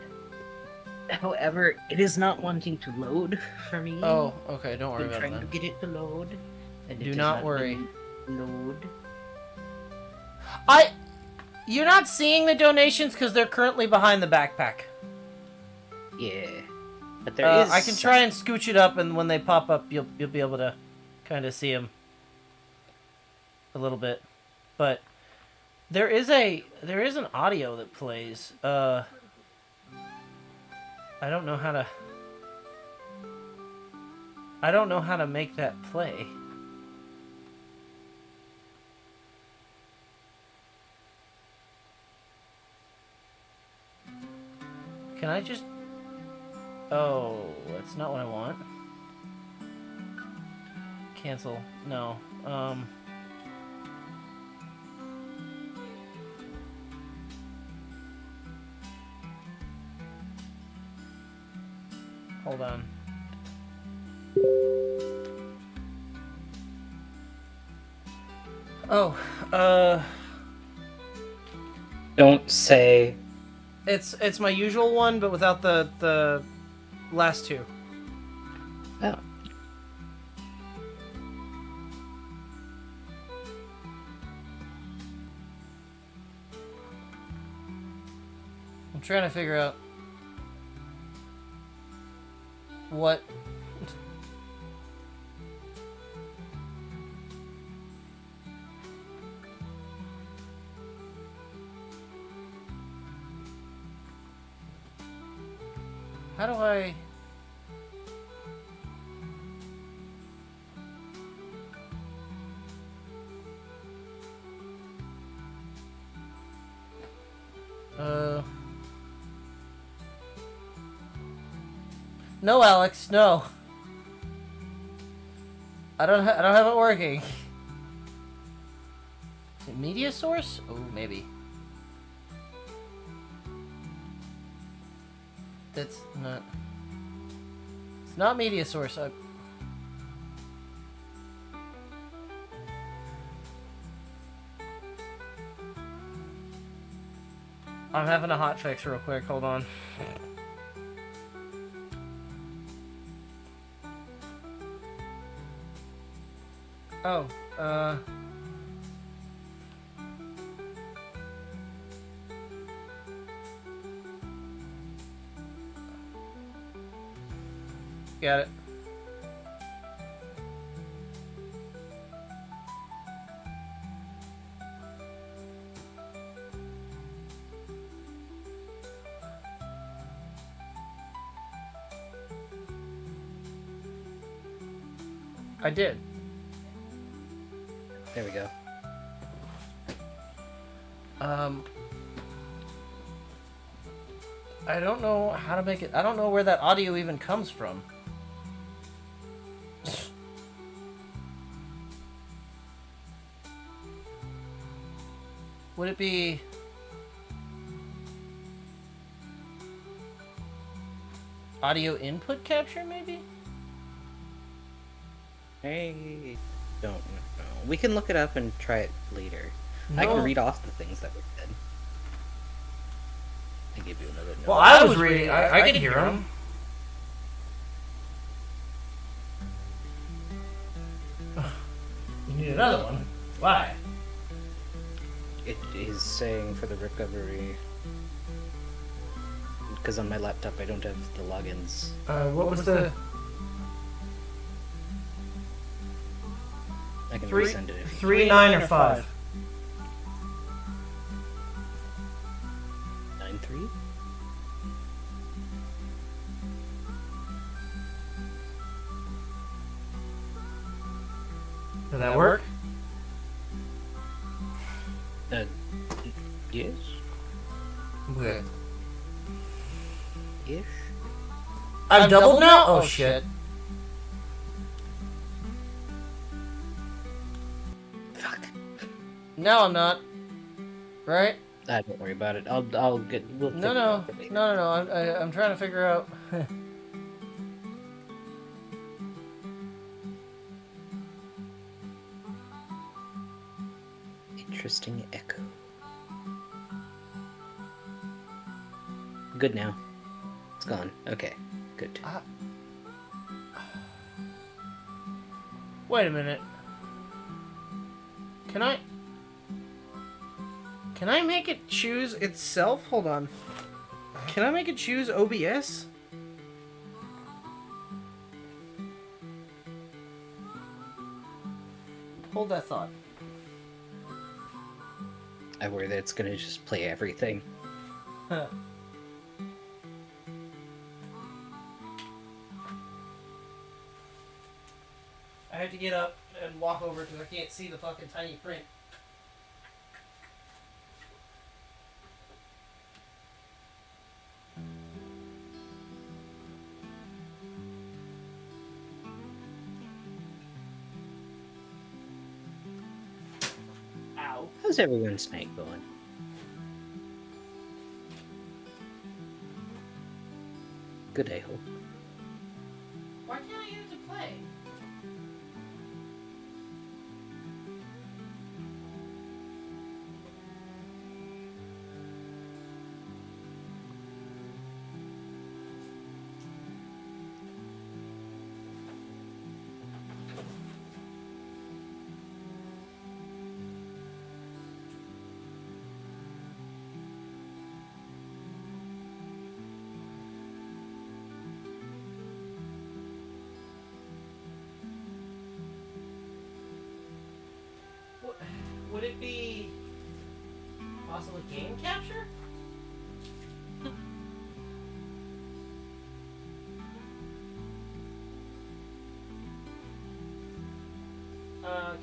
However, it is not wanting to load for me. Oh, okay, don't worry I'm about trying it to then. get it to load. And it Do does not worry. Load. You're not seeing the donations because they're currently behind the backpack. Yeah. But there is. I can try and scooch it up, and when they pop up, you'll be able to kind of see them a little bit. But there is an audio that plays. I don't know how to make that play. Can I just... Oh, that's not what I want. Cancel. No. Hold on. Oh, Don't say. It's my usual one, but without the last two. Oh. I'm trying to figure out what... How do I... No, Alex, no. I don't have it working. Is it media source? Oh, maybe. That's not... It's not media source. I'm having a hot fix real quick. Hold on. Oh, got it. I did. There we go. I don't know how to make it. I don't know where that audio even comes from. Would it be... audio input capture, maybe? I don't know. We can look it up and try it later. No. I can read off the things that we did. I give you another note. Well, I was reading. I could hear them. You need another one? Why? It is saying for the recovery. Because on my laptop I don't have the logins. What was the... I can 3, resend it if you 3, 9, or 5? 9-3? Did that work? Yes? Good. Ish? I've doubled now? Oh shit. Fuck. No, I'm not. Right? Don't worry about it. I'll get. We'll No. figure it out later. I'm trying to figure out. Interesting echo. Good now. It's gone. Okay. Good. Wait a minute. Can I make it choose itself? Hold on. Can I make it choose OBS? Hold that thought. I worry that it's gonna just play everything. Huh. I have to get up and walk over because I can't see the fucking tiny print. Ow. How's everyone's night going? Good, I hope. Why can't I get it to play? Would it be possibly game capture?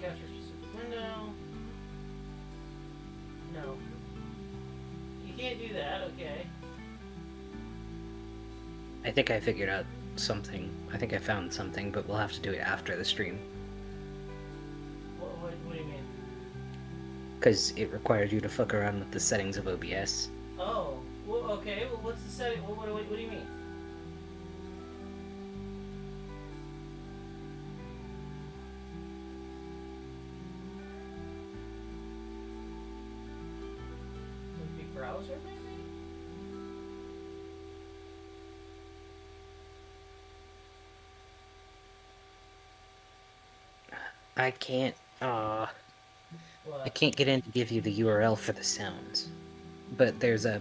Capture specific window. No. You can't do that, okay. I think I figured out something. I think I found something, but we'll have to do it after the stream. What do you mean? Because it required you to fuck around with the settings of OBS. Oh, well, okay. Well, what's the setting? What do you mean? Would it be browser, maybe? I can't, What? I can't get in to give you the URL for the sounds. But there's a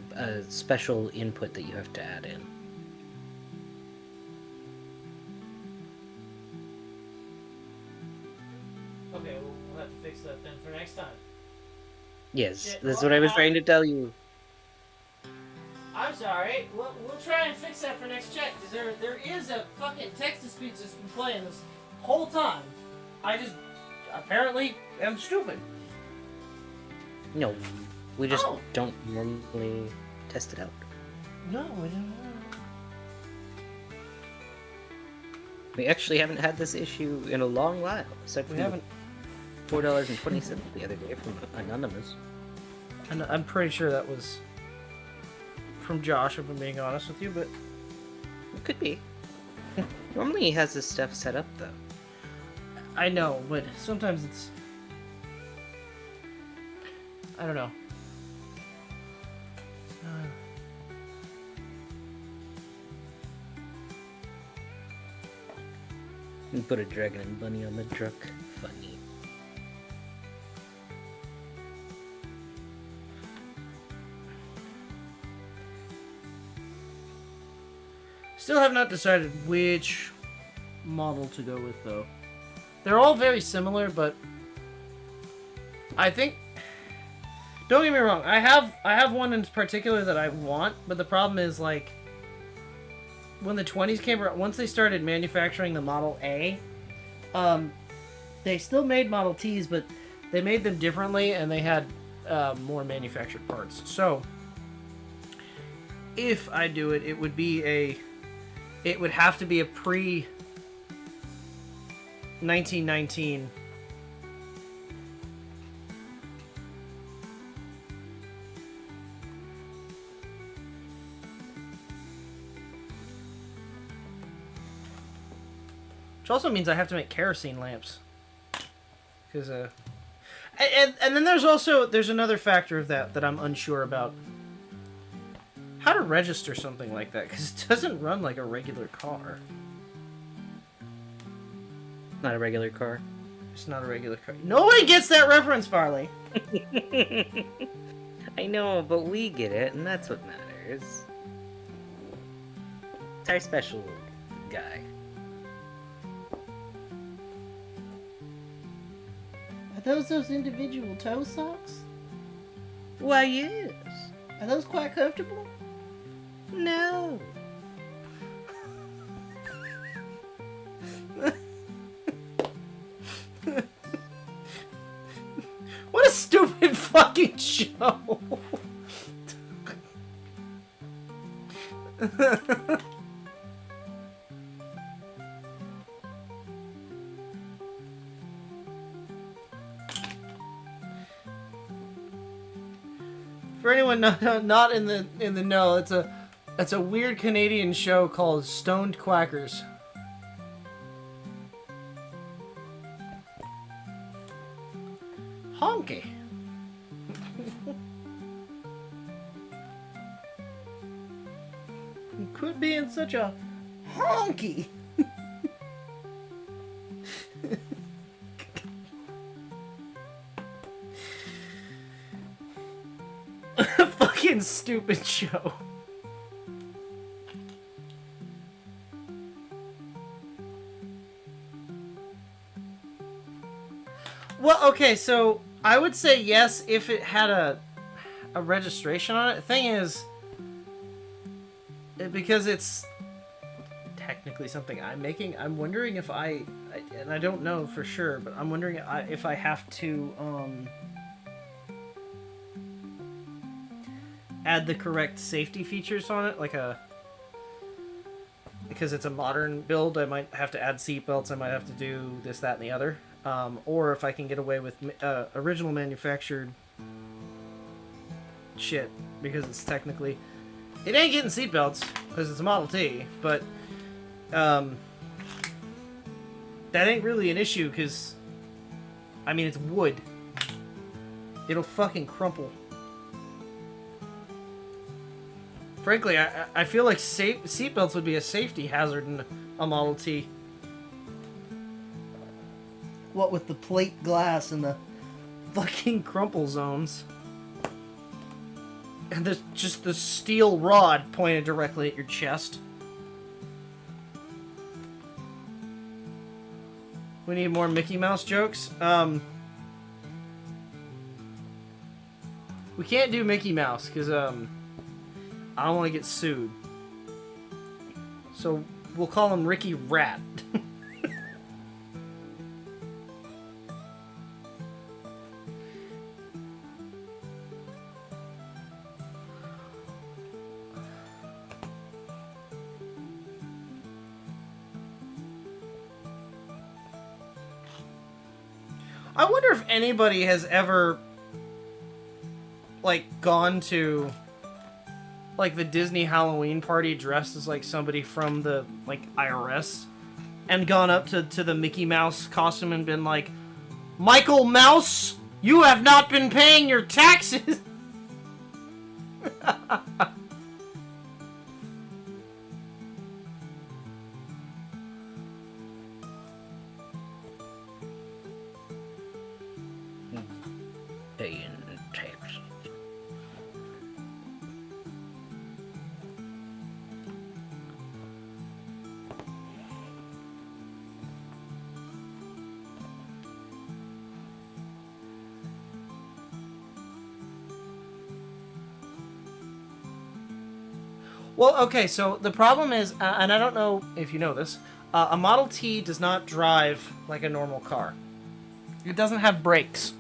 special input that you have to add in. Okay, well, we'll have to fix that then for next time. Yes, Shit, that's well, what I was trying to tell you. I'm sorry. We'll try and fix that for next check, because there is a fucking text-to-speech that's been playing this whole time. I just apparently am stupid. No, we just Oh. don't normally test it out. No, I don't know. We actually haven't had this issue in a long while, except for We haven't. $4.20 the other day from Anonymous. And I'm pretty sure that was from Josh, if I'm being honest with you, but It could be. Normally he has this stuff set up, though. I know, but sometimes it's... I don't know. And put a dragon and bunny on the truck. Funny. Still have not decided which model to go with, though. They're all very similar, but I think... Don't get me wrong, I have one in particular that I want, but the problem is, like, when the 20s came around, once they started manufacturing the Model A, they still made Model Ts, but they made them differently, and they had more manufactured parts. So, if I do it, it would have to be a pre-1919 which also means I have to make kerosene lamps. Because, and then there's another factor of that I'm unsure about. How to register something like that, because it doesn't run like a regular car. Not a regular car. It's not a regular car. Nobody gets that reference, Farley! I know, but we get it, and that's what matters. It's our special guy. those individual toe socks? Why, yes. Are those quite comfortable? No. What a stupid fucking show! For anyone not in the know, it's a weird Canadian show called Stoned Quackers. Honky. Quit being such a honky. Fucking stupid show. Well, okay, so I would say yes if it had a registration on it. The thing is, because it's technically something I'm making, I'm wondering if and I don't know for sure, but I'm wondering if I have to add the correct safety features on it, because it's a modern build, I might have to add seatbelts, I might have to do this, that, and the other. Or if I can get away with original manufactured shit, because it's technically... It ain't getting seatbelts, because it's a Model T, but that ain't really an issue, because, I mean, it's wood. It'll fucking crumple. Frankly, I feel like seatbelts would be a safety hazard in a Model T. What with the plate glass and the fucking crumple zones. And there's just the steel rod pointed directly at your chest. We need more Mickey Mouse jokes. We can't do Mickey Mouse, because, I don't want to get sued. So, we'll call him Ricky Rat. I wonder if anybody has ever, like, gone to, like, the Disney Halloween party dressed as, like, somebody from the, like, IRS, and gone up to the Mickey Mouse costume and been like, Michael Mouse, you have not been paying your taxes! Paying taxes. Well, okay, so the problem is, and I don't know if you know this, a Model T does not drive like a normal car. It doesn't have brakes.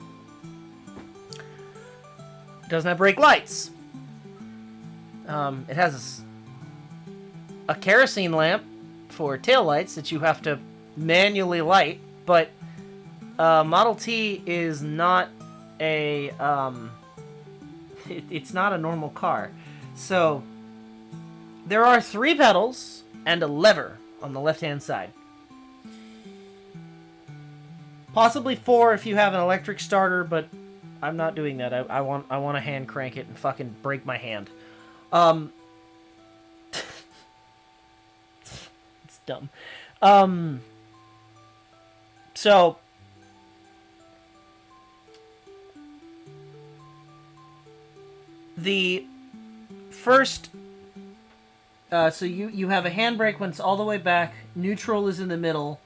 It doesn't have brake lights. It has a kerosene lamp for taillights that you have to manually light, but Model T is not a it's not a normal car. So there are 3 pedals and a lever on the left-hand side. Possibly 4 if you have an electric starter, but I'm not doing that. I want to hand crank it and fucking break my hand. It's dumb. So the first so you have a handbrake when it's all the way back, neutral is in the middle,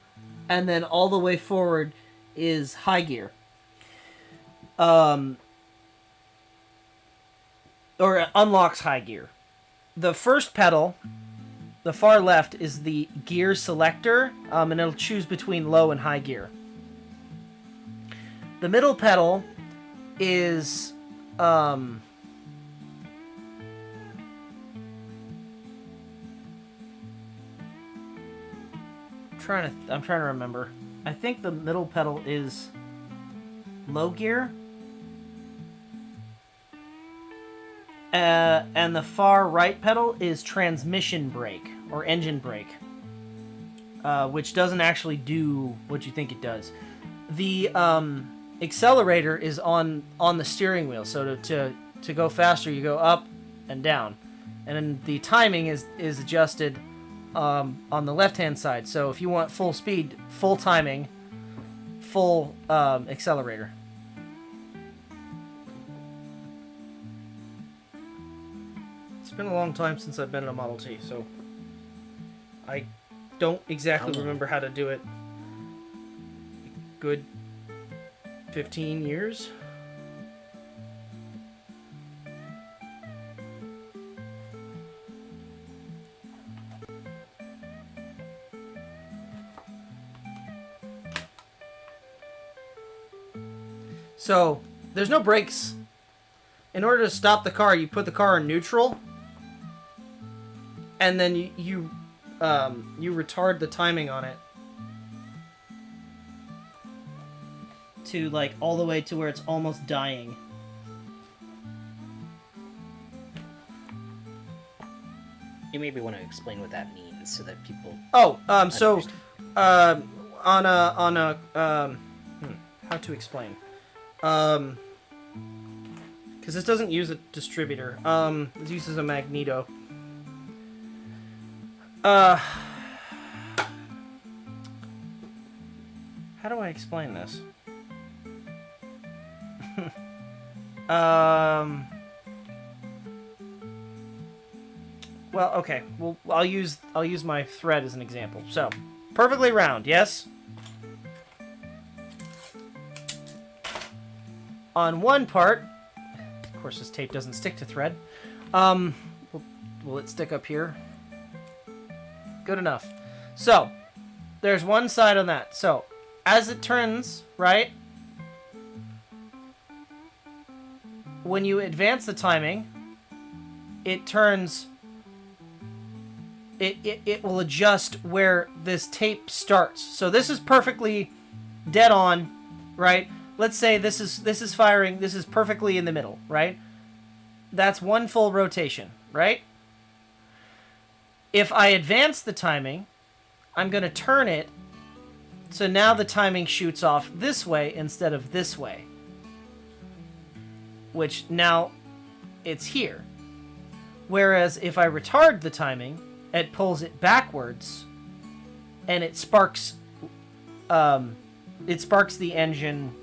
and then all the way forward is high gear. or unlocks high gear. The first pedal, the far left, is the gear selector, and it'll choose between low and high gear. The middle pedal is I'm trying to remember. I think the middle pedal is low gear. And the far right pedal is transmission brake or engine brake, which doesn't actually do what you think it does. The accelerator is on the steering wheel, so to go faster you go up and down, and then the timing is adjusted on the left hand side. So if you want full speed, full timing, full accelerator. It's been a long time since I've been in a Model T, so I don't exactly remember how to do it. Good 15 years? So, there's no brakes. In order to stop the car, you put the car in neutral, and then you retard the timing on it to like all the way to where it's almost dying. You maybe want to explain what that means so that people. Oh, so on a how to explain? Because this doesn't use a distributor. It uses a magneto. How do I explain this? Well, okay. Well, I'll use my thread as an example. So, perfectly round, yes? On one part, of course this tape doesn't stick to thread. Will it stick up here? Good enough. So, there's one side on that. So, as it turns, right? When you advance the timing, it turns... It will adjust where this tape starts. So this is perfectly dead on, right? Let's say this is firing, this is perfectly in the middle, right? That's one full rotation, right? If I advance the timing, I'm going to turn it, so now the timing shoots off this way instead of this way. Which now it's here. Whereas if I retard the timing, it pulls it backwards, and it sparks the engine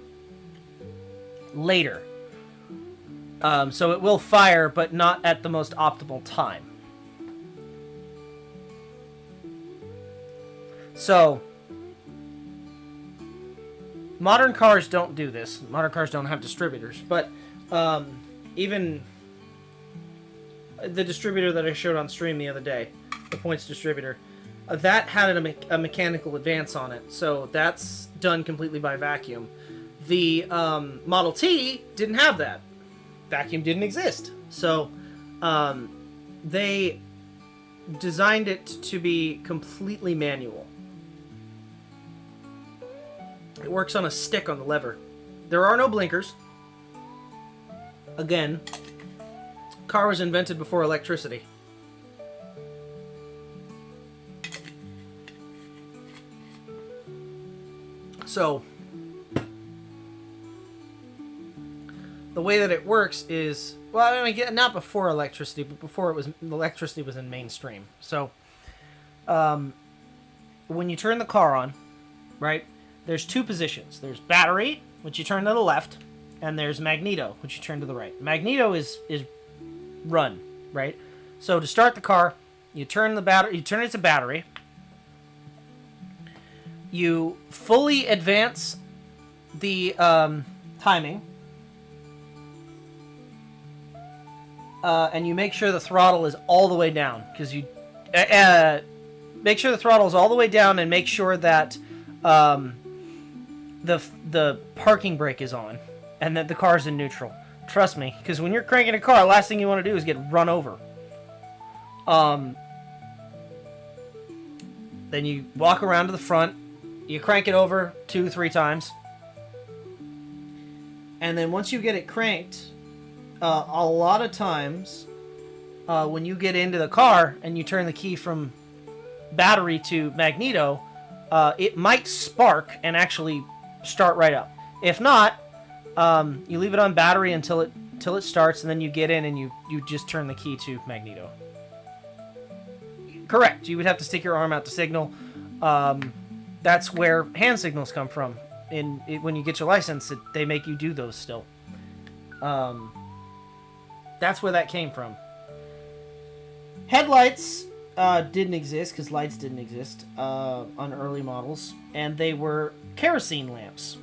later. So it will fire, but not at the most optimal time. So, modern cars don't do this. Modern cars don't have distributors, but even the distributor that I showed on stream the other day, the points distributor, that had a mechanical advance on it, so that's done completely by vacuum. The Model T didn't have that. Vacuum didn't exist. So they designed it to be completely manual. It works on a stick on the lever. There are no blinkers. Again, car was invented before electricity. So, the way that it works is, well, I mean, not before electricity, but before electricity was in mainstream. So, when you turn the car on, right, there's two positions. There's battery, which you turn to the left, and there's magneto, which you turn to the right. Magneto is run, right? So to start the car, you turn it to battery. You fully advance the timing, and you make sure the throttle is all the way down, because you make sure the throttle is all the way down, and make sure that the parking brake is on, and that the car's in neutral. Trust me, because when you're cranking a car, last thing you want to do is get run over. Then you walk around to the front, you crank it over 2-3 times, and then once you get it cranked, a lot of times, when you get into the car and you turn the key from battery to magneto, it might spark and actually start right up. If not, you leave it on battery until it starts, and then you get in and you just turn the key to magneto. Correct. You would have to stick your arm out to signal. That's where hand signals come from. When you get your license, they make you do those still. That's where that came from. Headlights didn't exist, because lights didn't exist on early models, and they were kerosene lamps.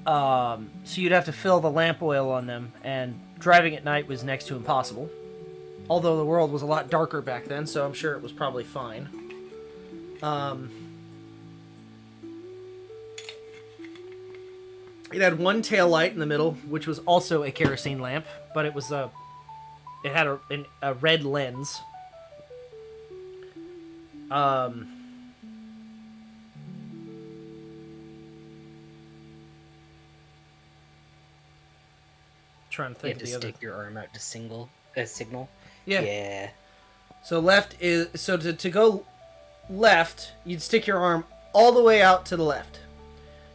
So you'd have to fill the lamp oil on them, and driving at night was next to impossible. Although the world was a lot darker back then, so I'm sure it was probably fine. It had one tail light in the middle, which was also a kerosene lamp, but it had a red lens. Trying to think of the other. Stick your arm out to signal. Yeah. So to go left, you'd stick your arm all the way out to the left.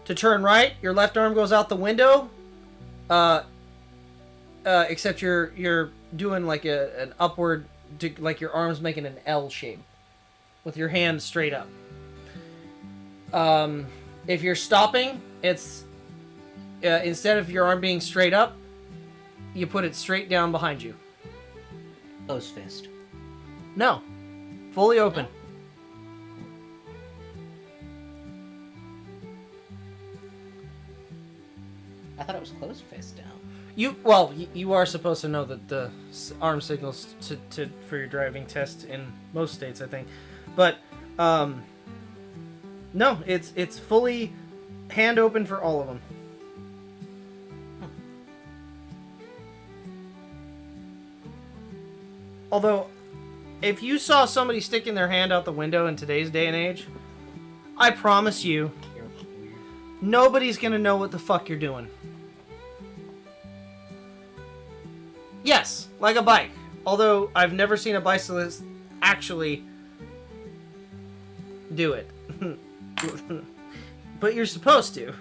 To turn right, your left arm goes out the window. Except you're doing like an upward, like your arm's making an L shape, with your hand straight up. If you're stopping, it's instead of your arm being straight up, you put it straight down behind you. Closed fist. No. Fully open. I thought it was closed fist down. You are supposed to know that the arm signals for your driving test in most states, I think. But no, it's fully hand open for all of them. Although, if you saw somebody sticking their hand out the window in today's day and age, I promise you, nobody's gonna know what the fuck you're doing. Yes, like a bike. Although, I've never seen a bicyclist actually do it. But you're supposed to.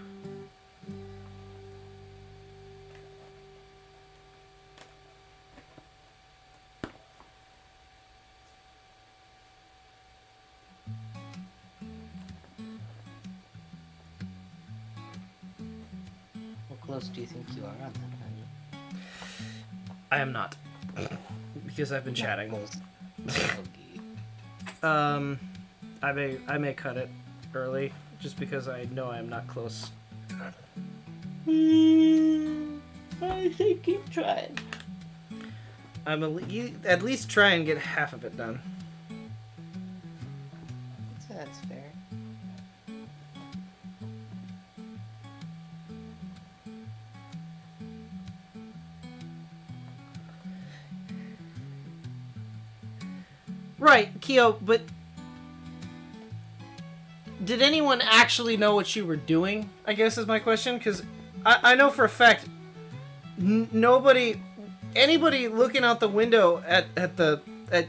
Close do you think you are on that, honey? I am not. Because I've been chatting. I may cut it early, just because I know I am not close. I think keep trying. You at least try and get half of it done. That's fair. Right, Keo, but did anyone actually know what you were doing, I guess is my question? Because I know for a fact anybody looking out the window at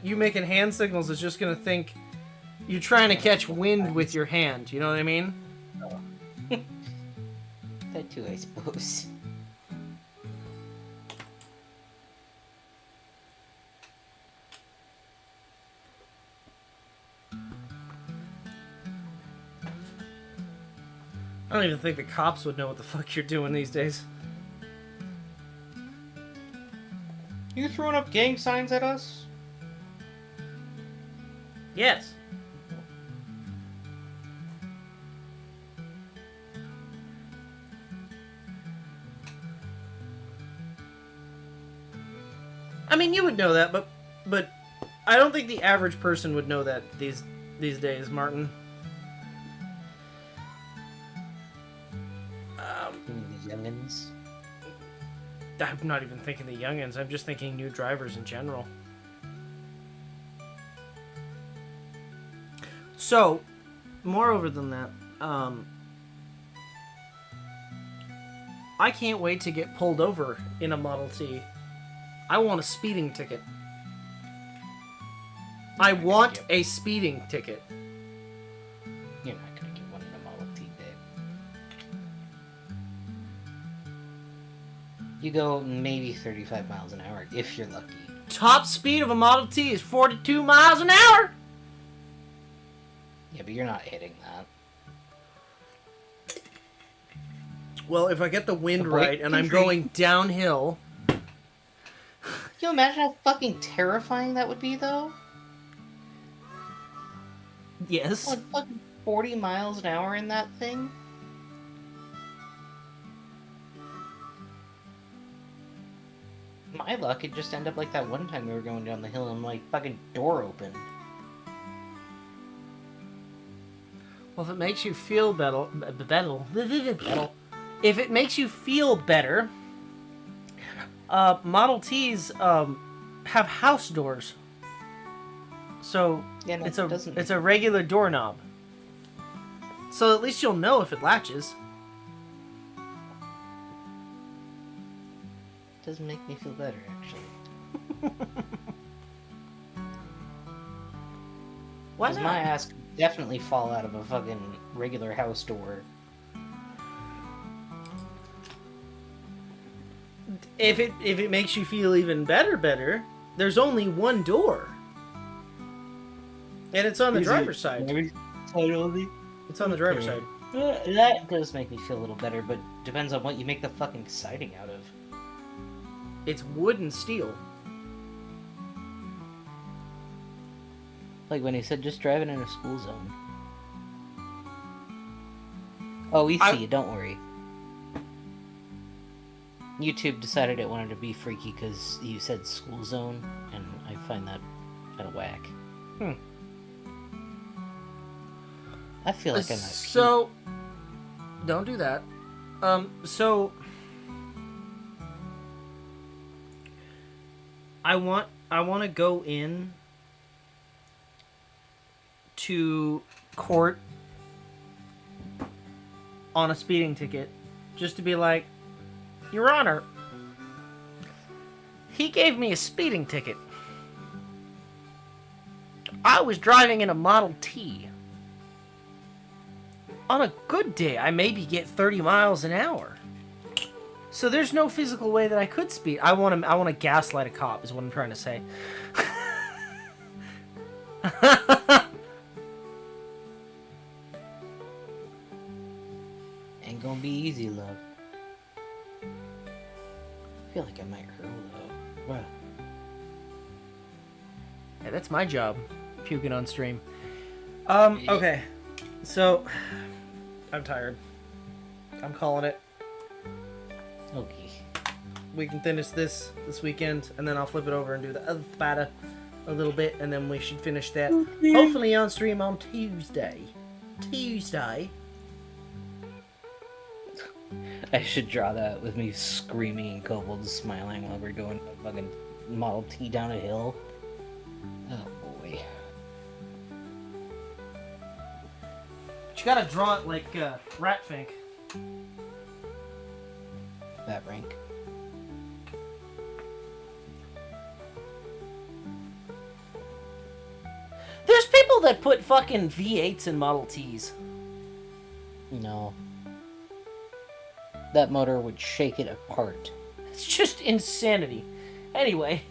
you making hand signals is just going to think you're trying to catch wind with your hand, you know what I mean? That too, I suppose. I don't even think the cops would know what the fuck you're doing these days. You throwing up gang signs at us? Yes. I mean, you would know that, but I don't think the average person would know that these days, Martin. The youngins. I'm not even thinking the youngins. I'm just thinking new drivers in general. So, moreover than that, I can't wait to get pulled over in a Model T. I want a speeding ticket. I want a speeding ticket. You're not gonna get one in a Model T, babe. You go maybe 35 miles an hour if you're lucky. Top speed of a Model T is 42 miles an hour! Yeah, but you're not hitting that. Well, if I get the wind The right and I'm going downhill... Can you imagine how fucking terrifying that would be, though? Yes. What, fucking 40 miles an hour in that thing? My luck, it just ended up like that one time we were going down the hill and like fucking door open. Well, if it makes you feel better, if it makes you feel better, Model Ts have house doors, so Yeah, no, it's a regular doorknob. So at least you'll know if it latches. Doesn't make me feel better, actually. Why Because not? my ass could definitely fall out of a fucking regular house door. If it makes you feel even better, there's only one door, and it's on the driver's side. It's on the driver's side. That does make me feel a little better, but depends on what you make the fucking siding out of. It's wood and steel. Like when he said just driving in a school zone. Oh, we see you, don't worry. YouTube decided it wanted to be freaky because you said school zone, and I find that kind of whack. I feel like I might So, don't do that. So I want to go in to court on a speeding ticket just to be like, Your Honor, he gave me a speeding ticket. I was driving in a Model T. On a good day, I maybe get 30 miles an hour. So there's no physical way that I could speed. I want to gaslight a cop is what I'm trying to say. Ain't gonna be easy, love. I feel like I might hurl, though. Wow. Yeah, that's my job, puking on stream. Okay. So, I'm tired. I'm calling it. Okay. We can finish this weekend, and then I'll flip it over and do the other spider a little bit, and then we should finish that. Okay. Hopefully on stream on Tuesday. Tuesday. I should draw that with me screaming and Kobold smiling while we're going a fucking Model T down a hill. Oh boy. But you gotta draw it like Ratfink. That rank. There's people that put fucking V8s in Model Ts. No. That motor would shake it apart. It's just insanity. Anyway.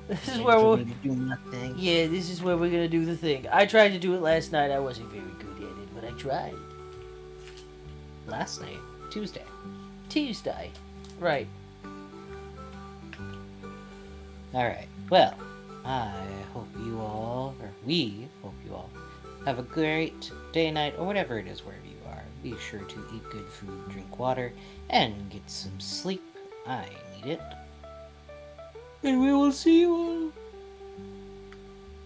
This is where we'll... do nothing. Yeah, this is where we're gonna do the thing. I tried to do it last night. I wasn't very good at it, but I tried. Last night? Tuesday. Tuesday. Right. Alright. Well, I hope you all, or we hope you all, have a great day, night, or whatever it is wherever you are. Be sure to eat good food, drink water, and get some sleep. I need it. And we will see you all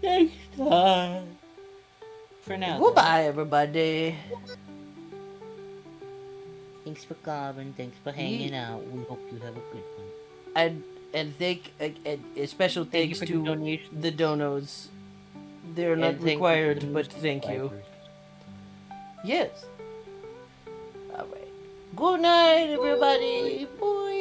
next time. For now, though, Goodbye, everybody. thanks for coming. Thanks for hanging out. We hope you have a good one. And thank and a special Thank you thanks for the to donations. the donos. They're And not thank you for required, the new but thank you. subscribers. Yes. All right. Good night, everybody. Bye.